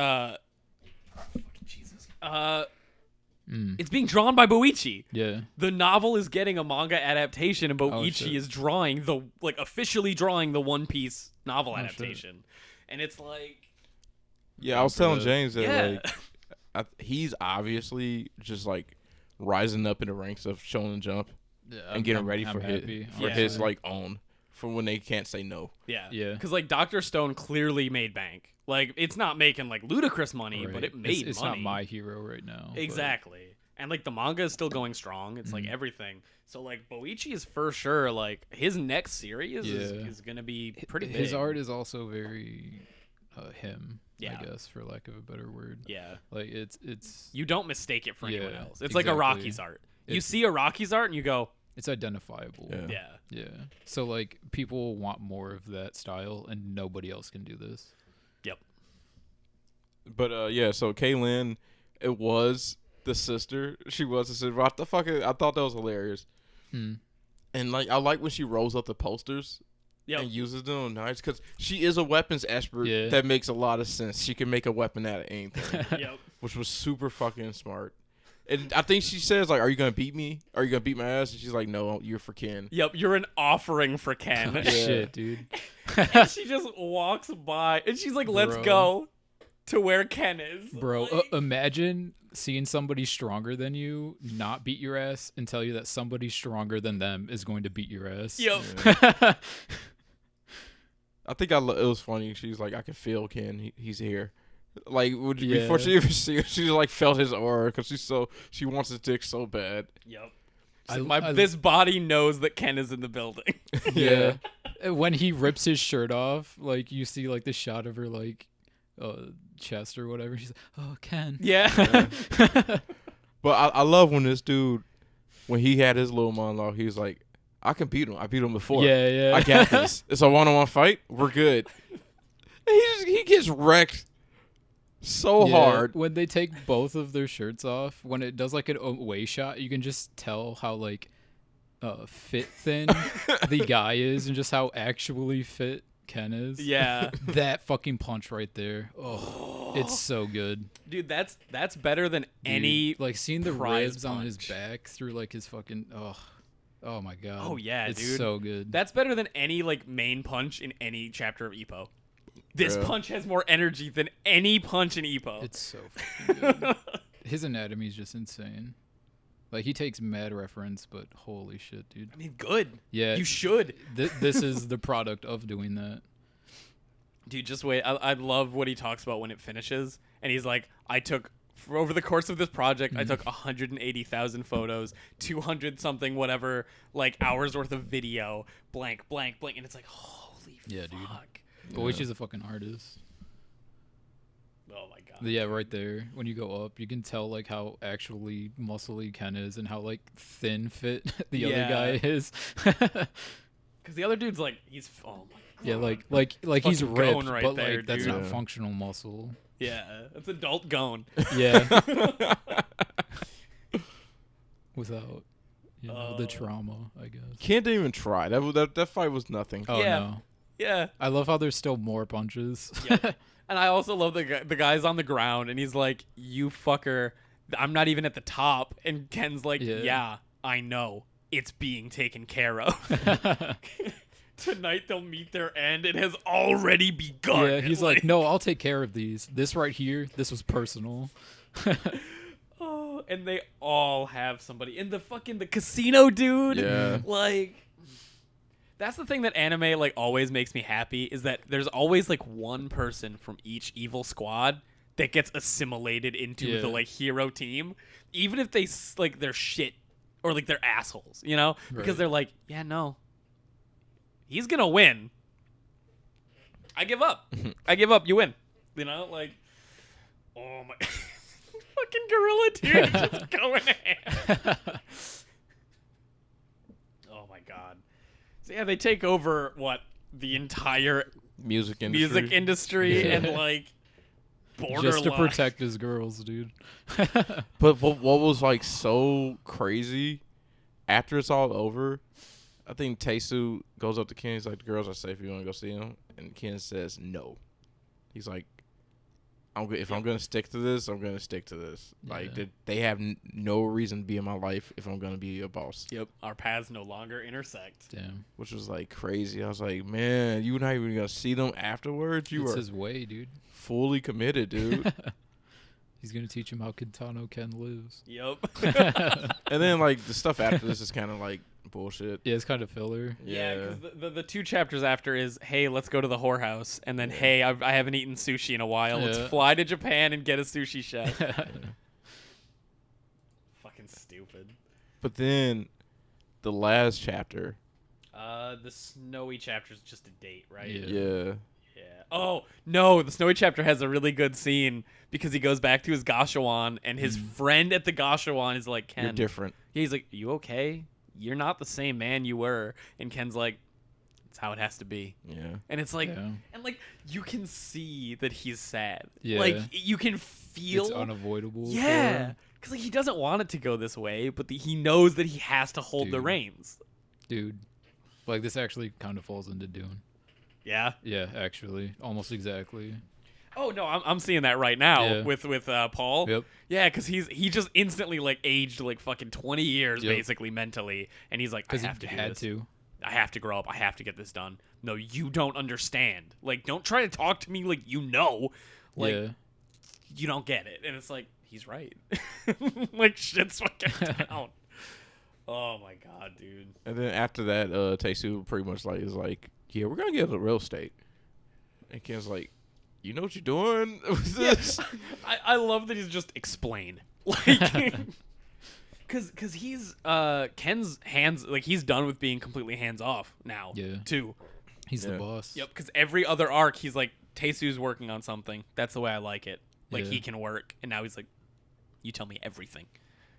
Jesus. It's being drawn by Boichi. Yeah. The novel is getting a manga adaptation, and Boichi shit. is drawing officially drawing the One Piece novel shit. adaptation. And it's like, Yeah, I was telling James that yeah. he's obviously just like rising up in the ranks of Shonen Jump and getting ready for happy, his honestly. like own for when they can't say no. yeah. Yeah. Because like Dr. Stone clearly made bank. Like it's not making like ludicrous money, Right. but it made it's money. not my hero right now. but- Exactly. And like the manga is still going strong. It's like everything. So like Boichi is for sure like his next series is gonna be pretty big. His art is also very him, Yeah. I guess, for lack of a better word. Yeah. Like it's You don't mistake it for anyone Yeah, else. It's like Araki's art. You see Araki's art and you go, it's identifiable. Yeah. yeah. Yeah. So like people want more of that style and nobody else can do this. Yep. But yeah, so Kaylin, it was the sister. She was the sister. What the fuck? I thought that was hilarious. Hmm. And like I like when she rolls up the posters Yep. and uses them on knives because she is a weapons expert. Yeah. That makes a lot of sense. She can make a weapon out of anything, Yep. which was super fucking smart. And I think she says like, "Are you gonna beat me? Are you gonna beat my ass?" And she's like, "No, you're for Ken." Yep, you're an offering for Ken. Yeah. Shit, dude. And she just walks by and she's like, let's Bro. go to where Ken is. Bro, Like, imagine seeing somebody stronger than you not beat your ass and tell you that somebody stronger than them is going to beat your ass. yep. I think it was funny. She's like, "I can feel Ken. He's here." Like Yeah. before she even see it, she like felt his aura because she wants his dick so bad. Yep. I- This body knows that Ken is in the building. Yeah. When he rips his shirt off, like you see like the shot of her like chest or whatever. She's like, "Oh, Ken." Yeah. But I love when this dude, when he had his little monologue, he was like, "I can beat him. I beat him before. Yeah. I got this. It's a one-on-one fight. We're good." And he gets wrecked so Yeah, hard. when they take both of their shirts off, when it does like an away shot, you can just tell how like fit thin the guy is and just how actually fit Ken is. Yeah. That fucking punch right there. Oh, it's so good. Dude, that's better than Dude, any like seeing the prize ribs on his punch. back through like his fucking oh my god. Oh, yeah, it's dude. so good. That's better than any like main punch in any chapter of Ippo. This Yeah. punch has more energy than any punch in Ippo. It's so fucking good. His anatomy is just insane. Like he takes mad reference, but holy shit, dude. I mean, good. Yeah, You should. this is the product of doing that. Dude, just wait. I love what he talks about when it finishes. And he's like, over the course of this project, I took 180,000 photos, 200 something, whatever, like hours worth of video, blank, blank, blank. And it's like, holy Yeah, dude. fuck. Boichi's a fucking artist. Oh my God. Yeah, right there. When you go up, you can tell like how actually muscly Ken is and how like thin fit the other Yeah. guy is. Because the other dude's like, oh my God. Yeah, like he's Fucking ripped, gone right but there, like that's dude. not Yeah. functional muscle. Yeah, that's adult gone. Yeah. Without the trauma, I guess. Ken didn't even try. That fight was nothing. Oh Yeah. no. Yeah. I love how there's still more punches. Yep. And I also love the guy's on the ground and he's like, "You fucker, I'm not even at the top." And Ken's like, Yeah. "Yeah, I know. It's being taken care of." Tonight they'll meet their end. It has already begun. Yeah, he's like, "No, I'll take care of these. This right here, this was personal." Oh, and they all have somebody in the casino, dude. Yeah. Like, that's the thing that anime like always makes me happy is that there's always like one person from each evil squad that gets assimilated into Yeah. the like hero team, even if they like they're shit or like they're assholes, you know, because Right. they're like, yeah, no, he's gonna win. I give up. I give up. You win. You know, like, oh my, fucking gorilla dude, just going ahead. Oh my god. So yeah, they take over the entire Music industry. music industry Yeah. and like borderline. Just to protect his girls, dude. But what was like so crazy after it's all over, I think Taisu goes up to Ken. He's like, the girls are safe. You want to go see them? And Ken says no. He's like, if I'm going to stick to this, I'm going to stick to this. Yeah. Like, they have no reason to be in my life if I'm going to be a boss. Yep. Our paths no longer intersect. Damn. Which was, like, crazy. I was like, man, you're not even going to see them afterwards? You It's are his way, dude. fully committed, dude. He's gonna teach him how Kitano Ken lives. Yep. And then, like, the stuff after this is kind of, like, bullshit. Yeah, it's kind of filler. Yeah, because the 2 chapters after is, hey, let's go to the whorehouse, and then, hey, I haven't eaten sushi in a while. Let's Yeah. fly to Japan and get a sushi chef. Fucking stupid. But then the last chapter. The snowy chapter is just a date, right? Yeah. Yeah. Yeah. Oh, no, the snowy chapter has a really good scene because he goes back to his Gashawan, and his friend at the Gashawan is like, Ken. You're different. He's like, you okay? You're not the same man you were. And Ken's like, it's how it has to be. Yeah. And it's like, Yeah. and like, you can see that he's sad. Yeah. Like, you can feel. It's unavoidable. for Yeah. him. Because like, he doesn't want it to go this way, but he knows that he has to hold the Dude. reins. Dude. Like, this actually kind of falls into Dune. Yeah. Yeah, actually. Almost exactly. Oh no, I'm seeing that right now Yeah. with Paul. Yep. Yeah, because he just instantly like aged like fucking 20 years Yep. basically mentally, and he's like, I Because have he to do had this. to. I have to grow up. I have to get this done. No, you don't understand. Like, don't try to talk to me like you know. Like, yeah. you don't get it. And it's like, he's right. Like, shit's fucking down. Oh my god, dude. And then after that, Taisu pretty much like is like, yeah, we're gonna get into real estate. And Ken's like, you know what you're doing with this? I love that he's just explain. Like, because he's Ken's hands, like, he's done with being completely hands off now. Yeah. Too. He's Yeah. the boss. Yep. Because every other arc, he's like, Taisu's working on something. That's the way I like it. Like, Yeah. he can work. And now he's like, you tell me everything.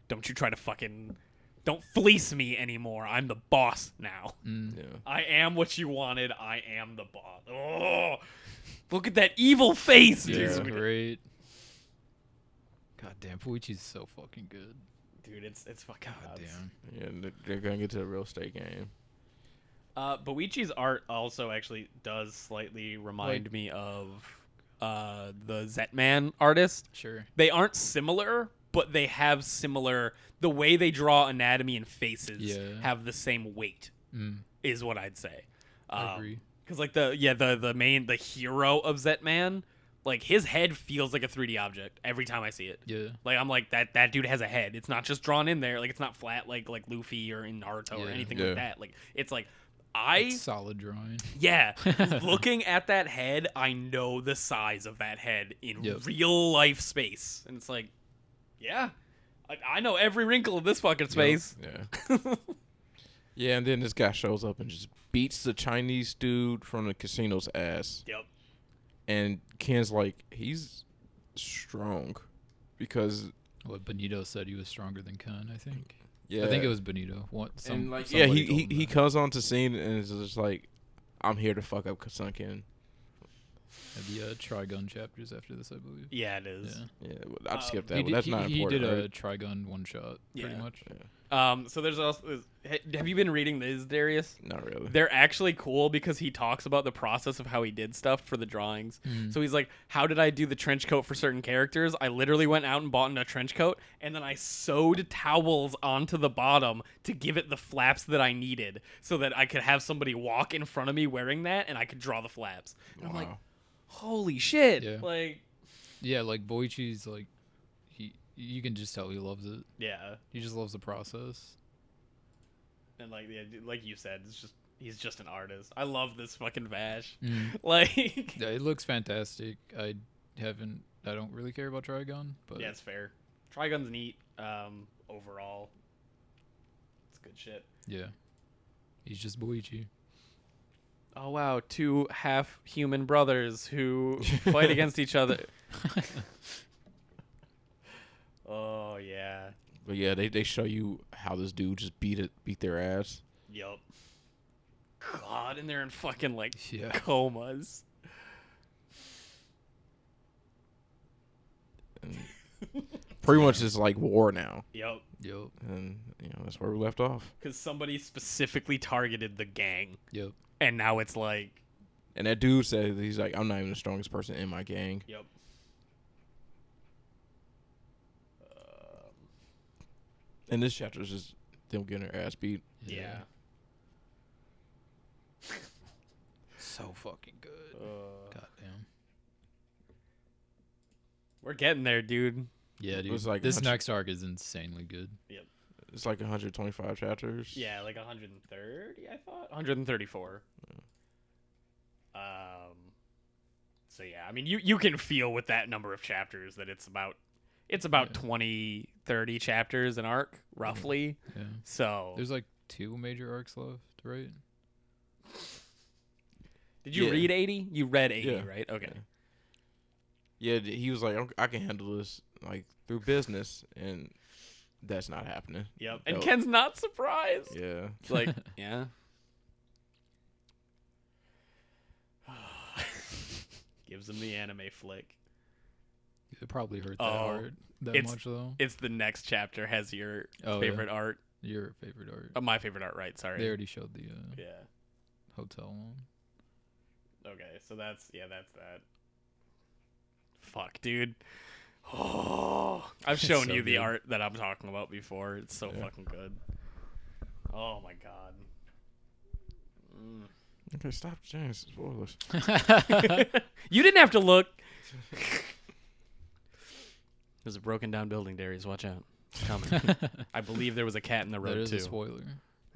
Don't you try to fucking. Don't fleece me anymore. I'm the boss now. Mm. Yeah. I am what you wanted. I am the boss. Oh, look at that evil face, Yeah. It's dude. great. God damn, Puichi's so fucking good. Dude, it's fucking God nuts. damn. Yeah, and they're gonna get to the real estate game. Boichi's art also actually does slightly remind me of the Zetman artist. Sure. They aren't similar, but they have similar. The way they draw anatomy and faces Yeah. have the same weight, Mm. is what I'd say. I agree. Because like the hero of Zetman, like his head feels like a 3D object every time I see it. Yeah. Like I'm like that dude has a head. It's not just drawn in there. Like it's not flat like Luffy or in Naruto or Yeah. anything Yeah. like that. Like it's like It's solid drawing. yeah, looking at that head, I know the size of that head in Yep. real life space, and it's like, yeah, I know every wrinkle of this fucking space. Yeah. Yeah, and then this guy shows up and just beats the Chinese dude from the casino's ass. Yep. And Ken's like, he's strong. Because, What Benito said he was stronger than Kun, I think. yeah. I think it was Benito. What? And like, somebody yeah, told him he that. comes onto scene and is just like, I'm here to fuck up Sun Ken. The Trigun chapters after this, I believe. Yeah, it is. Yeah. Yeah, I skipped that He one. did, That's not he important, did a right? Trigun one shot, pretty Yeah. much. So there's also. Have you been reading these, Darius? Not really. They're actually cool because he talks about the process of how he did stuff for the drawings. Mm. So he's like, how did I do the trench coat for certain characters? I literally went out and bought a trench coat, and then I sewed towels onto the bottom to give it the flaps that I needed so that I could have somebody walk in front of me wearing that, and I could draw the flaps. And I'm like, Wow. holy shit. Yeah. Like, Yeah, like Boichi's like, you can just tell he loves it. yeah. He just loves the process. And like, yeah, like you said, he's just an artist. I love this fucking Vash. Mm. Like, Yeah, it looks fantastic. I don't really care about Trigun, but yeah, it's fair. Trigun's neat. Overall, it's good shit. yeah. He's just Boichi. Oh wow, 2 half-human brothers who fight against each other. Oh yeah. But yeah, they show you how this dude just beat their ass. Yup. God, and they're in fucking like Yeah. comas. And pretty much it's like war now, Yep. and that's where we left off. Because somebody specifically targeted the gang, Yep. and now it's like, And that dude said he's like, I'm not even the strongest person in my gang. yep. And this chapter is just them getting their ass beat. Yeah. So fucking good. Goddamn. We're getting there, dude. Yeah, dude. was like This 100 next arc is insanely good. It's like 125 chapters. Yeah, like 130, I thought. 134. So yeah, I mean, you can feel with that number of chapters that it's about 20, 30 chapters an arc, roughly. Yeah. So There's like 2 major arcs left, right? did you Yeah. read 80? You read 80, Yeah. right? Okay. Yeah, he was like, I can handle this like through business, and that's not happening. Yep. And Dope. Ken's not surprised. Yeah. It's like, yeah. Gives him the anime flick. It probably hurt that Oh, hard that it's- much though. It's the next chapter has your Oh, favorite art. Your favorite art. My favorite art, right? Sorry. They already showed the Yeah. hotel one. Okay, so that's that. Fuck, dude. Oh, I've shown So you the good. art that I'm talking about before. It's so Yeah. fucking good. Oh my god. Mm. Okay, stop, James. Spoilers. You didn't have to look. There's a broken down building, Darius. Watch out. It's coming. I believe there was a cat in the That road is too. a spoiler.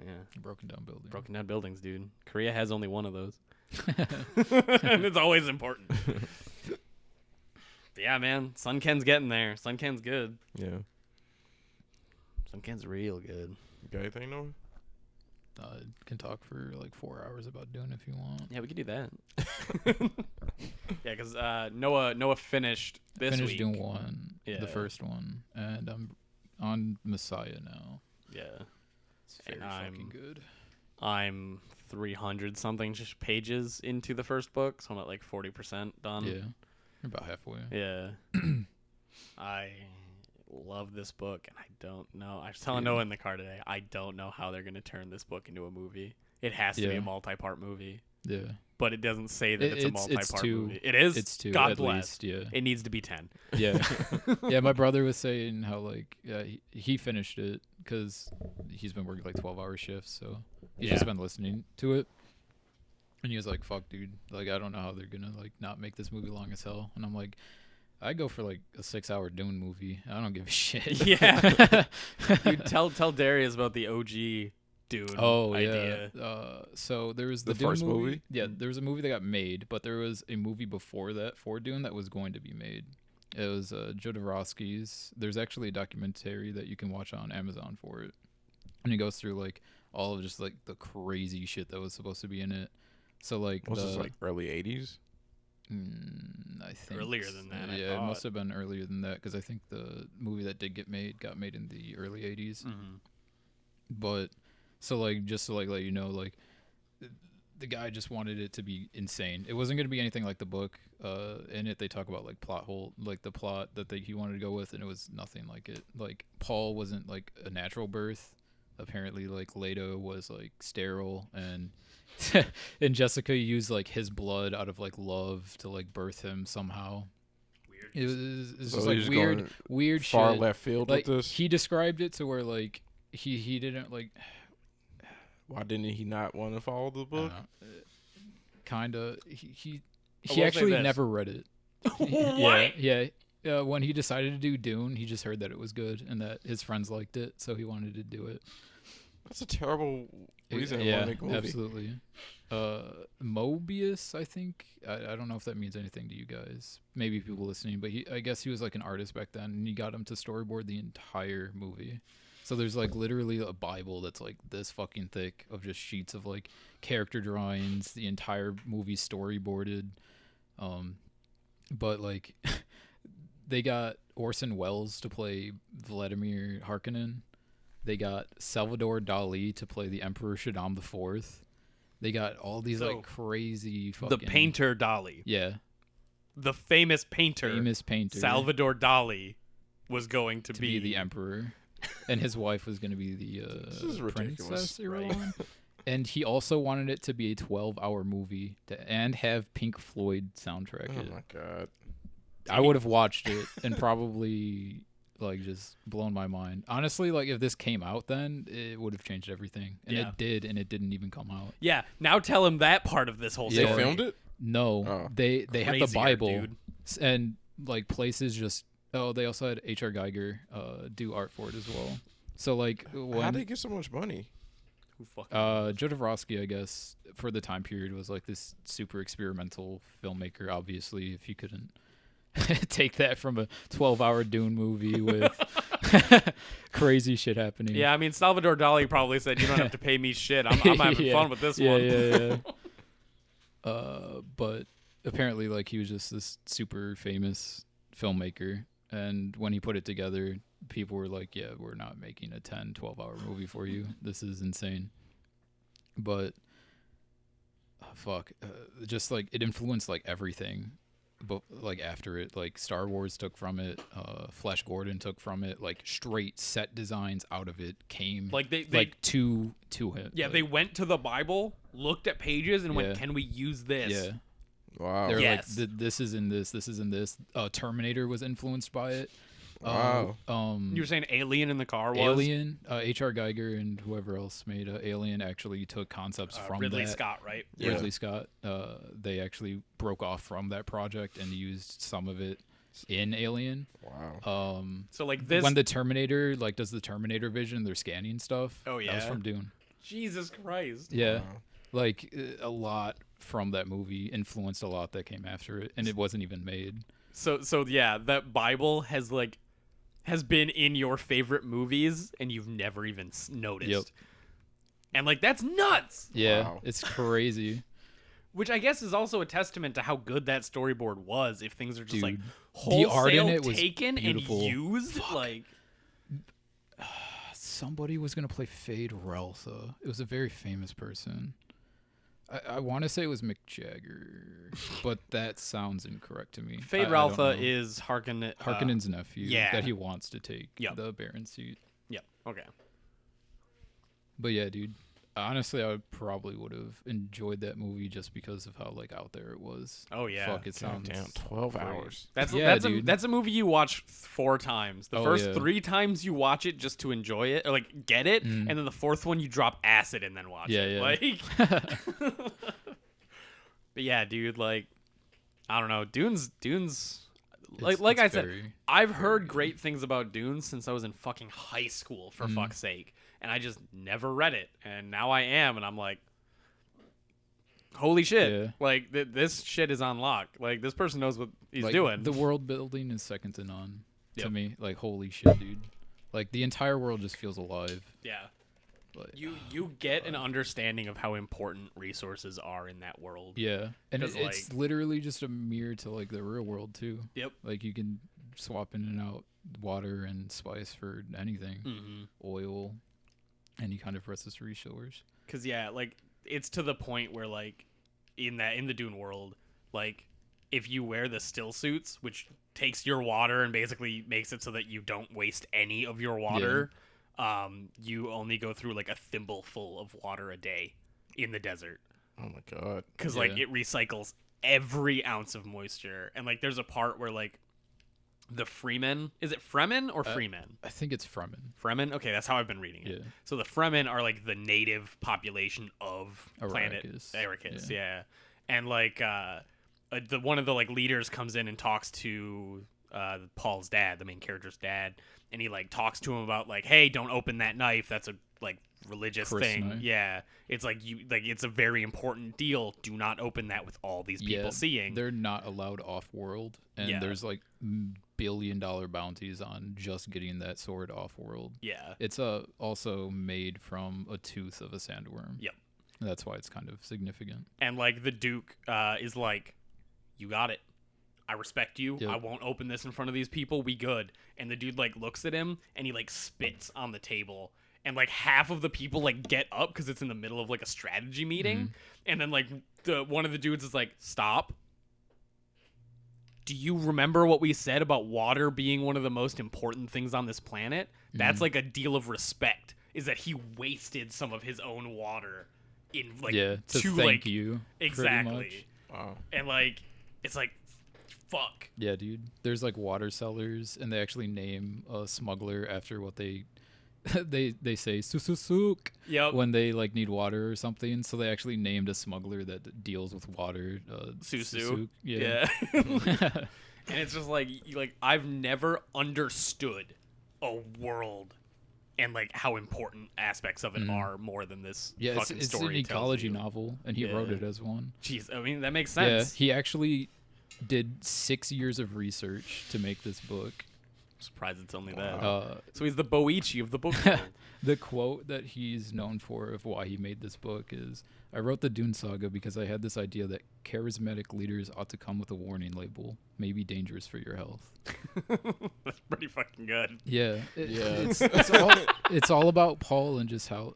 Yeah. Broken down building. Broken down buildings, dude. Korea has only one of those. And it's always important. But yeah, man. Sun Ken's getting there. Sun Ken's good. Yeah. Sun Ken's real good. You got anything, Noah? Can talk for like 4 hours about Dune if you want. Yeah, we could do that. Yeah, because Noah finished this Finished week. Dune 1, Yeah. the first one, and I'm on Messiah now. Yeah. It's very And fucking good. I'm 300 something pages into the first book, so I'm at like 40% done. Yeah, you're about halfway. Yeah. I love this book, and I don't know. I was telling Yeah. Noah in the car today, I don't know how they're going to turn this book into a movie. It has to be Yeah. a multi-part movie, Yeah, but it doesn't say that it's a multi-part two. movie. It is? It's 2 God at bless. least. Yeah, It needs to be 10. yeah, yeah. My brother was saying how like he finished it because he's been working like 12-hour shifts, so he's just Yeah. been listening to it. And he was like, "Fuck, dude! Like, I don't know how they're gonna like not make this movie long as hell." And I'm like, "I go for like a 6-hour Dune movie. I don't give a shit." Yeah. Dude, tell Darius about the OG Dune idea. yeah. So there was The the Dune first movie? Yeah, there was a movie that got made, but there was a movie before that for Dune that was going to be made. It was Jodorowsky's. There's actually a documentary that you can watch on Amazon for it, and it goes through like all of just like the crazy shit that was supposed to be in it. So like Was this like early 80s? I think Earlier than that, I Yeah, it must thought. have been earlier than that because I think the movie that did get made got made in the early 80s. Mhm. But so like just to like let you know, like the guy just wanted it to be insane. It wasn't going to be anything like the book. In it they talk about like plot hole, like the plot that he wanted to go with, and it was nothing like it. Like Paul wasn't like a natural birth. Apparently like Leto was like sterile, and and Jessica used like his blood out of like love to like birth him somehow. Weird. It was it's So just like he's weird going weird Far shit. left field Like with this. he described it to where like he didn't like Why didn't he not want to follow the book? kinda I will he say actually this. never read it. What? Yeah. When he decided to do Dune, he just heard that it was good and that his friends liked it, so he wanted to do it. That's a terrible reason to Yeah, want to make a movie. absolutely. Mobius, I think. I don't know if that means anything to you guys. Maybe people listening, but I guess he was like an artist back then, and he got him to storyboard the entire movie. So there's like literally a Bible that's like this fucking thick of just sheets of like character drawings, the entire movie storyboarded. But like they got Orson Welles to play Vladimir Harkonnen. They got Salvador Dali to play the Emperor Shaddam IV. They got all these So, like crazy fucking The painter Dali. Yeah, The famous painter famous painter. Salvador Dali was going to be the emperor, and his wife was going to be the This is ridiculous, princess right? Irulan. And he also wanted it to be a 12-hour movie and have Pink Floyd soundtrack Oh it. my god. I would have watched it and probably like just blown my mind. Honestly, like if this came out then, it would have changed everything. And Yeah. it did, and it didn't even come out. Yeah, now tell him that part of this whole They Yeah. story. filmed it? No, Oh. they have the Crazier, Bible dude. and like places just they also had H.R. Geiger do art for it as well. So like How'd when they get so much money? Who fucking Jodorowsky, I guess, for the time period was like this super experimental filmmaker. Obviously, if you couldn't take that from a 12-hour Dune movie with crazy shit happening. Yeah, I mean Salvador Dali probably said you don't have to pay me shit. I'm having Yeah. fun with this yeah, one. Yeah, but apparently, like he was just this super famous filmmaker, and when he put it together, people were like, "Yeah, we're not making a 10, 12-hour movie for you. This is insane." But just like it influenced like everything. But like after it, like Star Wars took from it, Flash Gordon took from it, like straight set designs out of it came Like they like to him. yeah, like, they went to the Bible, looked at pages, and went, Yeah. "Can we use this?" yeah. Wow. They're Yes. like, this is in this. This is in this. Terminator was influenced by it. Wow. You were saying Alien in the car was Alien, H.R. Geiger and whoever else made Alien actually took concepts from Ridley that. Scott, right? Yeah. Ridley Scott. They actually broke off from that project and used some of it in Alien. Wow. So like this When the Terminator does the Terminator vision, they're scanning stuff. Oh, that was yeah? from Dune. Jesus Christ. Yeah, Wow. like a lot from that movie influenced a lot that came after it, and it wasn't even made. So yeah, that Bible has been in your favorite movies and you've never even noticed. Yep. And like that's nuts. Yeah, Wow. it's crazy. Which I guess is also a testament to how good that storyboard was. If things are just like Dude, wholesale art in it was taken beautiful. and used, like Somebody was gonna play Fade Reltha. It was a very famous person. I want to say it was Mick Jagger, but that sounds incorrect to me. Fade I don't Ralpha know. is Harkonnen's Harkonnen's nephew yeah. that he wants to take Yep. the Baron seat. Yeah. Okay. But yeah, dude. Honestly, I probably would have enjoyed that movie just because of how like out there it was. Oh yeah. Fuck, it God sounds damn, 12 great. hours. That's Yeah, that's dude. that's a movie you watch 4 times. The Oh, first yeah. 3 times you watch it just to enjoy it or like get it, Mm. and then the 4th one you drop acid and then watch Yeah, it. yeah. Like But yeah, dude, like I don't know. Dune's like It's I said, very- I've heard great things about Dune since I was in fucking high school, for Mm. fuck's sake. And I just never read it. And now I am, and I'm like, holy shit. Yeah. Like, this shit is on lock. Like, this person knows what he's like, doing. The world building is second to none to Yep. me. Like, holy shit, dude. Like, the entire world just feels alive. yeah. Like, You get an understanding of how important resources are in that world. yeah. And 'Cause, it's literally just a mirror to, like, the real world, too. Yep. Like, you can swap in and out water and spice for anything. Mm-hmm. Oil, any kind of precious resource. Because, yeah, like, it's to the point where, like, in the Dune world, like, if you wear the still suits, which takes your water and basically makes it so that you don't waste any of your water, you only go through, like, a thimble full of water a day in the desert. Oh my god. Because, like, Yeah. it recycles every ounce of moisture. And, like, there's a part where, like, the Fremen... Is it Fremen or Freemen? I think it's Fremen. Fremen? Okay, that's how I've been reading it. Yeah. So the Fremen are like the native population of planet Arrakis. Arrakis, yeah. And like one of the like leaders comes in and talks to Paul's dad, the main character's dad, and he like talks to him about like, hey, don't open that knife. That's a like religious Chris thing. knife. Yeah. It's like it's a very important deal. Do not open that with all these people seeing. They're not allowed off world, and Yeah. there's like billion-dollar bounties on just getting that sword off world. Yeah. It's also made from a tooth of a sandworm. Yep. That's why it's kind of significant. And like the Duke is like, you got it. I respect you. Yep. I won't open this in front of these people. We good. And the dude like looks at him and he like spits on the table. And like half of the people like get up because it's in the middle of like a strategy meeting. Mm-hmm. And then like one of the dudes is like, stop. do you remember what we said about water being one of the most important things on this planet? That's like a deal of respect, is that he wasted some of his own water in like to thank like you. exactly. Wow. And like it's like fuck. Yeah, dude. There's like water sellers, and they actually name a smuggler after what they they say susuk Yep. when they like need water or something. So they actually named a smuggler that deals with water. Susu. Susuk. Yeah. And it's just like I've never understood a world and like how important aspects of it are more than this Yeah, fucking it's an story tells ecology you. novel, and he wrote it as one. Jeez, I mean that makes Yeah, sense. he actually did 6 years of research to make this book. I'm surprised it's only that. So he's the Boichi of the book world. the quote that he's known for of why he made this book is, "I wrote the Dune saga because I had this idea that charismatic leaders ought to come with a warning label, may be dangerous for your health." That's pretty fucking good. Yeah, Yeah. it's all about Paul and just how.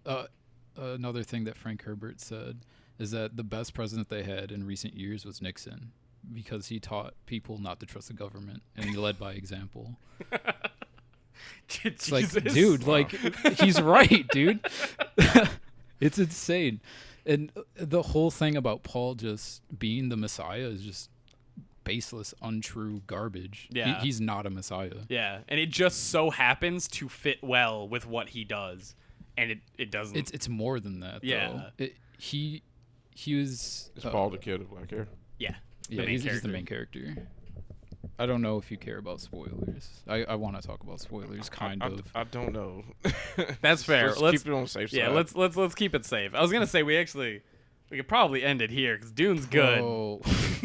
Another thing that Frank Herbert said is that the best president they had in recent years was Nixon, because he taught people not to trust the government and he led by example. It's like, dude, like he's right, dude. It's insane. And the whole thing about Paul just being the Messiah is just baseless, untrue garbage. Yeah. He's not a Messiah. Yeah, and it just so happens to fit well with what he does, and it doesn't. It's more than that. Yeah. Though. He was. It's Paul the kid with black hair. yeah. Yeah, main he's the character. main character. I don't know if you care about spoilers. I want to talk about spoilers, kind of. I don't know. That's fair. Let's keep it on the safe side. Yeah, let's keep it safe. I was gonna say we could probably end it here because Dune's good.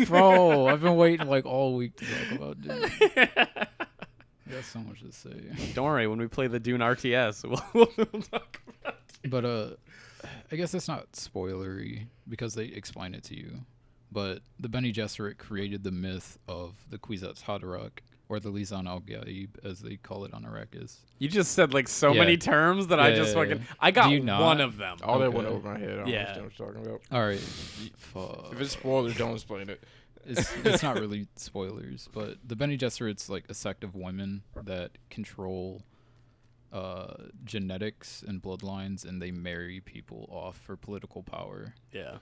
Bro, I've been waiting like all week to talk about Dune. I got so much to say. Don't worry, when we play the Dune RTS, we'll talk about it. But I guess that's not spoilery because they explain it to you. But the Bene Gesserit created the myth of the Kwisatz Haderach, or the Lisan al-Gaib, as they call it on Arrakis. You just said like so Yeah. many terms that I Yeah, just yeah, fucking. yeah. I got Do you not? one of them. All that Okay. went over my head. I don't Yeah. understand what you're talking about. All right. If it's spoilers, don't explain it. It's not really spoilers, but the Bene Gesserit's like a sect of women that control genetics and bloodlines, and they marry people off for political power. Yeah.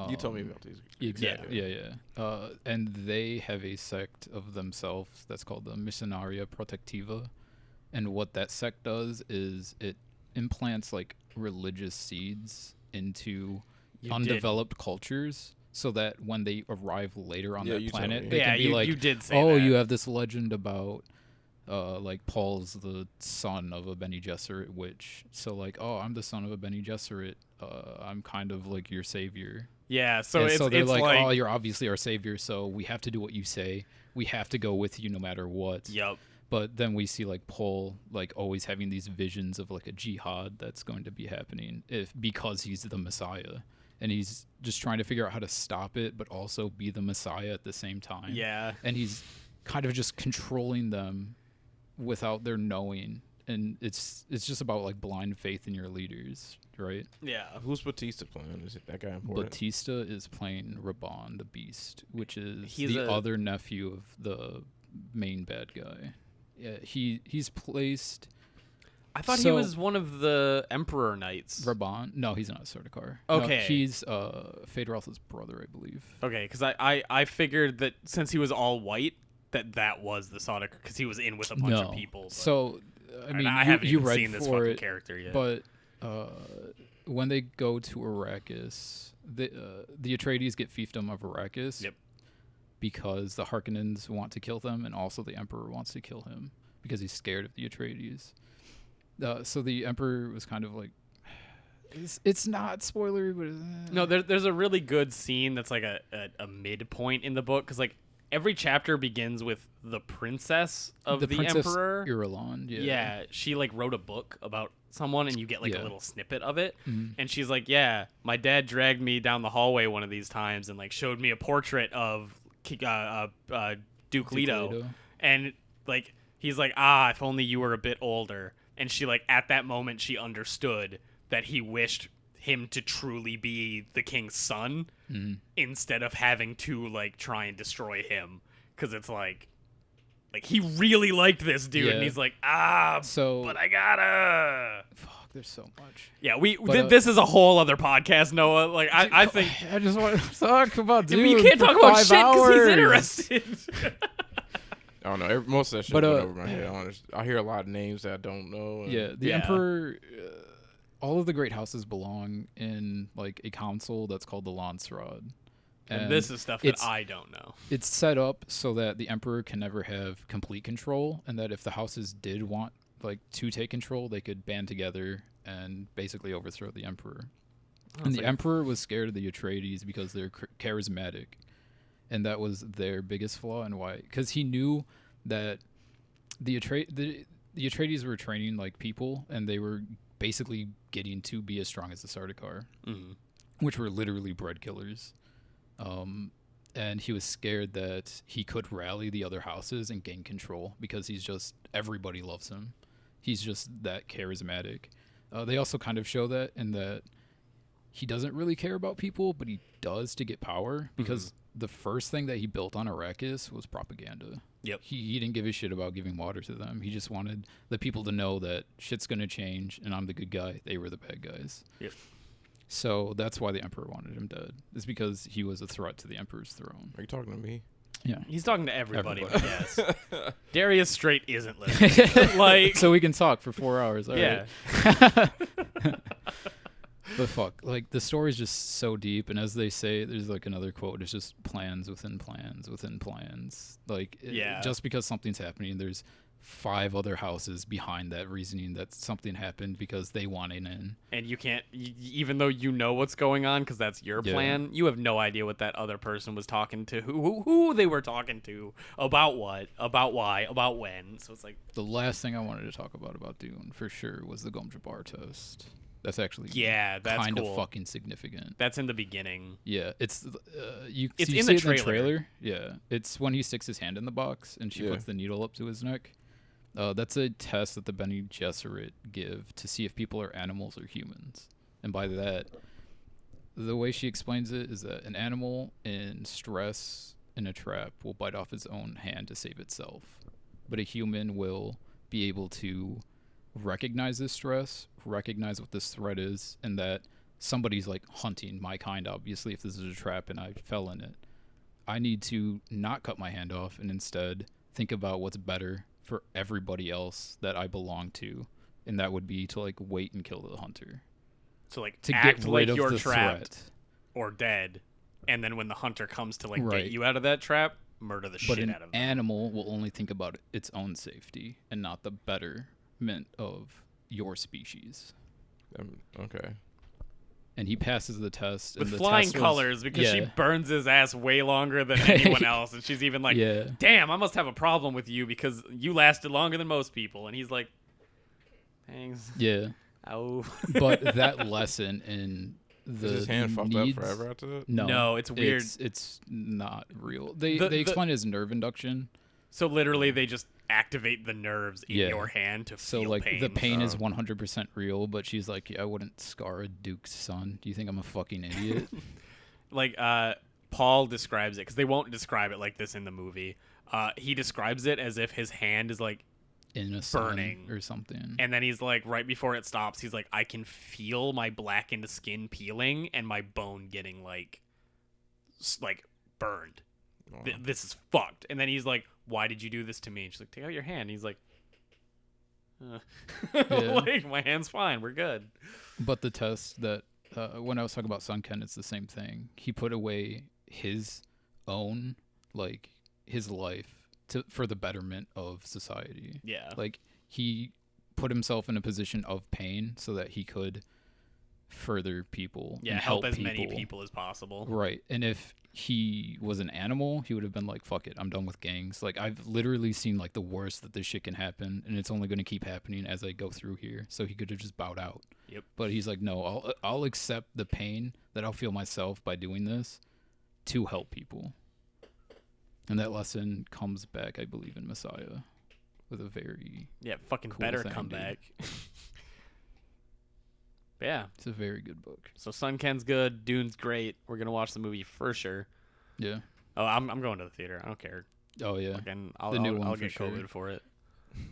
You told me about these. Exactly. Yeah. And they have a sect of themselves that's called the Missionaria Protectiva. And what that sect does is it implants like religious seeds into undeveloped cultures, so that when they arrive later on Yeah, that you told planet, me. they can be you like, did say oh, that. you have this legend about like Paul's the son of a Bene Gesserit witch. So like, oh, I'm the son of a Bene Gesserit. I'm kind of like your savior. Yeah, so And it's so they're it's like, oh, you're obviously our savior, so we have to do what you say. We have to go with you no matter what. Yep. But then we see like Paul like always having these visions of like a jihad that's going to be happening because he's the Messiah. And he's just trying to figure out how to stop it, but also be the Messiah at the same time. Yeah. And he's kind of just controlling them without their knowing. And it's just about like blind faith in your leaders, right? Yeah. Who's Batista playing? Is it that guy important? Batista is playing Raban the Beast, which is He's the a- other nephew of the main bad guy. Yeah, he's placed I thought he So- was one of the Emperor Knights. Raban. No, he's not Sardaukar. Okay. No, he's Fedoralth's brother, I believe. Okay, because I figured that since he was all white, that was the Sardaukar, because he was in with a bunch of people. But, So I mean, I haven't you even read seen this for fucking it, character yet. but when they go to Arrakis, the Atreides get fiefdom of Arrakis. Yep. Because the Harkonnens want to kill them, and also the Emperor wants to kill him because he's scared of the Atreides. So the Emperor was kind of like, it's not spoilery, but No, there's a really good scene that's like a midpoint in the book, because like every chapter begins with the princess of the Princess Emperor. Irulan, Yeah, she like wrote a book about someone, and you get like a Yeah. little snippet of it. Mhm. And she's like, yeah, my dad dragged me down the hallway one of these times and like showed me a portrait of Duke Leto. Leto. And like he's like, ah, if only you were a bit older. And she like at that moment she understood that he wished him to truly be the king's son Mhm. instead of having to like try and destroy him, because it's like he really liked this dude, and Yeah. he's like, So but I gotta. fuck, there's so much. Yeah, But, this is a whole other podcast, Noah. Like, I think I just want to talk about Dune. you can't for talk about 5 shit because he's hours. interested. I don't know. Most of that shit But, went over my head. I hear a lot of names that I don't know. And Yeah, the Yeah. Emperor. All of the great houses belong in like a council that's called the Landsraad. And this is stuff that it's- I don't know. It's set up so that the Emperor can never have complete control, and that if the houses did want like to take control, they could band together and basically overthrow the Emperor. And the Emperor was scared of the Atreides because they're charismatic, and that was their biggest flaw. And why? Because he knew that the Atreides were training like people, and they were basically getting to be as strong as the Sardaukar, which were literally bred killers. And he was scared that he could rally the other houses and gain control because everybody loves him. He's just that charismatic. They also kind of show that in that he doesn't really care about people, but he does to get power, because the first thing that he built on Arrakis was propaganda. Yep. He didn't give a shit about giving water to them. He just wanted the people to know that shit's going to change and I'm the good guy. They were the bad guys. Yep. So that's why the Emperor wanted him dead. It's because he was a threat to the Emperor's throne. Are you talking to me? Yeah. He's talking to everybody, Everybody. but yes. Darius straight isn't listening. Like, So we can talk for 4 hours. All yeah. right. But fuck, like the story's just so deep, and as they say, there's like another quote, it's just plans within plans within plans. Like, Yeah. just because something's happening, there's 5 other houses behind that reasoning that something happened because they want it in. And you can't, even though you know what's going on because that's your Yeah. plan, you have no idea what that other person was talking to, who they were talking to, about what, about why, about when. So it's like, The last thing I wanted to talk about Dune for sure was the Gom Jabbar test. That's actually yeah, that's kind cool. of fucking significant. That's in the beginning. Yeah, it's you. It's you in see the it trailer. Yeah, it's when he sticks his hand in the box and she Yeah. puts the needle up to his neck. That's a test that the Bene Gesserit give to see if people are animals or humans. And by that, the way she explains it is that an animal in stress in a trap will bite off its own hand to save itself, but a human will be able to recognize this stress, recognize what this threat is, and that somebody's like hunting my kind. Obviously, if this is a trap and I fell in it, I need to not cut my hand off and instead think about what's better for everybody else that I belong to, and that would be to like wait and kill the hunter, So like to act get like rid of you're the trapped threat. or dead, and then when the hunter comes to like Right. get you out of that trap, murder the But shit an out of them. animal will only think about its own safety and not the betterment of your species. Okay. And he passes the test. With and the flying test was- colors because she yeah. burns his ass way longer than anyone else, and she's even like, Yeah. damn, I must have a problem with you because you lasted longer than most people. And he's like, thanks. Yeah. Ow. But that lesson in the Is his hand fucked up needs- forever after that? No, it's weird. It's not real. They The- explain it as nerve induction. So literally they just activate the nerves in Yeah. your hand to So feel like pain. the pain is 100% real, but she's like, yeah, I wouldn't scar a duke's son. Do you think I'm a fucking idiot? Like Paul describes it because they won't describe it like this in the movie. He describes it as if his hand is like, In a sun Burning. or something. and then he's like, right before it stops, he's like, I can feel my blackened skin peeling and my bone getting like burned. Wow. This is fucked. And then he's like, why did you do this to me? And she's like, take out your hand. And he's like, like, my hand's fine. We're good. But the test that when I was talking about Sunken, it's the same thing. He put away his own, like his life for the betterment of society. Yeah. Like he put himself in a position of pain so that he could further people. Yeah, and help as people. many people as possible. Right. And if he was an animal, he would have been like, fuck it, I'm done with gangs. Like I've literally seen like the worst that this shit can happen, and it's only going to keep happening as I go through here. So he could have just bowed out. Yep. But he's like, no, I'll accept the pain that I'll feel myself by doing this to help people. And that lesson comes back, I believe, in Messiah with a very Yeah, fucking Cool better thing, come dude. back. Yeah. it's a very good book. So Sunken's good. Dune's great. We're gonna watch the movie for sure. Yeah. Oh, I'm going to the theater. I don't care. Oh yeah, Fucking, the new one I'll for get sure. COVID for it.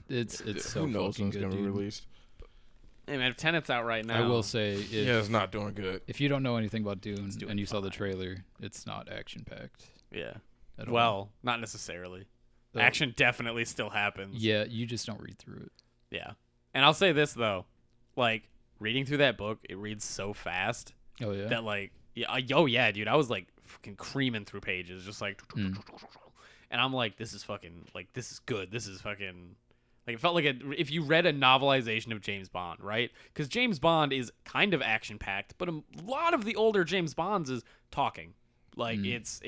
it's so Who knows fucking when it's good, gonna be dude. released? Hey man, if Tenet's out right now, I will say, Yeah, it's not doing good. if you don't know anything about Dune doing and you saw the fine. trailer, it's not action packed. yeah. At all. Well, not necessarily. Uh, Action definitely still happens. Yeah, you just don't read through it. Yeah. And I'll say this though, like reading through that book, it reads so fast Oh yeah. that like, oh yeah, dude, I was like fucking creaming through pages, just like, Mm. and I'm like, this is fucking like, this is good. This is fucking like, it felt like if you read a novelization of James Bond, right? Because James Bond is kind of action packed, but a lot of the older James Bonds is talking. Like it's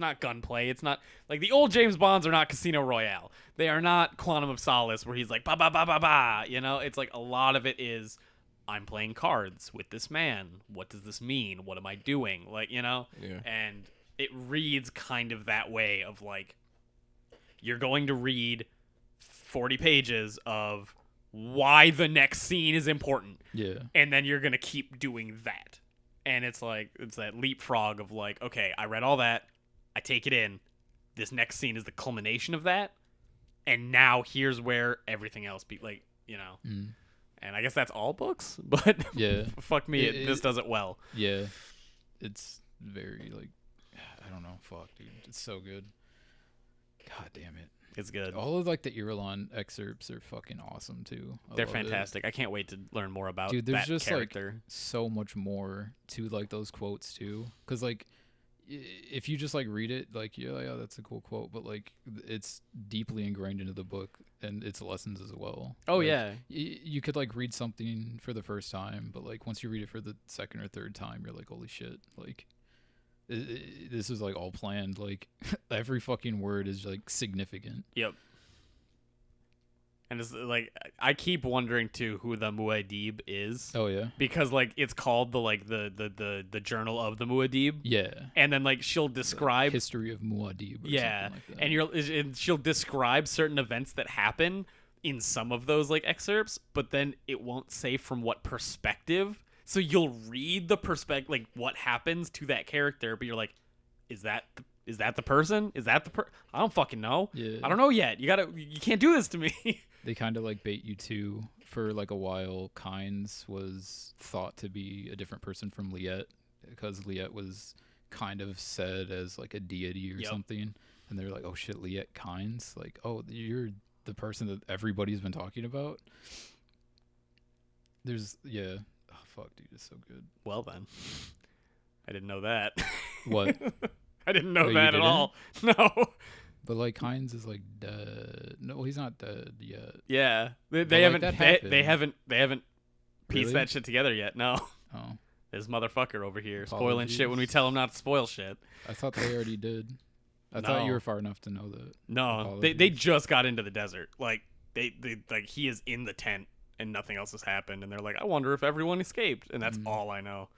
not gunplay. It's not like the old James Bonds are not Casino Royale. They are not Quantum of Solace where he's like ba ba ba ba ba. You know, it's like a lot of it is I'm playing cards with this man. What does this mean? What am I doing? Like, you know? Yeah. And it reads kind of that way of like you're going to read 40 pages of why the next scene is important, Yeah. and then you're going to keep doing that. And it's like, it's that leapfrog of like, okay, I read all that. I take it in. This next scene is the culmination of that. And now here's where everything else be like, you know. Mm. And I guess that's all books, but Yeah. fuck me, this does it well. Yeah. It's very like, I don't know. Fuck, dude. It's so good. God damn it. It's good. All of like the Irulan excerpts are fucking awesome too. I They're love it. fantastic. I can't wait to learn more about Dude, there's that just character. like so much more to like those quotes too. Cause like if you just like read it, like yeah, that's a cool quote, but like it's deeply ingrained into the book and its lessons as well. Oh Like, yeah. you could like read something for the first time, but like once you read it for the second or third time, you're like, holy shit, like this is like all planned. Like every fucking word is like significant. Yep. And it's like I keep wondering too who the Muad'Dib is, Oh yeah, because like it's called the like the journal of the Muad'Dib, yeah. and then like she'll describe History of Muad'Dib. Or yeah, something like that. and she'll describe certain events that happen in some of those like excerpts, but then it won't say from what perspective. So you'll read the perspective, like what happens to that character, but you're like, is that the person? Is that the I don't fucking know. Yeah. I don't know yet. You can't do this to me. They kind of like bait you too. For like a while, Kynes was thought to be a different person from Liet because Liet was kind of said as like a deity or Yep. something, and they're like, "Oh shit, Liet Kynes! Like, oh, you're the person that everybody's been talking about." There's oh fuck, dude, it's so good. Well then, I didn't know that. What? I didn't know Oh, you that at didn't? all. No. But like Kynes is like dead. No, he's not dead yet. Yeah, they like, haven't that they happened. haven't pieced Really? that shit together yet. No, Oh, this motherfucker over here spoiling shit when we Apologies. tell him not to spoil shit. I thought they already did. I thought you No. were far enough to know that. No, they Apologies. just got into the desert. Like they like he is in the tent and nothing else has happened, and they're like, I wonder if everyone escaped, and that's Mm. all I know.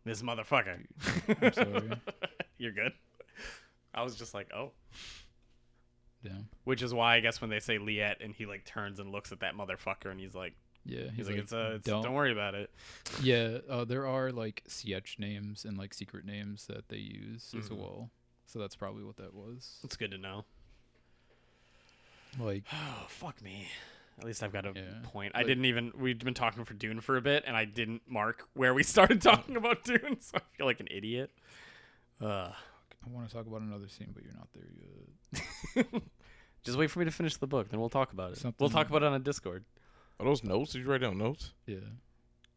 This motherfucker. I'm sorry. You're good. I was just like, oh. Yeah. Which is why I guess when they say Liet and he like turns and looks at that motherfucker and he's like, Yeah, it's don't worry about it. Yeah, there are like CH names and like secret names that they use as Mhm. well. So that's probably what that was. It's good to know. Like, Oh, fuck me. At least I've got a Yeah. point. Like- We've been talking for Dune for a bit, and I didn't mark where we started talking about Dune, so I feel like an idiot. I want to talk about another scene, but you're not there yet. Just wait for me to finish the book, then we'll talk about it. We'll Something- talk about it on a Discord. Are those notes? Did you write down notes? Yeah.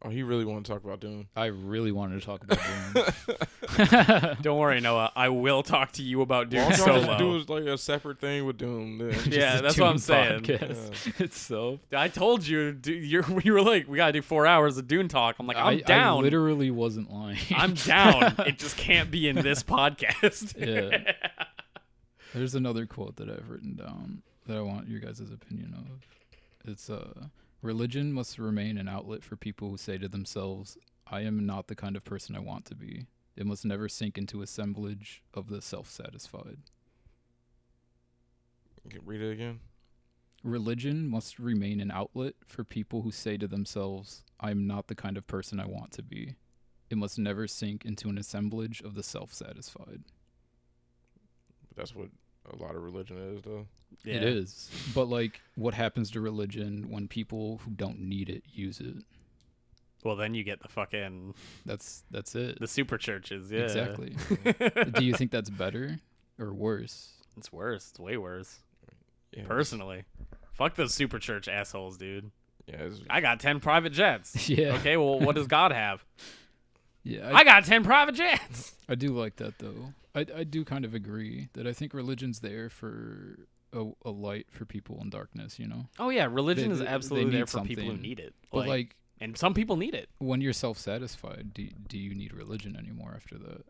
Oh, he really want to talk about Dune. I really wanted to talk about Dune. Don't worry, Noah. I will talk to you about Dune Why don't y'all just solo. do like a separate thing with Dune? Then? Yeah, Just a that's what I'm Dune saying. podcast. It's so. I told you, you were like, we gotta do 4 hours of Dune talk. I'm like, I'm down. I literally wasn't lying. I'm down. It just can't be in this podcast. Yeah. There's another quote that I've written down that I want your guys' opinion of. It's religion must remain an outlet for people who say to themselves, I am not the kind of person I want to be. It must never sink into assemblage of the self-satisfied. Read it again. Religion must remain an outlet for people who say to themselves, I am not the kind of person I want to be. It must never sink into an assemblage of the self-satisfied. That's what a lot of religion is, though. Yeah. It is. But like, what happens to religion when people who don't need it use it? Well, then you get the fucking That's it. the super churches. Yeah. Exactly. Do you think that's better or worse? It's worse. It's way worse. Yeah, Personally, fuck those super church assholes, dude. Yeah, I got 10 private jets. Yeah. Okay, well, what does God have? Yeah. I got 10 private jets. I do like that though. I do kind of agree that I think religion's there for a light for people in darkness, you know? Oh yeah, religion They- is they absolutely need there for people who something. need it. But like and some people need it. when you're self-satisfied, do you need religion anymore after that?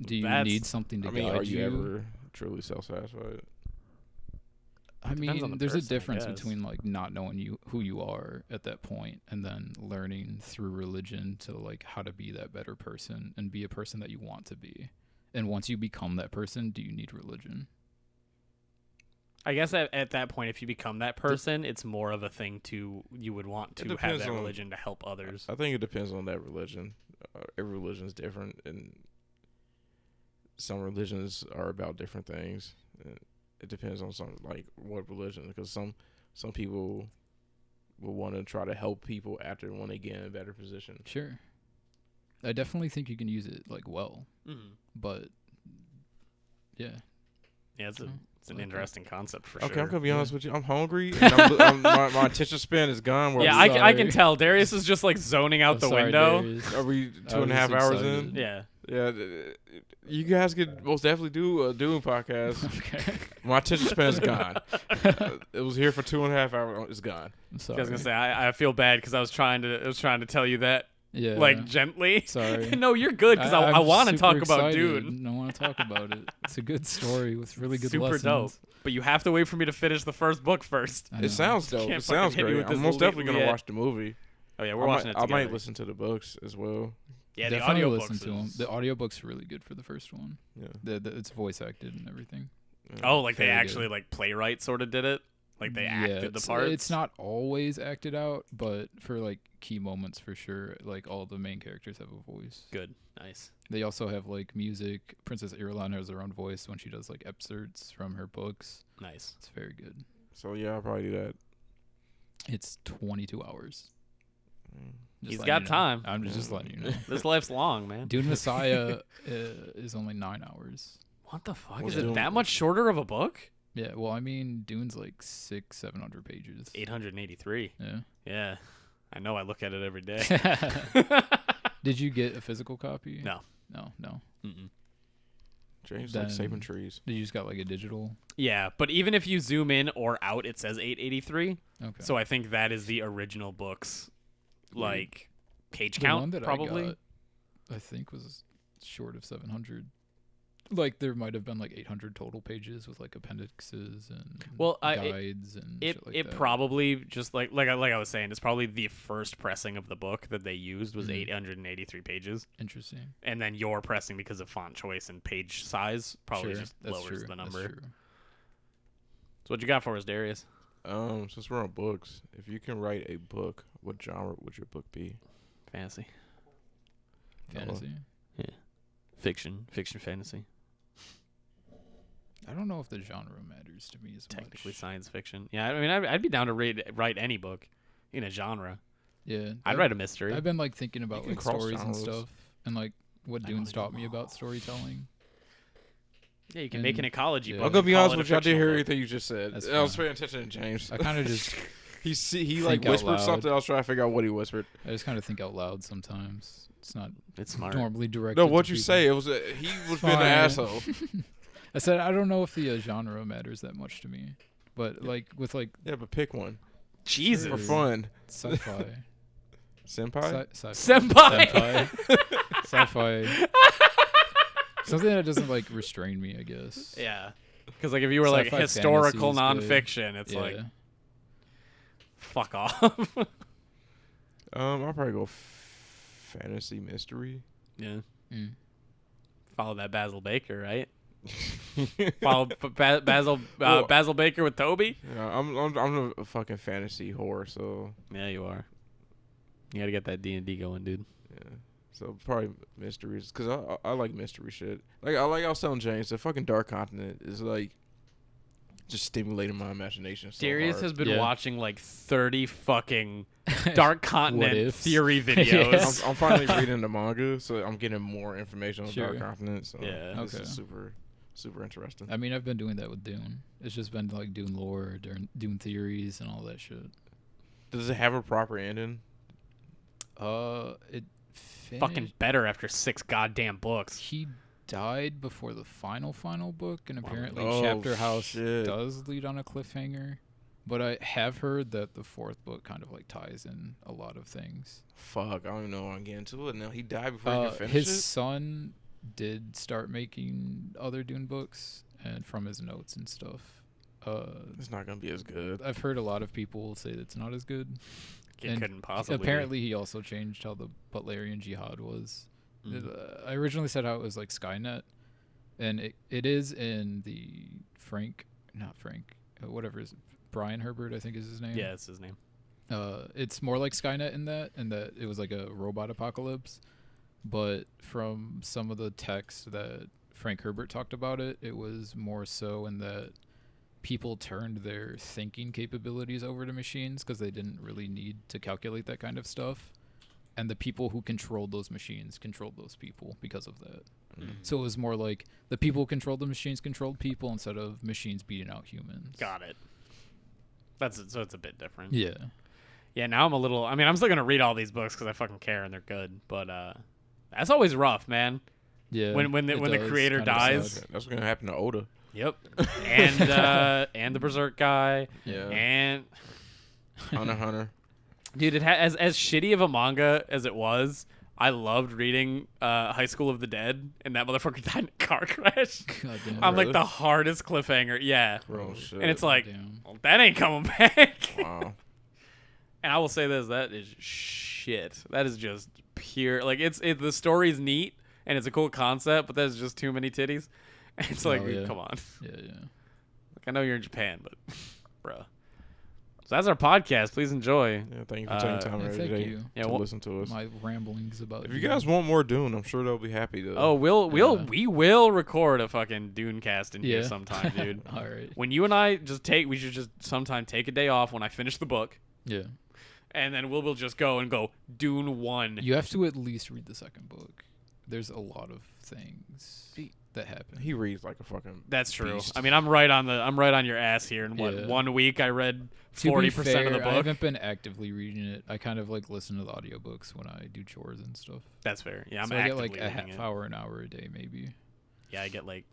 Do you That's- need something to I mean, guide are you ever truly self-satisfied? I Depends on mean, the there's person, a I difference guess. between like not knowing who you are at that point and then learning through religion to like how to be that better person and be a person that you want to be. And once you become that person, do you need religion? I guess at that point, if you become that person, it's more of a thing you would want It to have depends that on- religion to help others. I think it depends on that religion. Every religion is different, and some religions are about different things. It depends on like what religion, because some people will want to try to help people after when they get in a better position. Sure. I definitely think you can use it like well, but yeah. Yeah, it's Oh, an okay. interesting concept for Okay, sure. I'm gonna be honest with you. I'm hungry, and my attention span is gone. Yeah, I'm I can sorry. tell Darius is just like zoning out I'm the sorry, window. Darius. Are we I 2.5 was hours excited. in? Yeah. Yeah, you guys could most definitely do a Dune podcast. Okay. My attention span is gone. It was here for 2.5 hours. It's gone. I'm I sorry. was gonna say I feel bad because I was trying to tell you that yeah. like gently. Sorry. No, you're good because I I'm want to super talk about excited. Dune. I want to talk about it. It's a good story with really good Super lessons. dope. But you have to wait for me to finish the first book first. I know. It sounds dope. Can't It sounds fucking hit me great. with I'm this most definitely gonna yeah. watch the movie. Oh yeah, we're watching it I together. might listen to the books as well. Yeah, the Definitely audio listen to them. The audiobook's really good for the first one. Yeah. It's voice acted and everything. Oh, like they Very actually good. like playwright sort of did it. Like they acted the it's, parts. It's not always acted out, but for like key moments for sure, like all the main characters have a voice. Good, nice. They also have like music. Princess Irulan has her own voice when she does like excerpts from her books. Nice. It's very good. So yeah, I'll probably do that. It's 22 hours. Just He's letting got you know. time. I'm just letting you know. This life's long, man. Dune Messiah is only 9 hours. What the fuck? What's Is it Dune? that much shorter of a book? Yeah, well, I mean, Dune's like 600-700 pages. 883. Yeah. Yeah. I know I look at it every day. Did you get a physical copy? No. No. Mm-mm. James like Then- saving trees. Did you just got like a digital? Yeah, but even if you zoom in or out, it says 883. Okay. So I think that is the original book's like page the count, one that probably. I got, I think was short of 700. Like there might have been like 800 total pages with like appendixes and guides and It shit like it that. probably just like I was saying, it's probably the first pressing of the book that they used was Mhm. 883 pages, Interesting. and then your pressing because of font choice and page size probably Sure, just that's lowers true, the that's number. true. So what you got for us, Darius? Since we're on books, if you can write a book, what genre would your book be? Fantasy, Fantasy. fiction, fantasy, I don't know if the genre matters to me as technically much. science fiction. Yeah, I mean I'd be down to write any book in a genre. Yeah. I'd write a mystery. I've been like thinking about can like cross stories and genres. stuff and like what I don't Dune's know. taught me about storytelling. Yeah, you can make an and- ecology yeah. book. I'm gonna and be call honest it a with you. I did fictional hear book. everything you just said. That's I was fine. paying attention to James. I kind of just he like think out whispered loud. something. I was trying to figure out what he whispered. I just kind of think out loud sometimes. It's not It's smart. normally directed. No, to what you people. say? It was he was being an Fine. asshole. I said I don't know if the genre matters that much to me, but like with like Yeah, but pick one Jesus. for fun. sci-fi, Senpai. Senpai. sci-fi, something that doesn't like restrain me, I guess. Yeah. Because like if you were like Sci-fi historical fantasy is good. nonfiction, it's Yeah. like fuck off. I'll probably go fantasy mystery. Yeah. Mm. Follow that Basil Baker, right? Follow Basil Well- Basil Baker with Toby. Yeah, I'm a fucking fantasy whore, so Yeah, you are. You gotta get that D&D going, dude. yeah. So probably mysteries, because I like mystery shit. Like I was telling James, the fucking Dark Continent is like just stimulating my imagination so Darius hard. has been Yeah. watching like 30 fucking Dark Continent ifs? theory videos. I'm finally reading the manga, so I'm getting more information on Sure. Dark Continent. So Yeah. this Okay. is super interesting. I mean, I've been doing that with Dune. It's just been like Dune lore, Dune theories, and all that shit. Does it have a proper ending? It Fucking finished. better after 6 goddamn books. He died before the final book, and Wow. apparently Oh, Chapter House shit. does lead on a cliffhanger. But I have heard that the 4th book kind of like ties in a lot of things. Fuck, I don't even know what I'm getting to it now. He died before he could finish His it. son did start making other Dune books, and from his notes and stuff. It's not gonna be as good. I've heard a lot of people say it's not as good. It And couldn't possibly. Apparently, he also changed how the Butlerian Jihad was. Be. I originally said how it was like Skynet, and it is in the whatever is it, Brian Herbert, I think is his name. Yeah, that's his name. It's more like Skynet in that it was like a robot apocalypse. But from some of the texts that Frank Herbert talked about it was more so in that people turned their thinking capabilities over to machines because they didn't really need to calculate that kind of stuff. And the people who controlled those machines controlled those people because of that. So it was more like the people who controlled the machines controlled people instead of machines beating out humans. Got it. So it's a bit different. Yeah. Yeah, now I'm a little. I mean, I'm still gonna read all these books because I fucking care and they're good. But that's always rough, man. Yeah. When the does creator kinda dies. suck. That's what's gonna happen to Oda. Yep. And the Berserk guy. Yeah. And Hunter. dude, as shitty of a manga as it was, I loved reading High School of the Dead, and that motherfucker died in a car crash. God damn. I'm like Really? the hardest cliffhanger. Yeah. Oh shit. And it's like, Damn. well, that ain't coming back. wow. And I will say this: that is shit. That is just pure. Like the story's neat and it's a cool concept, but there's just too many titties. And it's like, Oh, yeah. come on. Yeah. Like I know you're in Japan, but bruh. So that's our podcast. Please enjoy. Yeah, thank you for taking time Yeah, every thank day you. Yeah, to well, listen to us. My ramblings about If you Dune. guys want more Dune, I'm sure they'll be happy to. Oh, we will record a fucking Dune cast in here Yeah. sometime, dude. All right. When you and I we should just sometime take a day off when I finish the book, Yeah. and then we'll just go Dune 1. You have to at least read the second book. There's a lot of things that happen. He reads like a fucking. That's true. beast. I mean, I'm right on your ass here. In Yeah. 1 week, I read To be 40% of the fair, I book. haven't been actively reading it. I kind of like listen to the audiobooks when I do chores and stuff. That's fair. Yeah, I'm so I get actively like a reading half it. hour, an hour a day, maybe. Yeah, I get like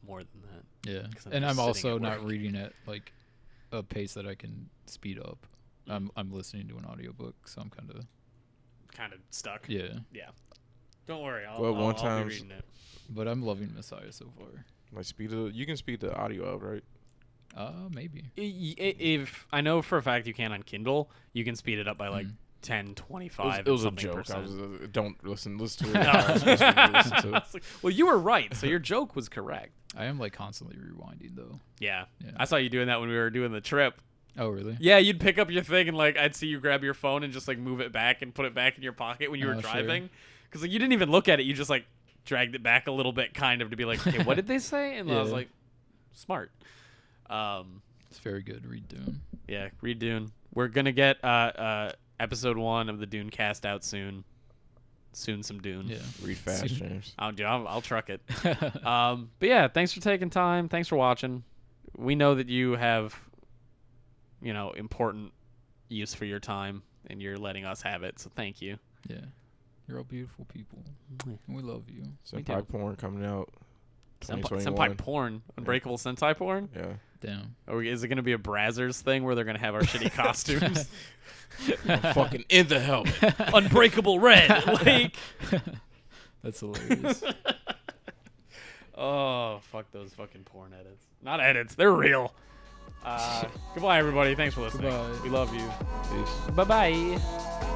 more than that. Yeah, 'Cause I'm and just I'm sitting also at not work. reading at like a pace that I can speed up. I'm listening to an audiobook, so I'm kind of Kind of stuck. yeah. Don't worry. I'll, Well, I'll, one I'll time- be reading it. But I'm loving Messiah so far. Like you can speed the audio up, right? Maybe. If I know for a fact you can on Kindle, you can speed it up by like 10, 25. It was a something joke. percent. Don't listen to it. No. You're supposed to listen to it. It's like, well, you were right, so your joke was correct. I am like constantly rewinding though. Yeah. Yeah. I saw you doing that when we were doing the trip. Oh really? Yeah, you'd pick up your thing and like I'd see you grab your phone and just like move it back and put it back in your pocket when you were Oh, sure. driving, because like you didn't even look at it. You just like dragged it back a little bit, kind of to be like, okay, what did they say? And I was Yeah. like, smart. It's very good. Read Dune. Yeah, read Dune. We're gonna get episode 1 of the Dune cast out soon. Soon some Dune. Yeah. Read fast, See- James. I'll truck it. But yeah, thanks for taking time. Thanks for watching. We know that you have, important use for your time, and you're letting us have it. So thank you. Yeah. You're all beautiful people. And we love you. Senpai porn coming out. Senpai 2021. porn, Unbreakable Sentai porn. Yeah. Damn. Is it going to be a Brazzers thing where they're going to have our shitty costumes? I'm fucking in the helmet. Unbreakable Red. Like, That's hilarious. oh, fuck those fucking porn edits. Not edits. They're real. Goodbye, everybody. Thanks for listening. Goodbye. We love you. Peace. Bye-bye.